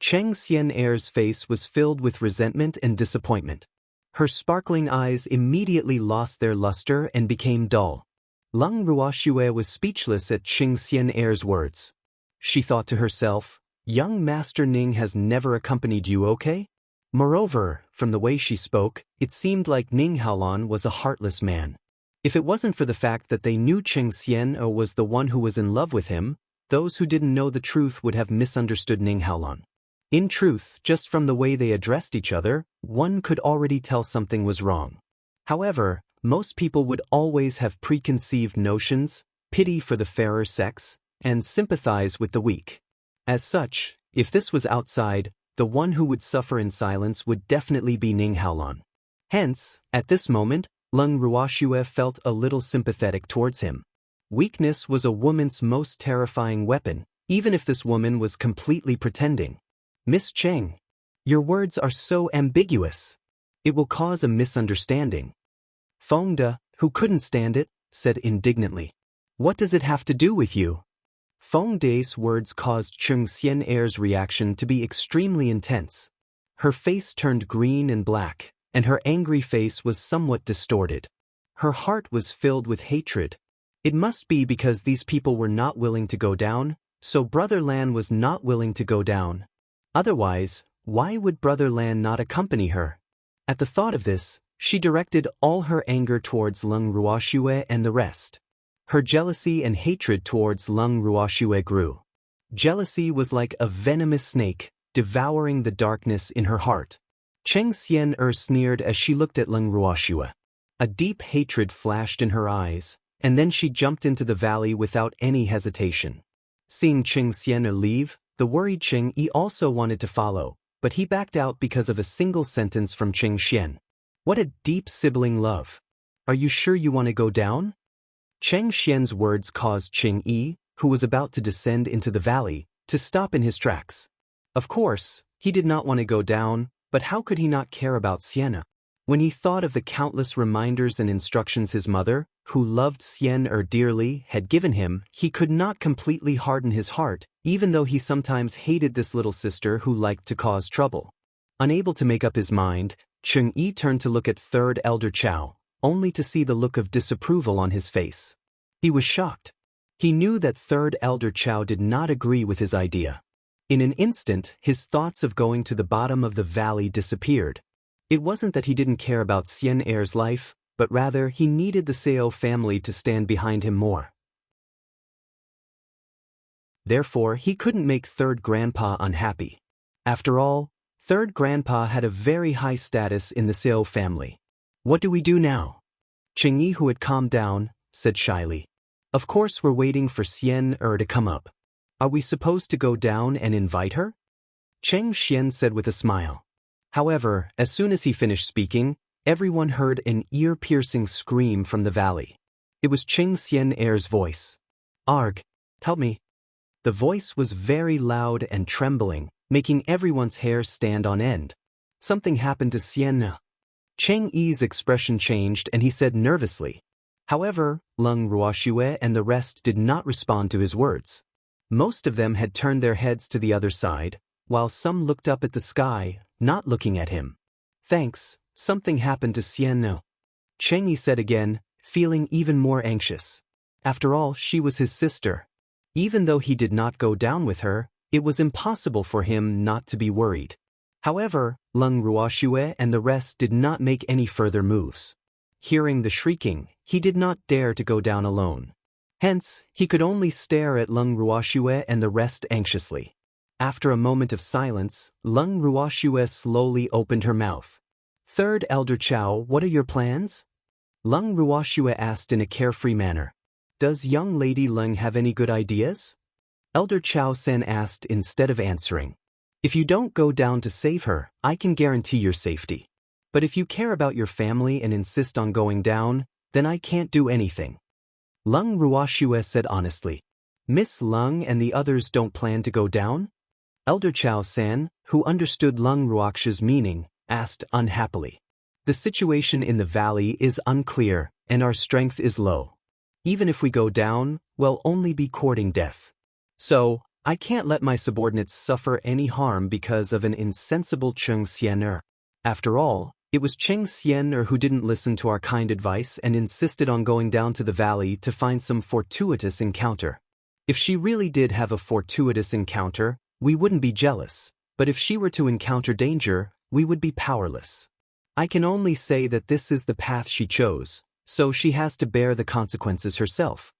Speaker 1: Cheng Xian'er's face was filled with resentment and disappointment. Her sparkling eyes immediately lost their luster and became dull. Lung Ruoxue was speechless at Qing Xian'er's words. She thought to herself, young Master Ning has never accompanied you, okay? Moreover, from the way she spoke, it seemed like Ning Haolan was a heartless man. If it wasn't for the fact that they knew Qing Xian'er was the one who was in love with him, those who didn't know the truth would have misunderstood Ning Haolan. In truth, just from the way they addressed each other, one could already tell something was wrong. However, most people would always have preconceived notions, pity for the fairer sex, and sympathize with the weak. As such, if this was outside, the one who would suffer in silence would definitely be Ning Haolan. Hence, at this moment, Lung Ruoxue felt a little sympathetic towards him. Weakness was a woman's most terrifying weapon, even if this woman was completely pretending. Miss Cheng, your words are so ambiguous. It will cause a misunderstanding. Feng De, who couldn't stand it, said indignantly. What does it have to do with you? Feng De's words caused Qing Xian'er's reaction to be extremely intense. Her face turned green and black, and her angry face was somewhat distorted. Her heart was filled with hatred. It must be because these people were not willing to go down, so Brother Lan was not willing to go down. Otherwise, why would Brother Lan not accompany her? At the thought of this, she directed all her anger towards Lung Ruoxue and the rest. Her jealousy and hatred towards Lung Ruoxue grew. Jealousy was like a venomous snake, devouring the darkness in her heart. Qing Xian'er sneered as she looked at Lung Ruoxue. A deep hatred flashed in her eyes, and then she jumped into the valley without any hesitation. Seeing Qing Xian'er leave, the worried Qing Yi also wanted to follow, but he backed out because of a single sentence from Qing Xian. What a deep sibling love. Are you sure you want to go down? Qing Xian's words caused Qing Yi, who was about to descend into the valley, to stop in his tracks. Of course, he did not want to go down, but how could he not care about Xian'er? When he thought of the countless reminders and instructions his mother, who loved Xian'er dearly, had given him, he could not completely harden his heart, even though he sometimes hated this little sister who liked to cause trouble. Unable to make up his mind, Qing Yi turned to look at Third Elder Chao, only to see the look of disapproval on his face. He was shocked. He knew that Third Elder Chao did not agree with his idea. In an instant, his thoughts of going to the bottom of the valley disappeared. It wasn't that he didn't care about Xian'er's life, but rather he needed the Seo family to stand behind him more. Therefore, he couldn't make Third Grandpa unhappy. After all, Third Grandpa had a very high status in the Seo family. What do we do now? Qing Yi, who had calmed down, said shyly. Of course we're waiting for Xian'er to come up. Are we supposed to go down and invite her? Qing Xian said with a smile. However, as soon as he finished speaking, everyone heard an ear-piercing scream from the valley. It was Qing Xian'er's voice. Arg, help me. The voice was very loud and trembling, making everyone's hair stand on end. Something happened to Xian'er. Qing Yi's expression changed and he said nervously. However, Lung Ruoxue and the rest did not respond to his words. Most of them had turned their heads to the other side, while some looked up at the sky, not looking at him. Thanks, something happened to Xian'er. Qing Yi said again, feeling even more anxious. After all, she was his sister. Even though he did not go down with her, it was impossible for him not to be worried. However, Lung Ruoxue and the rest did not make any further moves. Hearing the shrieking, he did not dare to go down alone. Hence, he could only stare at Lung Ruoxue and the rest anxiously. After a moment of silence, Lung Ruoxue slowly opened her mouth. Third Elder Chao, what are your plans? Lung Ruoxue asked in a carefree manner. Does young lady Lung have any good ideas? Elder Chao Sen asked instead of answering. If you don't go down to save her, I can guarantee your safety. But if you care about your family and insist on going down, then I can't do anything. Lung Ruoxue said honestly. Miss Lung and the others don't plan to go down? Elder Chao San, who understood Lung Ruoxue's meaning, asked unhappily. The situation in the valley is unclear, and our strength is low. Even if we go down, we'll only be courting death. So, I can't let my subordinates suffer any harm because of an insensible Qing Xian'er. After all, It was Cheng Xian who didn't listen to our kind advice and insisted on going down to the valley to find some fortuitous encounter. If she really did have a fortuitous encounter, we wouldn't be jealous, but if she were to encounter danger, we would be powerless. I can only say that this is the path she chose, so she has to bear the consequences herself.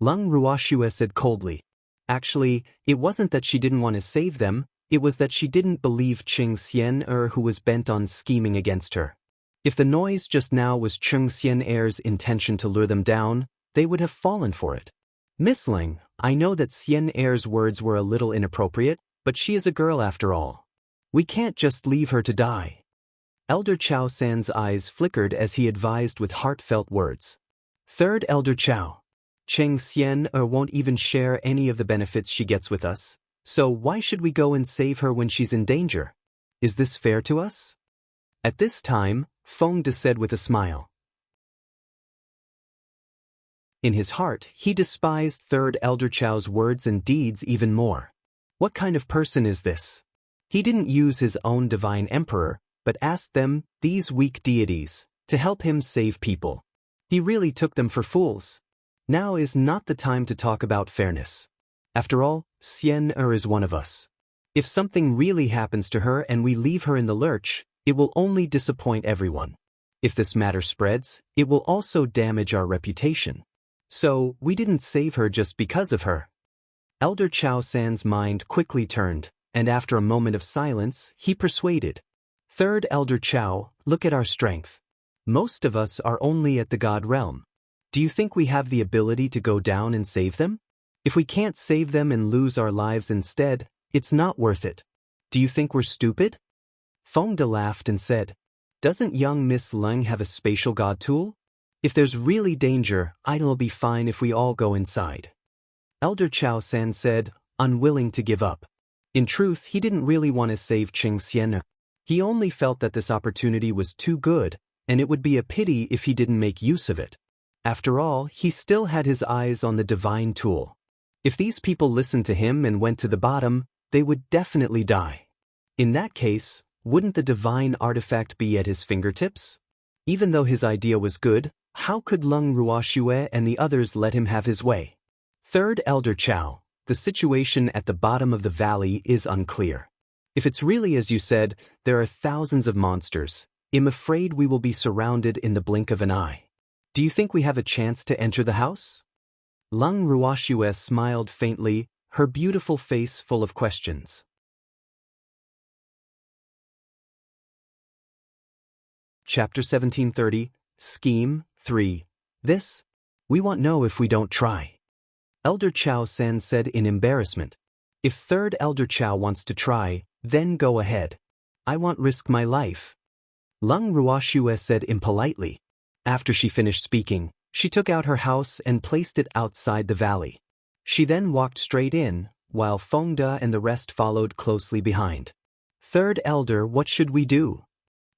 Speaker 1: Leng Ruoxue said coldly. Actually, it wasn't that she didn't want to save them, it was that she didn't believe Cheng Xian who was bent on scheming against her. If the noise just now was Cheng Xian's intention to lure them down, they would have fallen for it. Miss Leng, I know that Xian's words were a little inappropriate, but she is a girl after all. We can't just leave her to die. Elder Chao San's eyes flickered as he advised with heartfelt words. Third Elder Chao. Cheng Xian won't even share any of the benefits she gets with us, so why should we go and save her when she's in danger? Is this fair to us? At this time, Feng De said with a smile. In his heart, he despised Third Elder Chao's words and deeds even more. What kind of person is this? He didn't use his own divine emperor, but asked them, these weak deities, to help him save people. He really took them for fools. Now is not the time to talk about fairness. After all, Xian is one of us. If something really happens to her and we leave her in the lurch, it will only disappoint everyone. If this matter spreads, it will also damage our reputation. So, we didn't save her just because of her. Elder Chao San's mind quickly turned, and after a moment of silence, he persuaded. Third Elder Chao, look at our strength. Most of us are only at the God realm. Do you think we have the ability to go down and save them? If we can't save them and lose our lives instead, it's not worth it. Do you think we're stupid? Feng De laughed and said, doesn't young Miss Leng have a spatial god tool? If there's really danger, it'll be fine if we all go inside. Elder Chao San said, unwilling to give up. In truth, he didn't really want to save Cheng Xian. He only felt that this opportunity was too good, and it would be a pity if he didn't make use of it. After all, he still had his eyes on the divine tool. If these people listened to him and went to the bottom, they would definitely die. In that case, wouldn't the divine artifact be at his fingertips? Even though his idea was good, how could Leng Ruoxue and the others let him have his way? Third Elder Chao, the situation at the bottom of the valley is unclear. If it's really as you said, there are thousands of monsters, I'm afraid we will be surrounded in the blink of an eye. Do you think we have a chance to enter the house? Leng Ruoxue smiled faintly, her beautiful face full of questions. Chapter 1730, Scheme 3. This? We won't know if we don't try. Elder Chao San said in embarrassment. If Third Elder Chao wants to try, then go ahead. I won't risk my life. Leng Ruoxue said impolitely. After she finished speaking, she took out her house and placed it outside the valley. She then walked straight in, while Feng De and the rest followed closely behind. Third Elder, what should we do?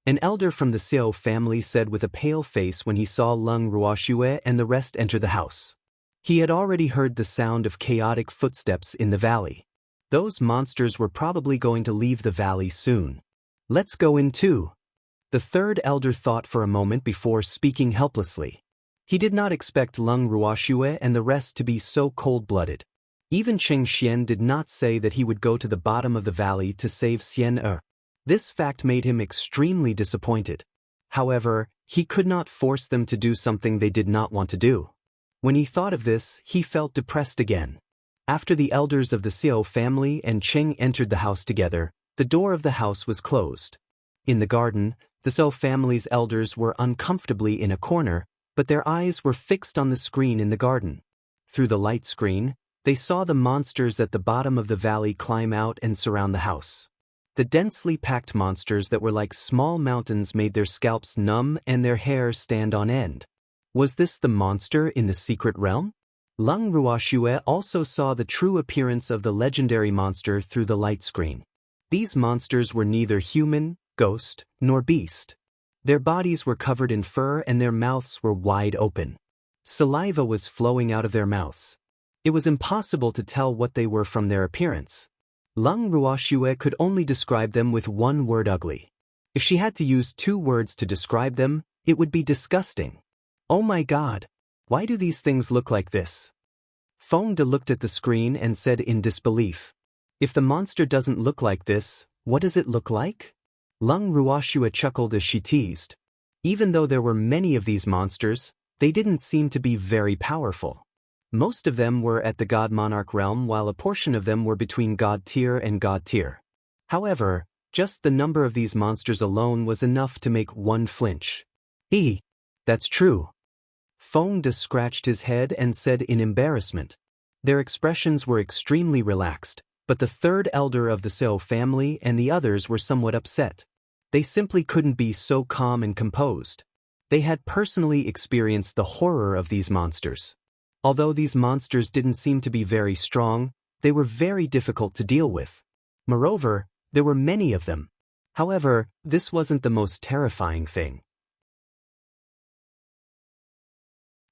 Speaker 1: An elder from the Xiao family said with a pale face when he saw Leng Ruoxue and the rest enter the house. He had already heard the sound of chaotic footsteps in the valley. Those monsters were probably going to leave the valley soon. Let's go in too. The third elder thought for a moment before speaking helplessly. He did not expect Leng Ruoxue and the rest to be so cold-blooded. Even Cheng Xian did not say that he would go to the bottom of the valley to save Xian. This fact made him extremely disappointed. However, he could not force them to do something they did not want to do. When he thought of this, he felt depressed again. After the elders of the Xiao family and Cheng entered the house together, the door of the house was closed. In the garden, the Xiao family's elders were uncomfortably in a corner, but their eyes were fixed on the screen in the garden. Through the light screen, they saw the monsters at the bottom of the valley climb out and surround the house. The densely packed monsters that were like small mountains made their scalps numb and their hair stand on end. Was this the monster in the secret realm? Leng Ruoxue also saw the true appearance of the legendary monster through the light screen. These monsters were neither human, ghost, nor beast. Their bodies were covered in fur and their mouths were wide open. Saliva was flowing out of their mouths. It was impossible to tell what they were from their appearance. Leng Ruoxue could only describe them with one word: ugly. If she had to use 2 words to describe them, it would be disgusting. Oh my God! Why do these things look like this? Feng De looked at the screen and said in disbelief. If the monster doesn't look like this, what does it look like? Lung Ruoxue chuckled as she teased. Even though there were many of these monsters, they didn't seem to be very powerful. Most of them were at the God Monarch realm while a portion of them were between God tier and God tier. However, just the number of these monsters alone was enough to make one flinch. That's true. Feng De scratched his head and said in embarrassment. Their expressions were extremely relaxed, but the third elder of the Seo family and the others were somewhat upset. They simply couldn't be so calm and composed. They had personally experienced the horror of these monsters. Although these monsters didn't seem to be very strong, they were very difficult to deal with. Moreover, there were many of them. However, this wasn't the most terrifying thing.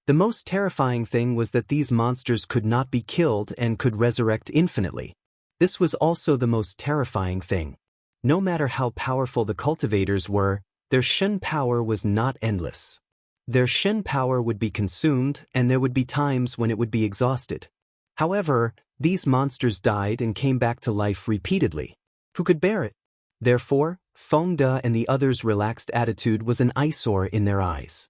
Speaker 1: The most terrifying thing was that these monsters could not be killed and could resurrect infinitely. This was also the most terrifying thing. No matter how powerful the cultivators were, their Shen power was not endless. Their Shen power would be consumed and there would be times when it would be exhausted. However, these monsters died and came back to life repeatedly. Who could bear it? Therefore, Feng De and the others' relaxed attitude was an eyesore in their eyes.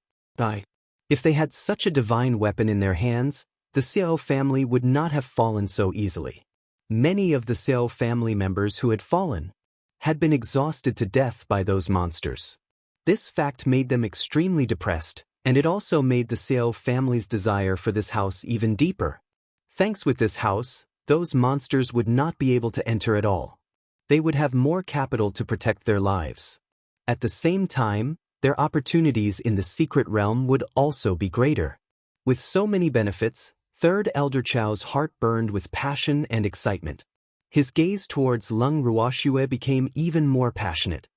Speaker 1: If they had such a divine weapon in their hands, the Seo family would not have fallen so easily. Many of the Seo family members who had fallen had been exhausted to death by those monsters. This fact made them extremely depressed, and it also made the Seo family's desire for this house even deeper. Thanks with this house, those monsters would not be able to enter at all. They would have more capital to protect their lives. At the same time, their opportunities in the secret realm would also be greater. With so many benefits, Third Elder Chao's heart burned with passion and excitement. His gaze towards Lung Ruoxue became even more passionate.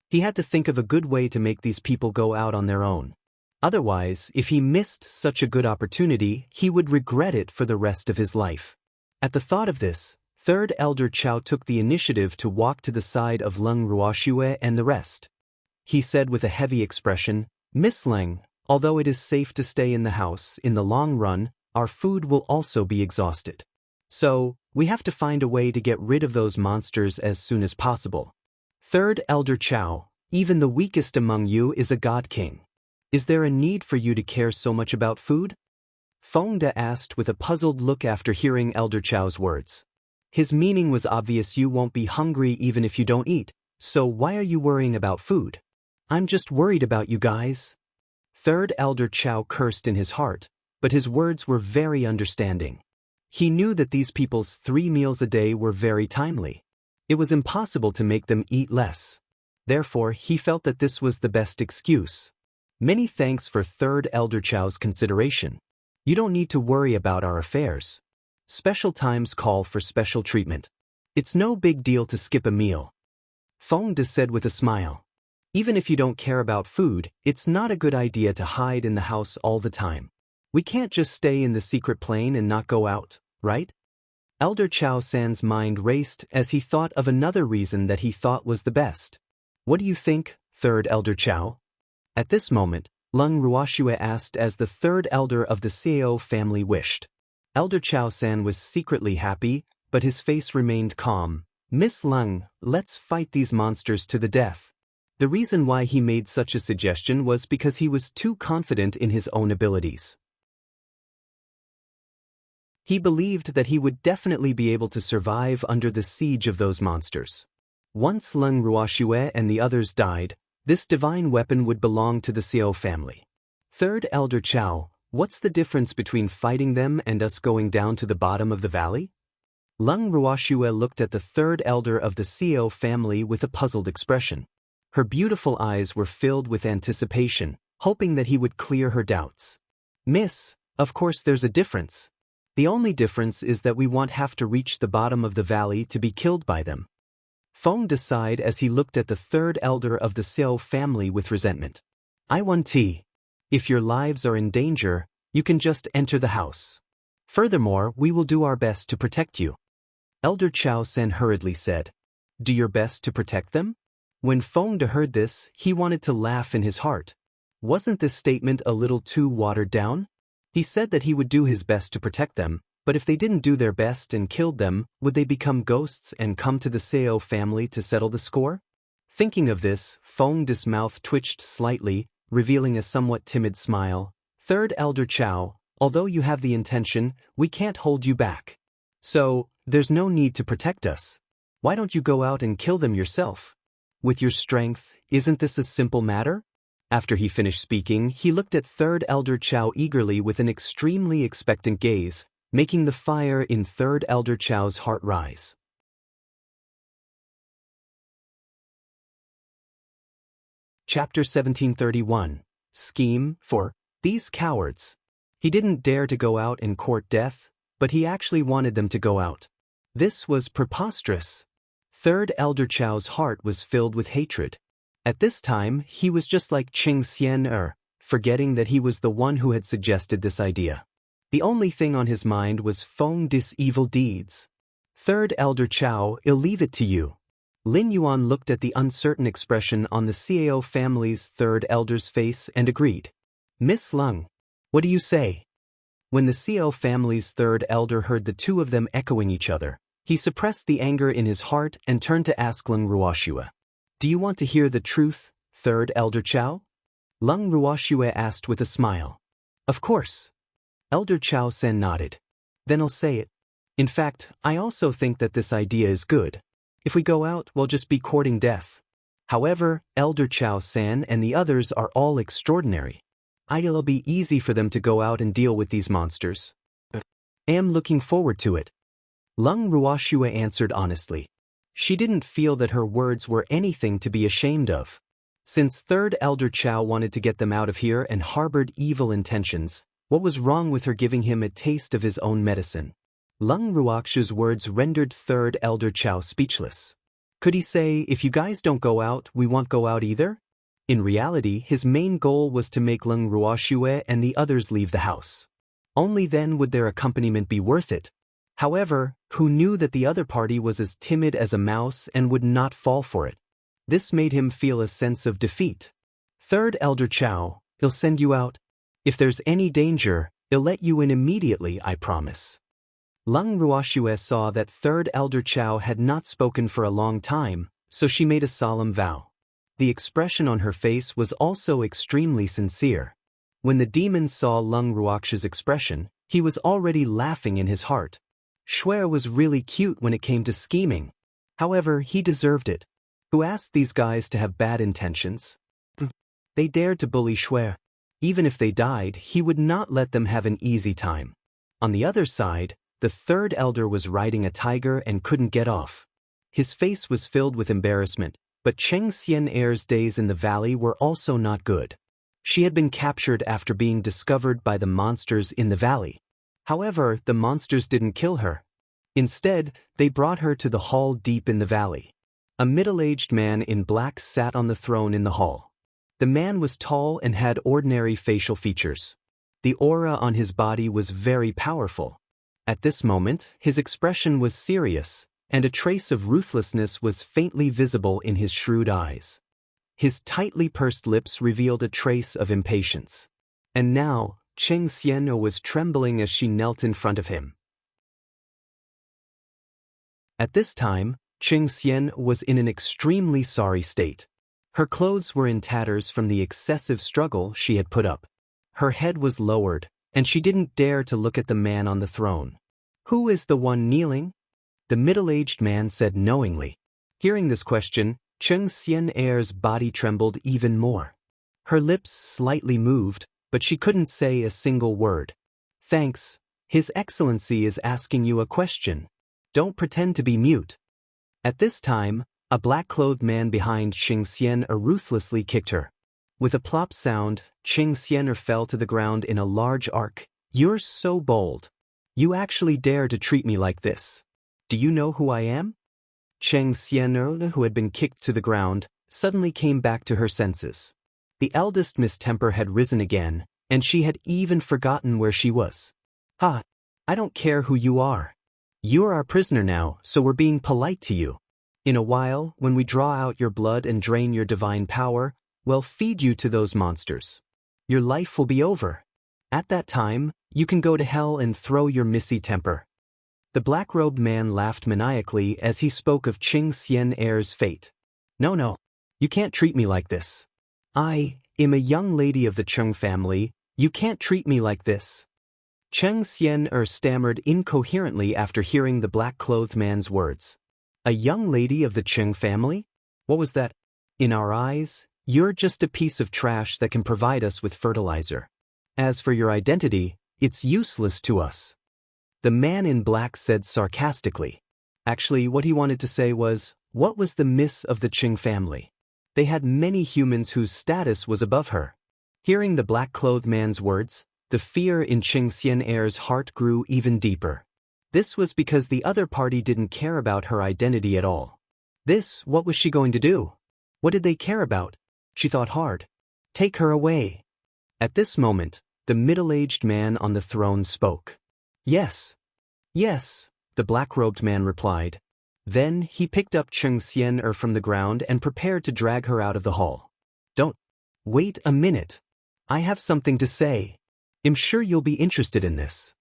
Speaker 1: He had to think of a good way to make these people go out on their own. Otherwise, if he missed such a good opportunity, he would regret it for the rest of his life. At the thought of this, Third Elder Chao took the initiative to walk to the side of Lung Ruoxue and the rest. He said with a heavy expression, "Miss Leng, although it is safe to stay in the house, in the long run, our food will also be exhausted. So, we have to find a way to get rid of those monsters as soon as possible. Third Elder Chao, even the weakest among you is a God King. Is there a need for you to care so much about food?" Feng De asked with a puzzled look after hearing Elder Chao's words. His meaning was obvious: you won't be hungry even if you don't eat, so why are you worrying about food? I'm just worried about you guys. Third Elder Chao cursed in his heart, but his words were very understanding. He knew that these people's 3 meals a day were very timely. It was impossible to make them eat less. Therefore, he felt that this was the best excuse. Many thanks for Third Elder Chao's consideration. You don't need to worry about our affairs. Special times call for special treatment. It's no big deal to skip a meal. Feng De said with a smile. Even if you don't care about food, it's not a good idea to hide in the house all the time. We can't just stay in the secret plane and not go out, right? Elder Chao San's mind raced as he thought of another reason that he thought was the best. What do you think, Third Elder Chao? At this moment, Lung Ruoxue asked as the third elder of the Seo family wished. Elder Chao San was secretly happy, but his face remained calm. Miss Lung, let's fight these monsters to the death. The reason why he made such a suggestion was because he was too confident in his own abilities. He believed that he would definitely be able to survive under the siege of those monsters. Once Lung Ruoxue and the others died, this divine weapon would belong to the Seo family. Third Elder Chao, what's the difference between fighting them and us going down to the bottom of the valley? Lung Ruoxue looked at the third elder of the Seo family with a puzzled expression. Her beautiful eyes were filled with anticipation, hoping that he would clear her doubts. Miss, of course there's a difference. The only difference is that we won't have to reach the bottom of the valley to be killed by them. Feng De sighed as he looked at the third elder of the Seo family with resentment. I want tea. If your lives are in danger, you can just enter the house. Furthermore, we will do our best to protect you. Elder Chao San hurriedly said. Do your best to protect them? When Feng De heard this, he wanted to laugh in his heart. Wasn't this statement a little too watered down? He said that he would do his best to protect them, but if they didn't do their best and killed them, would they become ghosts and come to the Seo family to settle the score? Thinking of this, Feng De's mouth twitched slightly, revealing a somewhat timid smile. Third Elder Chow, although you have the intention, we can't hold you back. So, there's no need to protect us. Why don't you go out and kill them yourself? With your strength, isn't this a simple matter? After he finished speaking, he looked at Third Elder Chow eagerly with an extremely expectant gaze, making the fire in Third Elder Chow's heart rise. Chapter 1731. Scheme for these cowards. He didn't dare to go out and court death, but he actually wanted them to go out. This was preposterous. Third Elder Chow's heart was filled with hatred. At this time, he was just like Qing Xian, forgetting that he was the one who had suggested this idea. The only thing on his mind was Feng De's evil deeds. Third Elder Chow, I'll leave it to you. Lin Yuan looked at the uncertain expression on the Seo family's third elder's face and agreed. Miss Lung, what do you say? When the Seo family's third elder heard the two of them echoing each other, he suppressed the anger in his heart and turned to ask Lung Ruoxue. Do you want to hear the truth, Third Elder Chow? Lung Ruoxue asked with a smile. Of course. Elder Chow Sen nodded. Then I'll say it. In fact, I also think that this idea is good. If we go out, we'll just be courting death. However, Elder Chow San and the others are all extraordinary. It'll be easy for them to go out and deal with these monsters. Am looking forward to it. Lung Ruoxue answered honestly. She didn't feel that her words were anything to be ashamed of. Since Third Elder Chow wanted to get them out of here and harbored evil intentions, what was wrong with her giving him a taste of his own medicine? Lung Ruoxue's words rendered Third Elder Chow speechless. Could he say, if you guys don't go out, we won't go out either? In reality, his main goal was to make Lung Ruoxue and the others leave the house. Only then would their accompaniment be worth it. However, who knew that the other party was as timid as a mouse and would not fall for it? This made him feel a sense of defeat. Third Elder Chow, I'll send you out. If there's any danger, I'll let you in immediately, I promise. Lung Ruoxue saw that Third Elder Chow had not spoken for a long time, so she made a solemn vow. The expression on her face was also extremely sincere. When the demon saw Lung Ruoxue's expression, he was already laughing in his heart. Shui was really cute when it came to scheming. However, he deserved it. Who asked these guys to have bad intentions? They dared to bully Shui. Even if they died, he would not let them have an easy time. On the other side, the third elder was riding a tiger and couldn't get off. His face was filled with embarrassment, but Cheng Xian-er's days in the valley were also not good. She had been captured after being discovered by the monsters in the valley. However, the monsters didn't kill her. Instead, they brought her to the hall deep in the valley. A middle-aged man in black sat on the throne in the hall. The man was tall and had ordinary facial features. The aura on his body was very powerful. At this moment, his expression was serious, and a trace of ruthlessness was faintly visible in his shrewd eyes. His tightly pursed lips revealed a trace of impatience. And now, Cheng Xian was trembling as she knelt in front of him. At this time, Cheng Xian was in an extremely sorry state. Her clothes were in tatters from the excessive struggle she had put up. Her head was lowered, and she didn't dare to look at the man on the throne. Who is the one kneeling? The middle-aged man said knowingly. Hearing this question, Cheng Xian-er's body trembled even more. Her lips slightly moved, but she couldn't say a single word. Thanks. His Excellency is asking you a question. Don't pretend to be mute. At this time, a black-clothed man behind Cheng Xian ruthlessly kicked her. With a plop sound, Cheng Xian fell to the ground in a large arc. You're so bold. You actually dare to treat me like this. Do you know who I am? Cheng Xian, who had been kicked to the ground, suddenly came back to her senses. The eldest mistemper had risen again, and she had even forgotten where she was. Ha! I don't care who you are. You're our prisoner now, so we're being polite to you. In a while, when we draw out your blood and drain your divine power, we'll feed you to those monsters. Your life will be over. At that time, you can go to hell and throw your missy temper." The black-robed man laughed maniacally as he spoke of Ching Xian Er's fate. No, you can't treat me like this. I am a young lady of the Cheng family. You can't treat me like this." Cheng Xian Er stammered incoherently after hearing the black-clothed man's words. A young lady of the Cheng family? What was that? In our eyes, you're just a piece of trash that can provide us with fertilizer. As for your identity, it's useless to us. The man in black said sarcastically. Actually, what he wanted to say was, what was the miss of the Cheng family? They had many humans whose status was above her. Hearing the black-clothed man's words, the fear in Ching Xian Er's heart grew even deeper. This was because the other party didn't care about her identity at all. What was she going to do? What did they care about? She thought hard. Take her away. At this moment, the middle-aged man on the throne spoke. Yes, the black-robed man replied. Then he picked up Cheng Xian Er from the ground and prepared to drag her out of the hall. Don't. Wait a minute. I have something to say. I'm sure you'll be interested in this.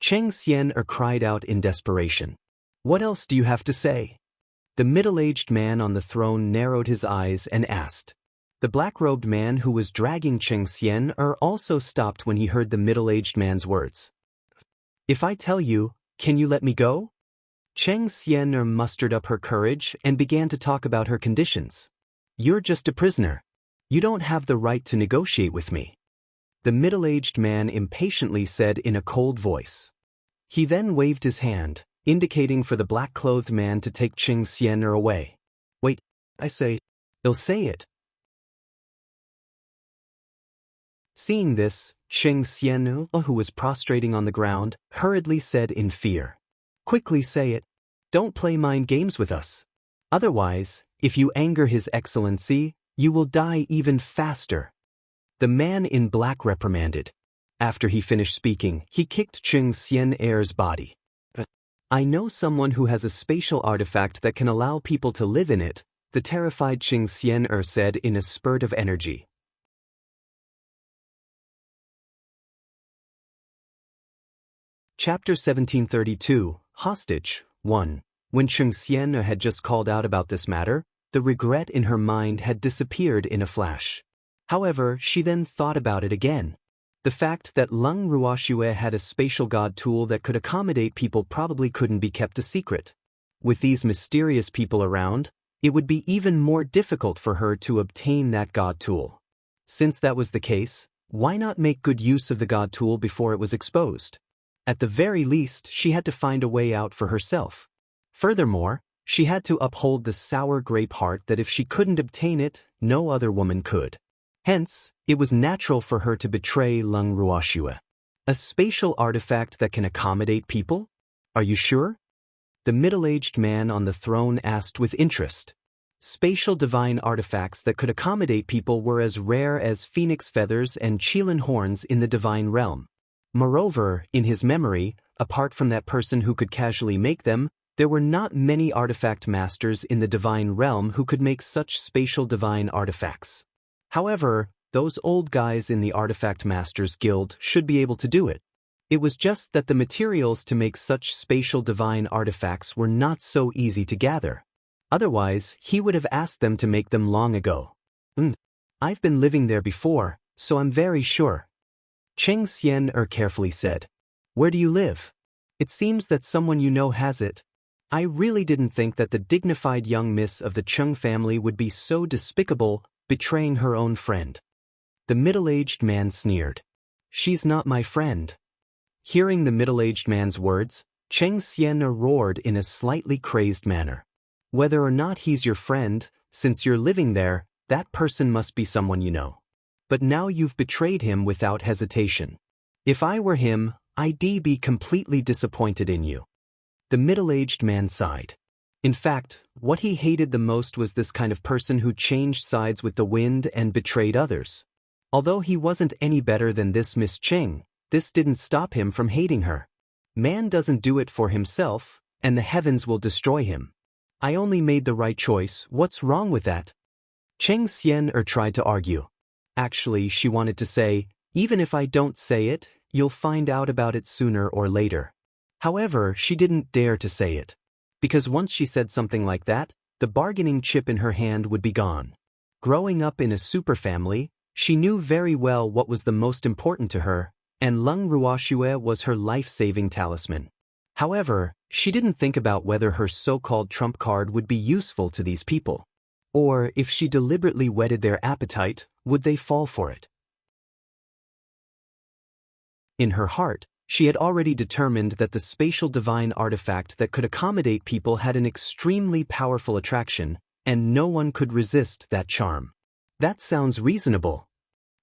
Speaker 1: Cheng Xian Er cried out in desperation. What else do you have to say? The middle-aged man on the throne narrowed his eyes and asked. The black-robed man who was dragging Cheng Xian Er also stopped when he heard the middle-aged man's words. If I tell you, can you let me go? Cheng Xian Er mustered up her courage and began to talk about her conditions. You're just a prisoner. You don't have the right to negotiate with me. The middle-aged man impatiently said in a cold voice. He then waved his hand, indicating for the black-clothed man to take Cheng Xian Er away. Wait, I say. He'll say it. Seeing this, Cheng Xian Er, who was prostrating on the ground, hurriedly said in fear. Quickly say it. Don't play mind games with us. Otherwise, if you anger His Excellency, you will die even faster. The man in black reprimanded. After he finished speaking, he kicked Cheng Xian Er's body. I know someone who has a spatial artifact that can allow people to live in it, the terrified Cheng Xian Er said in a spurt of energy. Chapter 1732, Hostage, 1. When Cheng Xian Er had just called out about this matter, the regret in her mind had disappeared in a flash. However, she then thought about it again. The fact that Lung Ruoxue had a spatial god tool that could accommodate people probably couldn't be kept a secret. With these mysterious people around, it would be even more difficult for her to obtain that god tool. Since that was the case, why not make good use of the god tool before it was exposed? At the very least, she had to find a way out for herself. Furthermore, she had to uphold the sour grape heart that if she couldn't obtain it, no other woman could. Hence, it was natural for her to betray Lung Ruoxue. A spatial artifact that can accommodate people? Are you sure? The middle-aged man on the throne asked with interest. Spatial divine artifacts that could accommodate people were as rare as phoenix feathers and qilin horns in the divine realm. Moreover, in his memory, apart from that person who could casually make them, there were not many artifact masters in the divine realm who could make such spatial divine artifacts. However, those old guys in the Artifact Masters Guild should be able to do it. It was just that the materials to make such spatial divine artifacts were not so easy to gather. Otherwise, he would have asked them to make them long ago. I've been living there before, so I'm very sure. Cheng Xian Er carefully said. Where do you live? It seems that someone you know has it. I really didn't think that the dignified young miss of the Cheng family would be so despicable, betraying her own friend. The middle-aged man sneered. She's not my friend. Hearing the middle-aged man's words, Cheng Xian Er roared in a slightly crazed manner. Whether or not he's your friend, since you're living there, that person must be someone you know. But now you've betrayed him without hesitation. If I were him, I'd be completely disappointed in you. The middle-aged man sighed. In fact, what he hated the most was this kind of person who changed sides with the wind and betrayed others. Although he wasn't any better than this Miss Cheng, this didn't stop him from hating her. Man doesn't do it for himself, and the heavens will destroy him. I only made the right choice, what's wrong with that? Cheng Xian tried to argue. Actually, she wanted to say, even if I don't say it, you'll find out about it sooner or later. However, she didn't dare to say it. Because once she said something like that, the bargaining chip in her hand would be gone. Growing up in a super family, she knew very well what was the most important to her, and Leng Ruoxue was her life-saving talisman. However, she didn't think about whether her so-called trump card would be useful to these people. Or, if she deliberately whetted their appetite, would they fall for it? In her heart, she had already determined that the spatial divine artifact that could accommodate people had an extremely powerful attraction, and no one could resist that charm. That sounds reasonable.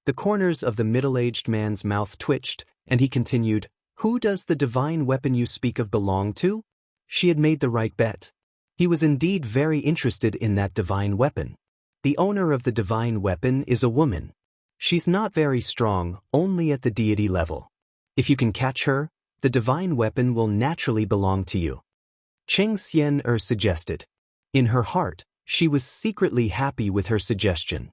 Speaker 1: The corners of the middle-aged man's mouth twitched, and he continued, Who does the divine weapon you speak of belong to? She had made the right bet. He was indeed very interested in that divine weapon. The owner of the divine weapon is a woman. She's not very strong, only at the deity level. If you can catch her, the divine weapon will naturally belong to you. Cheng Xian suggested. In her heart, she was secretly happy with her suggestion.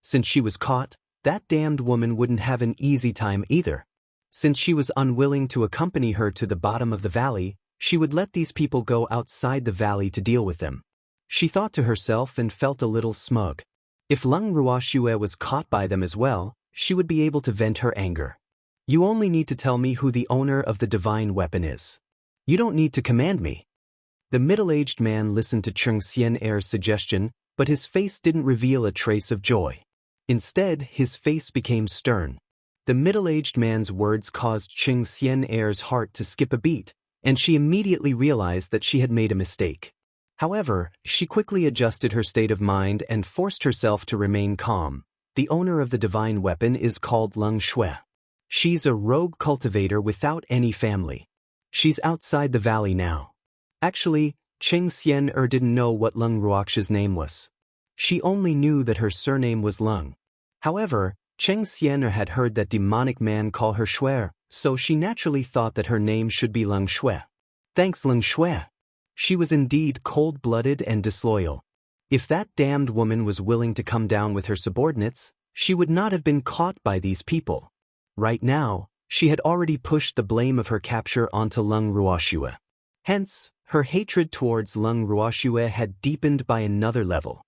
Speaker 1: Since she was caught, that damned woman wouldn't have an easy time either. Since she was unwilling to accompany her to the bottom of the valley, she would let these people go outside the valley to deal with them. She thought to herself and felt a little smug. If Leng Ruoxue was caught by them as well, she would be able to vent her anger. You only need to tell me who the owner of the divine weapon is. You don't need to command me. The middle-aged man listened to Cheng Xian's suggestion, but his face didn't reveal a trace of joy. Instead, his face became stern. The middle-aged man's words caused Cheng Xian's heart to skip a beat, and she immediately realized that she had made a mistake. However, she quickly adjusted her state of mind and forced herself to remain calm. The owner of the divine weapon is called Leng Shui. She's a rogue cultivator without any family. She's outside the valley now. Actually, Cheng Xian didn't know what Leng Ruoxue's name was. She only knew that her surname was Leng. However, Cheng Xian had heard that demonic man call her Shui, so she naturally thought that her name should be Leng Shui. Thanks, Leng Shui. She was indeed cold-blooded and disloyal. If that damned woman was willing to come down with her subordinates, she would not have been caught by these people. Right now, she had already pushed the blame of her capture onto Leng Ruoxue. Hence, her hatred towards Leng Ruoxue had deepened by another level.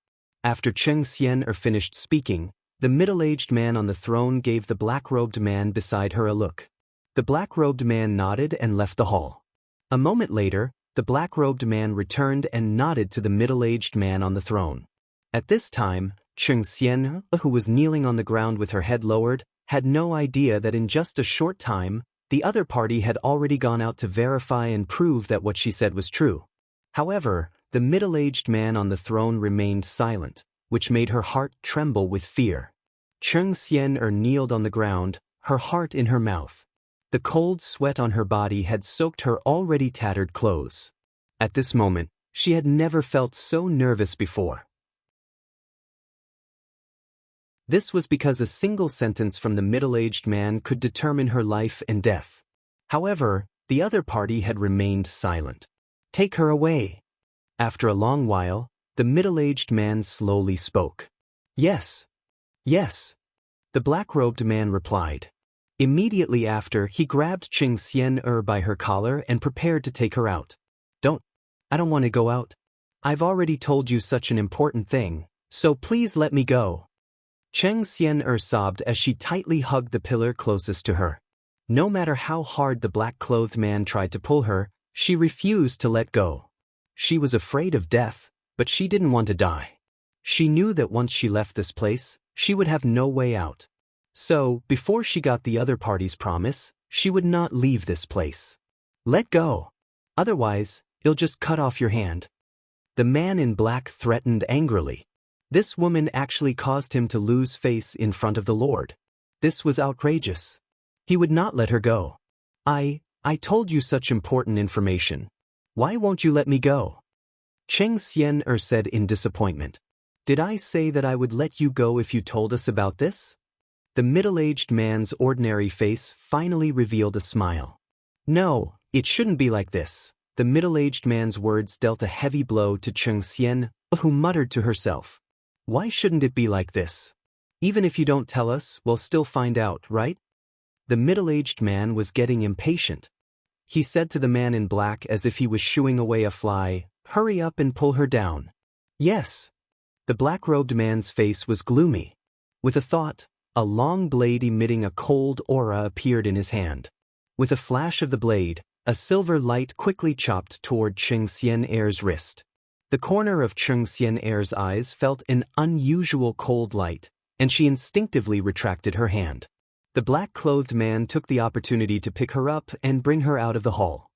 Speaker 1: After Cheng Xian finished speaking, the middle-aged man on the throne gave the black-robed man beside her a look. The black-robed man nodded and left the hall. A moment later, the black-robed man returned and nodded to the middle-aged man on the throne. At this time, Cheng Xian, who was kneeling on the ground with her head lowered, had no idea that in just a short time, the other party had already gone out to verify and prove that what she said was true. However, the middle-aged man on the throne remained silent, which made her heart tremble with fear. Cheng Xian kneeled on the ground, her heart in her mouth. The cold sweat on her body had soaked her already tattered clothes. At this moment, she had never felt so nervous before. This was because a single sentence from the middle-aged man could determine her life and death. However, the other party had remained silent. Take her away. After a long while, the middle-aged man slowly spoke. Yes. Yes. The black-robed man replied. Immediately after, he grabbed Cheng Xian by her collar and prepared to take her out. I don't want to go out. I've already told you such an important thing, so please let me go. Cheng Xian sobbed as she tightly hugged the pillar closest to her. No matter how hard the black-clothed man tried to pull her, she refused to let go. She was afraid of death, but she didn't want to die. She knew that once she left this place, she would have no way out. So, before she got the other party's promise, she would not leave this place. Let go. Otherwise, it'll just cut off your hand. The man in black threatened angrily. This woman actually caused him to lose face in front of the Lord. This was outrageous. He would not let her go. I told you such important information. Why won't you let me go? Cheng Xian said in disappointment. Did I say that I would let you go if you told us about this? The middle-aged man's ordinary face finally revealed a smile. No, it shouldn't be like this. The middle-aged man's words dealt a heavy blow to Cheng Xian, who muttered to herself, "Why shouldn't it be like this? Even if you don't tell us, we'll still find out, right?" The middle-aged man was getting impatient. He said to the man in black as if he was shooing away a fly, "Hurry up and pull her down." "Yes." The black-robed man's face was gloomy. With a thought, a long blade emitting a cold aura appeared in his hand. With a flash of the blade, a silver light quickly chopped toward Cheng Xian-er's wrist. The corner of Cheng Xian-er's eyes felt an unusual cold light, and she instinctively retracted her hand. The black-clothed man took the opportunity to pick her up and bring her out of the hall.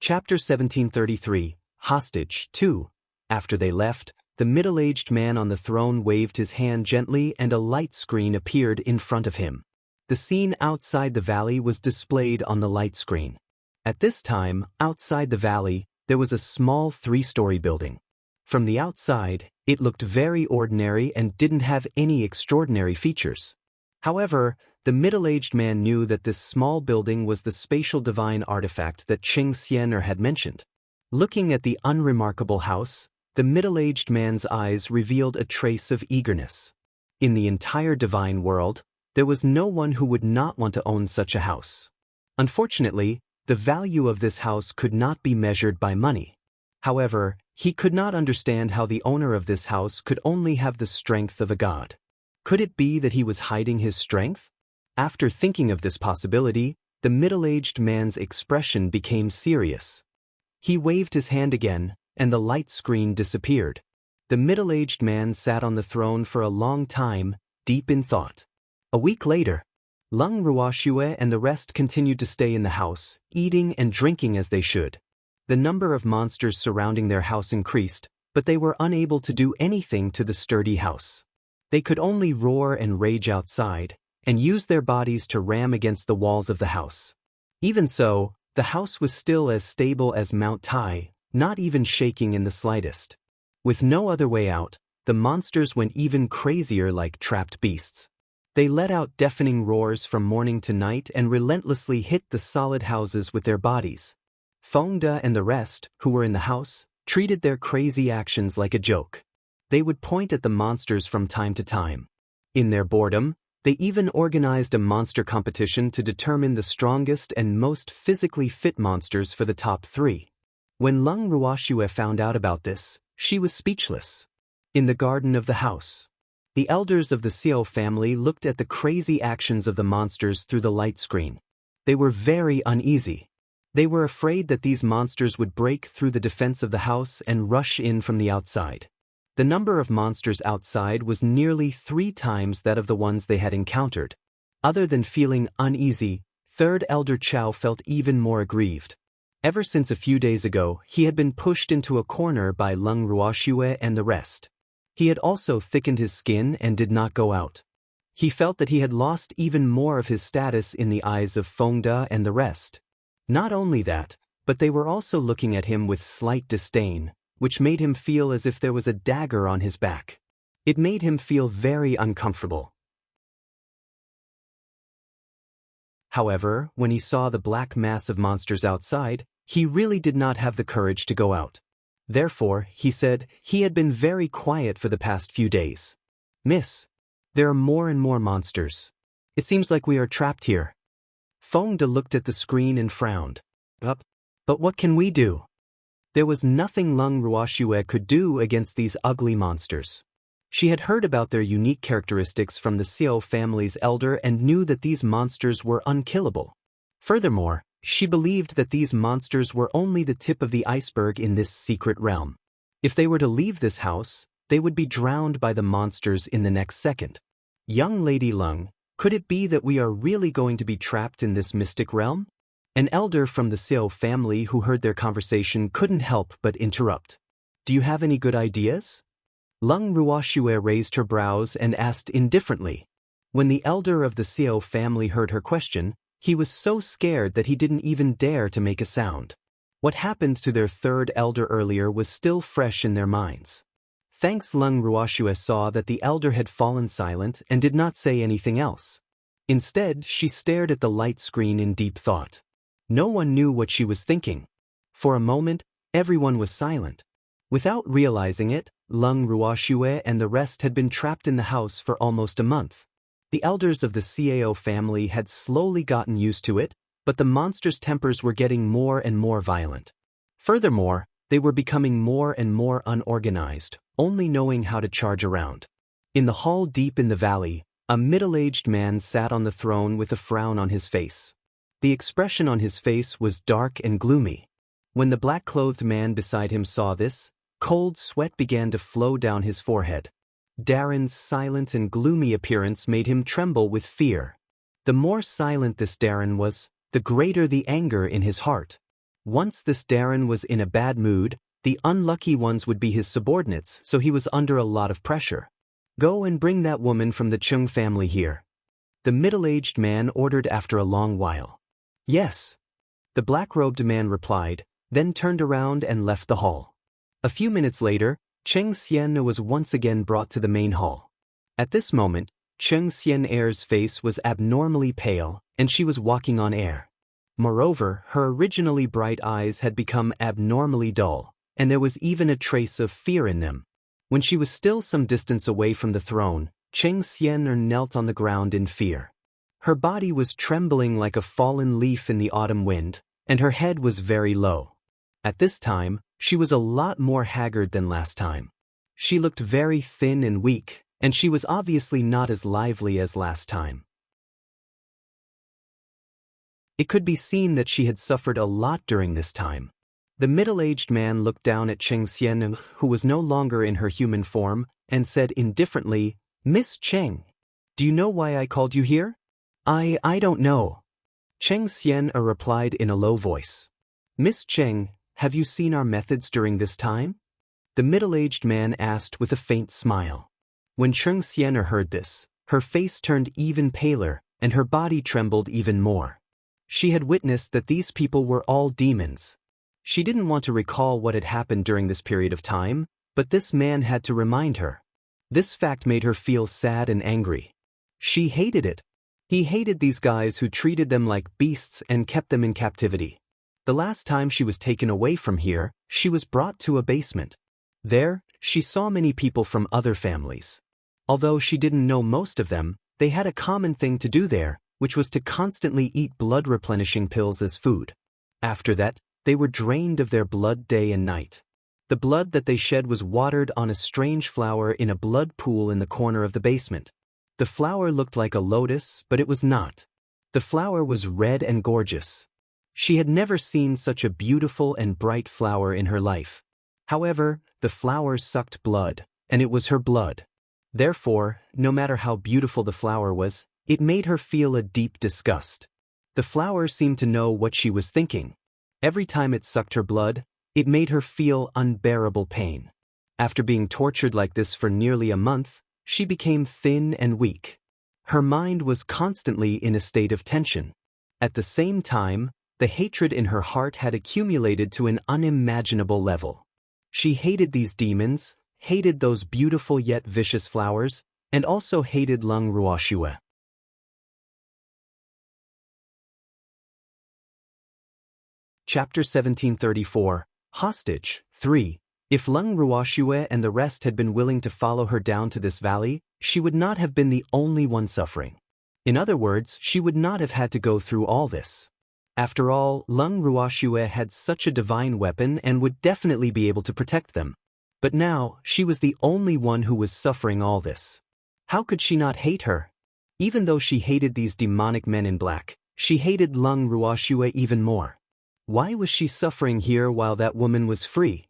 Speaker 1: Chapter 1733, Hostage 2. After they left, the middle-aged man on the throne waved his hand gently and a light screen appeared in front of him. The scene outside the valley was displayed on the light screen. At this time, outside the valley, there was a small 3-story building. From the outside, it looked very ordinary and didn't have any extraordinary features. However, the middle-aged man knew that this small building was the spatial divine artifact that Cheng Xian had mentioned. Looking at the unremarkable house, the middle-aged man's eyes revealed a trace of eagerness. In the entire divine world, there was no one who would not want to own such a house. Unfortunately, the value of this house could not be measured by money. However, he could not understand how the owner of this house could only have the strength of a god. Could it be that he was hiding his strength? After thinking of this possibility, the middle-aged man's expression became serious. He waved his hand again, and the light screen disappeared. The middle-aged man sat on the throne for a long time, deep in thought. A week later, Lung Ruoxue and the rest continued to stay in the house, eating and drinking as they should. The number of monsters surrounding their house increased, but they were unable to do anything to the sturdy house. They could only roar and rage outside, and use their bodies to ram against the walls of the house. Even so, the house was still as stable as Mount Tai, not even shaking in the slightest. With no other way out, the monsters went even crazier like trapped beasts. They let out deafening roars from morning to night and relentlessly hit the solid houses with their bodies. Fengde and the rest, who were in the house, treated their crazy actions like a joke. They would point at the monsters from time to time. In their boredom, they even organized a monster competition to determine the strongest and most physically fit monsters for the top 3. When Lung Ruoxue found out about this, she was speechless. In the garden of the house, the elders of the Xiao family looked at the crazy actions of the monsters through the light screen. They were very uneasy. They were afraid that these monsters would break through the defense of the house and rush in from the outside. The number of monsters outside was nearly 3 times that of the ones they had encountered. Other than feeling uneasy, Third Elder Chao felt even more aggrieved. Ever since a few days ago, he had been pushed into a corner by Lung Ruoxue and the rest. He had also thickened his skin and did not go out. He felt that he had lost even more of his status in the eyes of Fengde and the rest. Not only that, but they were also looking at him with slight disdain, which made him feel as if there was a dagger on his back. It made him feel very uncomfortable. However, when he saw the black mass of monsters outside, he really did not have the courage to go out. Therefore, he said, he had been very quiet for the past few days. "Miss, there are more and more monsters. It seems like we are trapped here." Fengde looked at the screen and frowned. But what can we do? There was nothing Lung Ruoxue could do against these ugly monsters. She had heard about their unique characteristics from the Xiao family's elder and knew that these monsters were unkillable. Furthermore, she believed that these monsters were only the tip of the iceberg in this secret realm. If they were to leave this house, they would be drowned by the monsters in the next second. "Young Lady Lung, could it be that we are really going to be trapped in this mystic realm?" An elder from the Xiao family who heard their conversation couldn't help but interrupt. "Do you have any good ideas?" Lung Ruoxue raised her brows and asked indifferently. When the elder of the Xiao family heard her question, he was so scared that he didn't even dare to make a sound. What happened to their third elder earlier was still fresh in their minds. Thanks, Lung Ruoxue saw that the elder had fallen silent and did not say anything else. Instead, she stared at the light screen in deep thought. No one knew what she was thinking. For a moment, everyone was silent. Without realizing it, Lung Ruoxue and the rest had been trapped in the house for almost a month. The elders of the Cao family had slowly gotten used to it, but the monster's tempers were getting more and more violent. Furthermore, they were becoming more and more unorganized, only knowing how to charge around. In the hall deep in the valley, a middle-aged man sat on the throne with a frown on his face. The expression on his face was dark and gloomy. When the black-clothed man beside him saw this, cold sweat began to flow down his forehead. Darren's silent and gloomy appearance made him tremble with fear. The more silent this Darren was, the greater the anger in his heart. Once this Darren was in a bad mood, the unlucky ones would be his subordinates, so he was under a lot of pressure. Go and bring that woman from the Chung family here. The middle-aged man ordered after a long while. Yes. The black-robed man replied, then turned around and left the hall. A few minutes later, Cheng Xian was once again brought to the main hall. At this moment, Cheng Xian-er's face was abnormally pale, and she was walking on air. Moreover, her originally bright eyes had become abnormally dull, and there was even a trace of fear in them. When she was still some distance away from the throne, Cheng Xian knelt on the ground in fear. Her body was trembling like a fallen leaf in the autumn wind, and her head was very low. At this time, she was a lot more haggard than last time. She looked very thin and weak, and she was obviously not as lively as last time. It could be seen that she had suffered a lot during this time. The middle-aged man looked down at Cheng Xian, who was no longer in her human form, and said indifferently, "Miss Cheng, do you know why I called you here?" I don't know." Cheng Xian replied in a low voice. "Miss Cheng, have you seen our methods during this time?" The middle-aged man asked with a faint smile. When Cheng Xian heard this, her face turned even paler, and her body trembled even more. She had witnessed that these people were all demons. She didn't want to recall what had happened during this period of time, but this man had to remind her. This fact made her feel sad and angry. She hated it. He hated these guys who treated them like beasts and kept them in captivity. The last time she was taken away from here, she was brought to a basement. There, she saw many people from other families. Although she didn't know most of them, they had a common thing to do there, which was to constantly eat blood-replenishing pills as food. After that, they were drained of their blood day and night. The blood that they shed was watered on a strange flower in a blood pool in the corner of the basement. The flower looked like a lotus, but it was not. The flower was red and gorgeous. She had never seen such a beautiful and bright flower in her life. However, the flower sucked blood, and it was her blood. Therefore, no matter how beautiful the flower was, it made her feel a deep disgust. The flower seemed to know what she was thinking. Every time it sucked her blood, it made her feel unbearable pain. After being tortured like this for nearly a month, she became thin and weak. Her mind was constantly in a state of tension. At the same time, the hatred in her heart had accumulated to an unimaginable level. She hated these demons, hated those beautiful yet vicious flowers, and also hated Lung Ruoxue. Chapter 1734, Hostage 3. If Lung Ruoxue and the rest had been willing to follow her down to this valley, she would not have been the only one suffering. In other words, she would not have had to go through all this. After all, Lung Ruoxue had such a divine weapon and would definitely be able to protect them. But now, she was the only one who was suffering all this. How could she not hate her? Even though she hated these demonic men in black, she hated Lung Ruoxue even more. Why was she suffering here while that woman was free?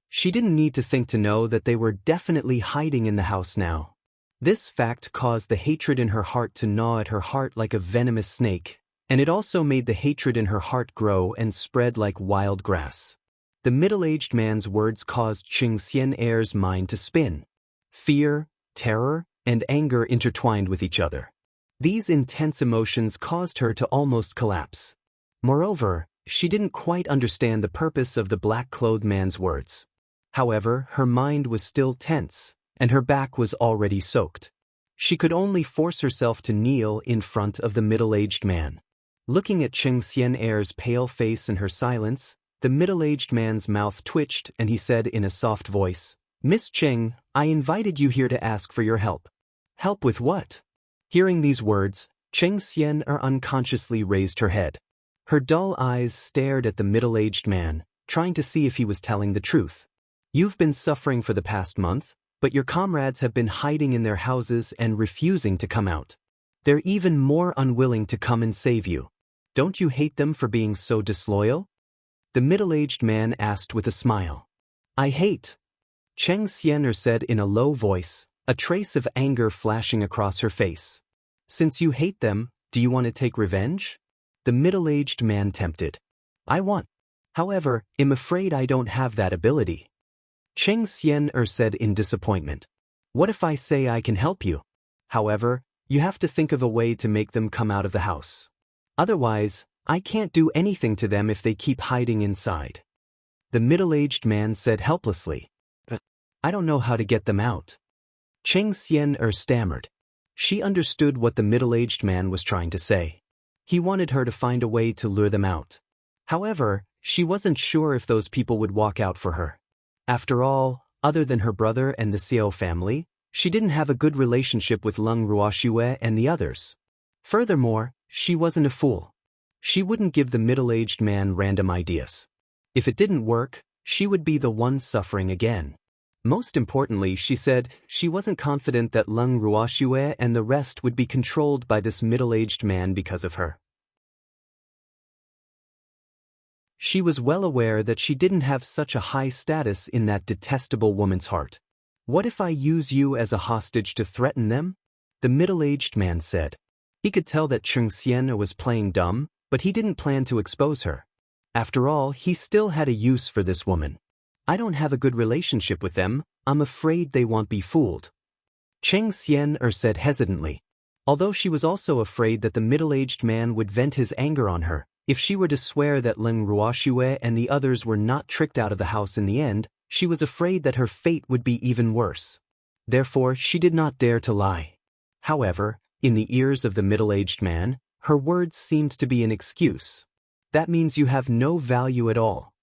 Speaker 1: She didn't need to think to know that they were definitely hiding in the house now. This fact caused the hatred in her heart to gnaw at her heart like a venomous snake, and it also made the hatred in her heart grow and spread like wild grass. The middle-aged man's words caused Cheng Xian-er's mind to spin. Fear, terror, and anger intertwined with each other. These intense emotions caused her to almost collapse. Moreover, she didn't quite understand the purpose of the black-clothed man's words. However, her mind was still tense, and her back was already soaked. She could only force herself to kneel in front of the middle-aged man. Looking at Cheng Xian-er's pale face and her silence, the middle-aged man's mouth twitched and he said in a soft voice, "Miss Cheng, I invited you here to ask for your help." "Help with what?" Hearing these words, Cheng Xian-er unconsciously raised her head. Her dull eyes stared at the middle-aged man, trying to see if he was telling the truth. "You've been suffering for the past month, but your comrades have been hiding in their houses and refusing to come out. They're even more unwilling to come and save you. Don't you hate them for being so disloyal?" The middle-aged man asked with a smile. "I hate," Cheng Xian-er said in a low voice, a trace of anger flashing across her face. "Since you hate them, do you want to take revenge?" The middle-aged man tempted. "I want. However, I'm afraid I don't have that ability." Cheng Xian-er said in disappointment. "What if I say I can help you? However, you have to think of a way to make them come out of the house. Otherwise, I can't do anything to them if they keep hiding inside." The middle-aged man said helplessly. "But I don't know how to get them out." Cheng Xian-er stammered. She understood what the middle-aged man was trying to say. He wanted her to find a way to lure them out. However, she wasn't sure if those people would walk out for her. After all, other than her brother and the Xiao family, she didn't have a good relationship with Leng Ruoxue and the others. Furthermore, she wasn't a fool. She wouldn't give the middle-aged man random ideas. If it didn't work, she would be the one suffering again. Most importantly, she said, she wasn't confident that Leng Ruoxue and the rest would be controlled by this middle-aged man because of her. She was well aware that she didn't have such a high status in that detestable woman's heart. "What if I use you as a hostage to threaten them?" The middle-aged man said. He could tell that Cheng Xian was playing dumb, but he didn't plan to expose her. After all, he still had a use for this woman. "I don't have a good relationship with them, I'm afraid they won't be fooled," Cheng Xian said hesitantly. Although she was also afraid that the middle-aged man would vent his anger on her, if she were to swear that Leng Ruoxue and the others were not tricked out of the house in the end, she was afraid that her fate would be even worse. Therefore, she did not dare to lie. However, in the ears of the middle-aged man, her words seemed to be an excuse. "That means you have no value at all,"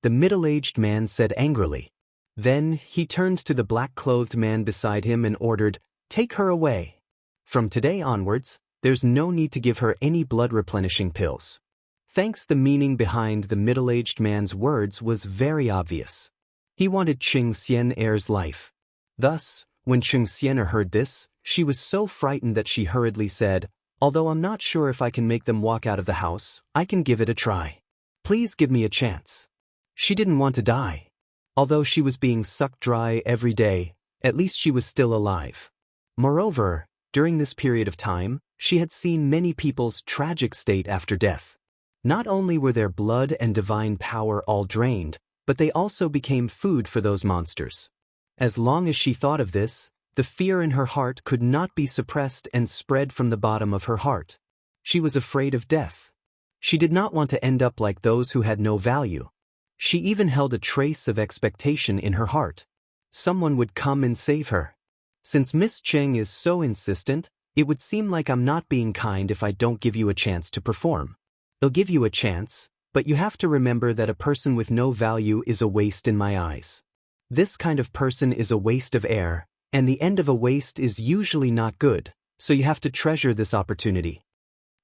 Speaker 1: the middle-aged man said angrily. Then, he turned to the black-clothed man beside him and ordered, "Take her away. From today onwards, there's no need to give her any blood-replenishing pills." Thanks, the meaning behind the middle-aged man's words was very obvious. He wanted Cheng Xian-er's life. Thus, when Cheng Xian heard this, she was so frightened that she hurriedly said, "Although I'm not sure if I can make them walk out of the house, I can give it a try. Please give me a chance." She didn't want to die. Although she was being sucked dry every day, at least she was still alive. Moreover, during this period of time, she had seen many people's tragic state after death. Not only were their blood and divine power all drained, but they also became food for those monsters. As long as she thought of this, the fear in her heart could not be suppressed and spread from the bottom of her heart. She was afraid of death. She did not want to end up like those who had no value. She even held a trace of expectation in her heart. Someone would come and save her. Since Miss Cheng is so insistent, it would seem like I'm not being kind if I don't give you a chance to perform. I'll give you a chance, but you have to remember that a person with no value is a waste in my eyes. This kind of person is a waste of air, and the end of a waste is usually not good, so you have to treasure this opportunity.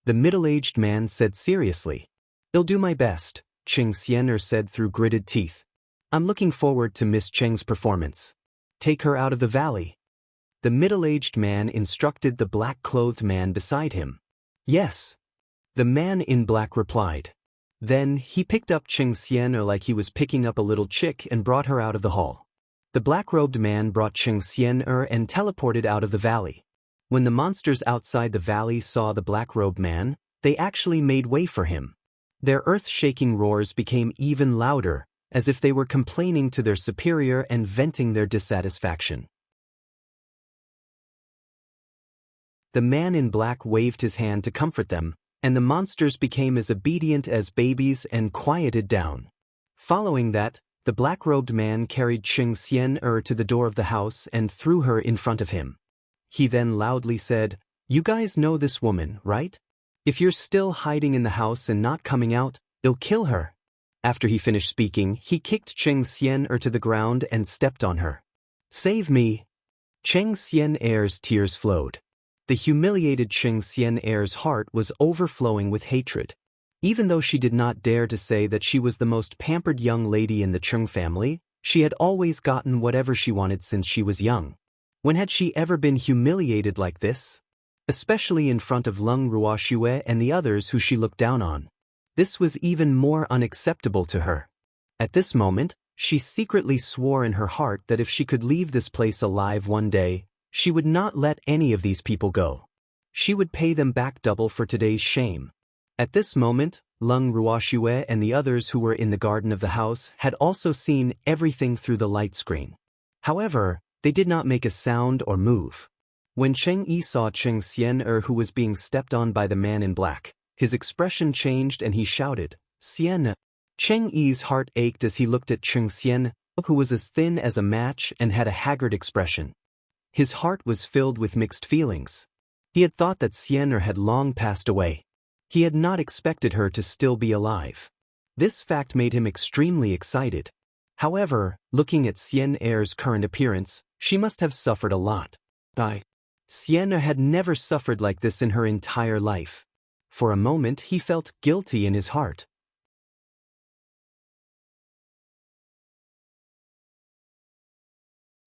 Speaker 1: The middle-aged man said seriously. "I'll do my best," Cheng Xian said through gritted teeth. "I'm looking forward to Miss Cheng's performance. Take her out of the valley." The middle-aged man instructed the black-clothed man beside him. "Yes," the man in black replied. Then, he picked up Cheng Xian like he was picking up a little chick and brought her out of the hall. The black-robed man brought Cheng Xian and teleported out of the valley. When the monsters outside the valley saw the black-robed man, they actually made way for him. Their earth-shaking roars became even louder, as if they were complaining to their superior and venting their dissatisfaction. The man in black waved his hand to comfort them, and the monsters became as obedient as babies and quieted down. Following that, the black-robed man carried Cheng Xian to the door of the house and threw her in front of him. he then loudly said, "You guys know this woman, right? If you're still hiding in the house and not coming out, I'll kill her." After he finished speaking, he kicked Cheng Xian-er to the ground and stepped on her. "Save me!" Cheng Xian-er's tears flowed. The humiliated Cheng Xian-er's heart was overflowing with hatred. Even though she did not dare to say that she was the most pampered young lady in the Cheng family, she had always gotten whatever she wanted since she was young. When had she ever been humiliated like this? Especially in front of Leng Ruoxue and the others who she looked down on. This was even more unacceptable to her. At this moment, she secretly swore in her heart that if she could leave this place alive one day, she would not let any of these people go. She would pay them back double for today's shame. At this moment, Leng Ruoxue and the others who were in the garden of the house had also seen everything through the light screen. However, they did not make a sound or move. When Cheng Yi saw Cheng Xian-er who was being stepped on by the man in black, his expression changed and he shouted, "Xian!" Cheng Yi's heart ached as he looked at Cheng Xian, who was as thin as a match and had a haggard expression. His heart was filled with mixed feelings. He had thought that Xian-er had long passed away. He had not expected her to still be alive. This fact made him extremely excited. However, looking at Xian-er's current appearance, she must have suffered a lot. Xian-er had never suffered like this in her entire life. For a moment he felt guilty in his heart.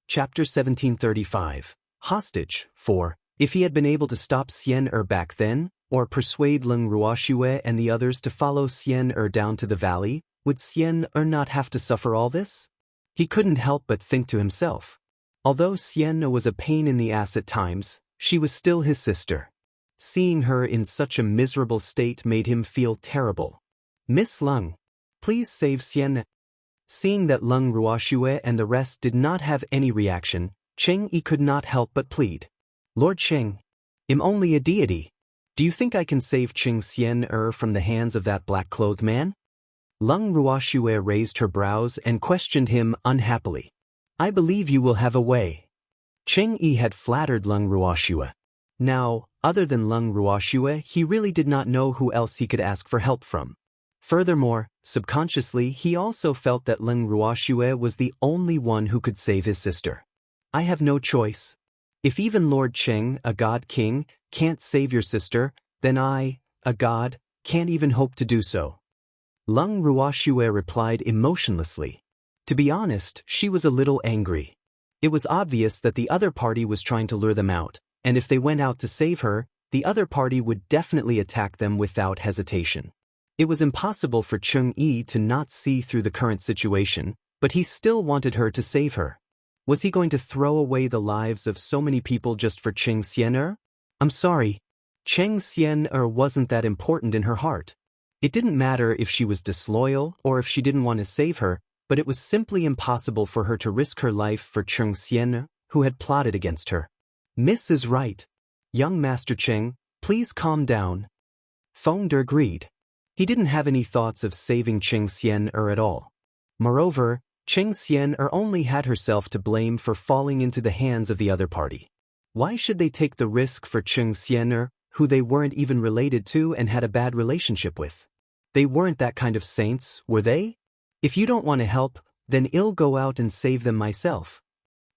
Speaker 1: Chapter 1735. Hostage. 4. If he had been able to stop Xian-er back then, or persuade Leng Ruoxue and the others to follow Xian-er down to the valley, would Xian-er not have to suffer all this? He couldn't help but think to himself. Although Xian-er was a pain in the ass at times, she was still his sister. Seeing her in such a miserable state made him feel terrible. "Miss Leng, please save Xian." Seeing that Leng Ruoxue and the rest did not have any reaction, Cheng Yi could not help but plead. "Lord Cheng, I'm only a deity. Do you think I can save Cheng Xian-er from the hands of that black-clothed man?" Leng Ruoxue raised her brows and questioned him unhappily. "I believe you will have a way." Cheng Yi had flattered Leng Ruoxue. Now, other than Leng Ruoxue, he really did not know who else he could ask for help from. Furthermore, subconsciously he also felt that Leng Ruoxue was the only one who could save his sister. "I have no choice. If even Lord Cheng, a god king, can't save your sister, then I, a god, can't even hope to do so." Leng Ruoxue replied emotionlessly. To be honest, she was a little angry. It was obvious that the other party was trying to lure them out, and if they went out to save her, the other party would definitely attack them without hesitation. It was impossible for Cheng Yi to not see through the current situation, but he still wanted her to save her. Was he going to throw away the lives of so many people just for Cheng Xian-er? I'm sorry. Cheng Xian-er wasn't that important in her heart. It didn't matter if she was disloyal or if she didn't want to save her, but it was simply impossible for her to risk her life for Cheng Xian-er, who had plotted against her. "Miss is right. Young Master Cheng, please calm down." Feng De agreed. He didn't have any thoughts of saving Cheng Xian-er at all. Moreover, Cheng Xian-er only had herself to blame for falling into the hands of the other party. Why should they take the risk for Cheng Xian-er, who they weren't even related to and had a bad relationship with? They weren't that kind of saints, were they? "If you don't want to help, then I'll go out and save them myself,"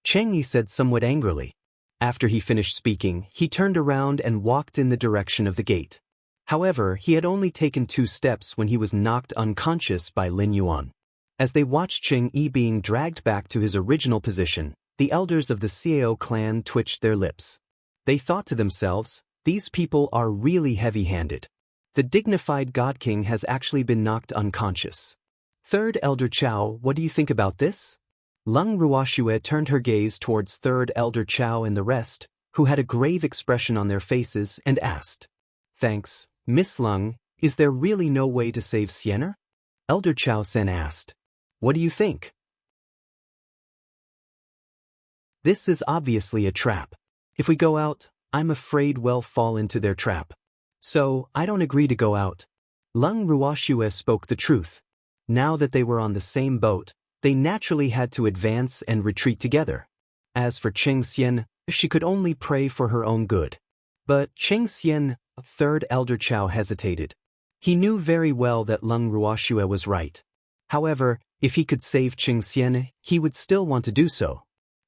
Speaker 1: Cheng Yi said somewhat angrily. After he finished speaking, he turned around and walked in the direction of the gate. However, he had only taken 2 steps when he was knocked unconscious by Lin Yuan. As they watched Cheng Yi being dragged back to his original position, the elders of the Xiao clan twitched their lips. They thought to themselves, these people are really heavy-handed. The dignified God King has actually been knocked unconscious. Third Elder Chao, what do you think about this? Leng Ruoxue turned her gaze towards Third Elder Chao and the rest, who had a grave expression on their faces, and asked, "Thanks, Miss Leng, is there really no way to save Xian-er?" Elder Chao Sen asked, "What do you think?" "This is obviously a trap. If we go out, I'm afraid we'll fall into their trap. So, I don't agree to go out." Leng Ruoxue spoke the truth. Now that they were on the same boat, they naturally had to advance and retreat together. As for Cheng Xian, she could only pray for her own good. But Cheng Xian, third elder Chao, hesitated. He knew very well that Leng Ruoxue was right. However, if he could save Cheng Xian, he would still want to do so.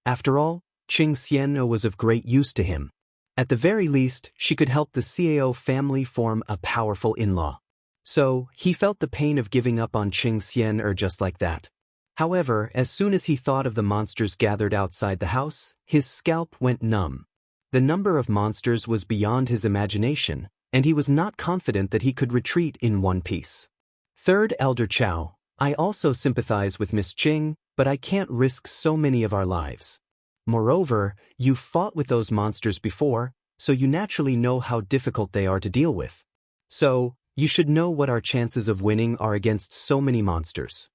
Speaker 1: After all, Cheng Xian was of great use to him. At the very least, she could help the Cao family form a powerful in-law. So, he felt the pain of giving up on Cheng Xian just like that. However, as soon as he thought of the monsters gathered outside the house, his scalp went numb. The number of monsters was beyond his imagination, and he was not confident that he could retreat in one piece. Third Elder Chao, I also sympathize with Miss Ching, but I can't risk so many of our lives. Moreover, you've fought with those monsters before, so you naturally know how difficult they are to deal with. So, you should know what our chances of winning are against so many monsters.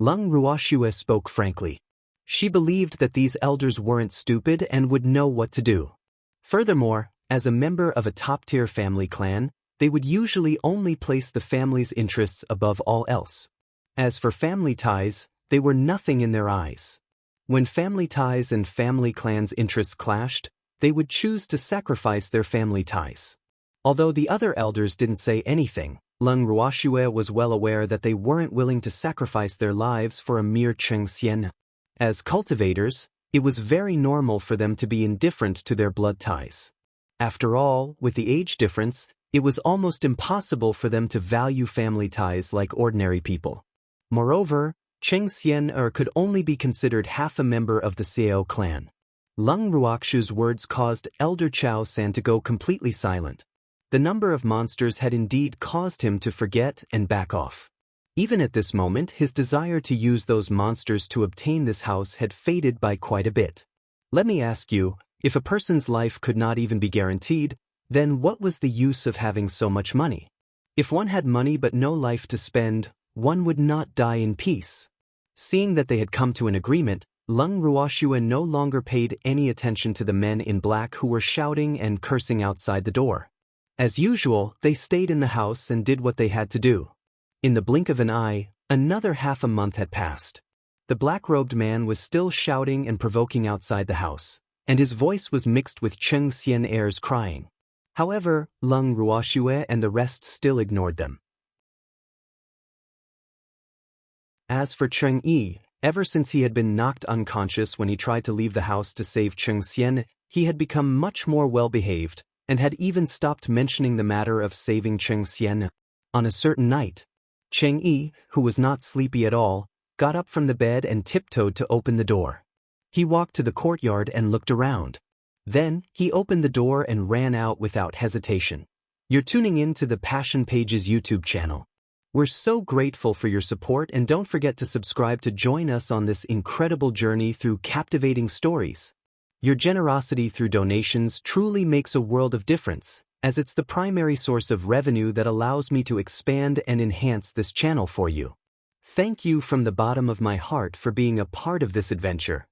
Speaker 1: Leng Ruoxue spoke frankly. She believed that these elders weren't stupid and would know what to do. Furthermore, as a member of a top-tier family clan, they would usually only place the family's interests above all else. As for family ties, they were nothing in their eyes. When family ties and family clans' interests clashed, they would choose to sacrifice their family ties. Although the other elders didn't say anything, Leng Ruoxue was well aware that they weren't willing to sacrifice their lives for a mere Cheng Xian. As cultivators, it was very normal for them to be indifferent to their blood ties. After all, with the age difference, it was almost impossible for them to value family ties like ordinary people. Moreover, Cheng Xian could only be considered half a member of the Cao clan. Leng Ruoxue's words caused Elder Chao San to go completely silent. The number of monsters had indeed caused him to forget and back off. Even at this moment, his desire to use those monsters to obtain this house had faded by quite a bit. Let me ask you, if a person's life could not even be guaranteed, then what was the use of having so much money? If one had money but no life to spend, one would not die in peace. Seeing that they had come to an agreement, Leng Ruoxue no longer paid any attention to the men in black who were shouting and cursing outside the door. As usual, they stayed in the house and did what they had to do. In the blink of an eye, another half a month had passed. The black-robed man was still shouting and provoking outside the house, and his voice was mixed with Cheng Xian airs crying. However, Leng Ruoxue and the rest still ignored them. As for Cheng Yi, ever since he had been knocked unconscious when he tried to leave the house to save Cheng Xian, he had become much more well-behaved, and had even stopped mentioning the matter of saving Cheng Xian. On a certain night, Cheng Yi, who was not sleepy at all, got up from the bed and tiptoed to open the door. He walked to the courtyard and looked around. Then, he opened the door and ran out without hesitation. You're tuning in to the Passion Pages YouTube channel. We're so grateful for your support, and don't forget to subscribe to join us on this incredible journey through captivating stories. Your generosity through donations truly makes a world of difference, as it's the primary source of revenue that allows me to expand and enhance this channel for you. Thank you from the bottom of my heart for being a part of this adventure.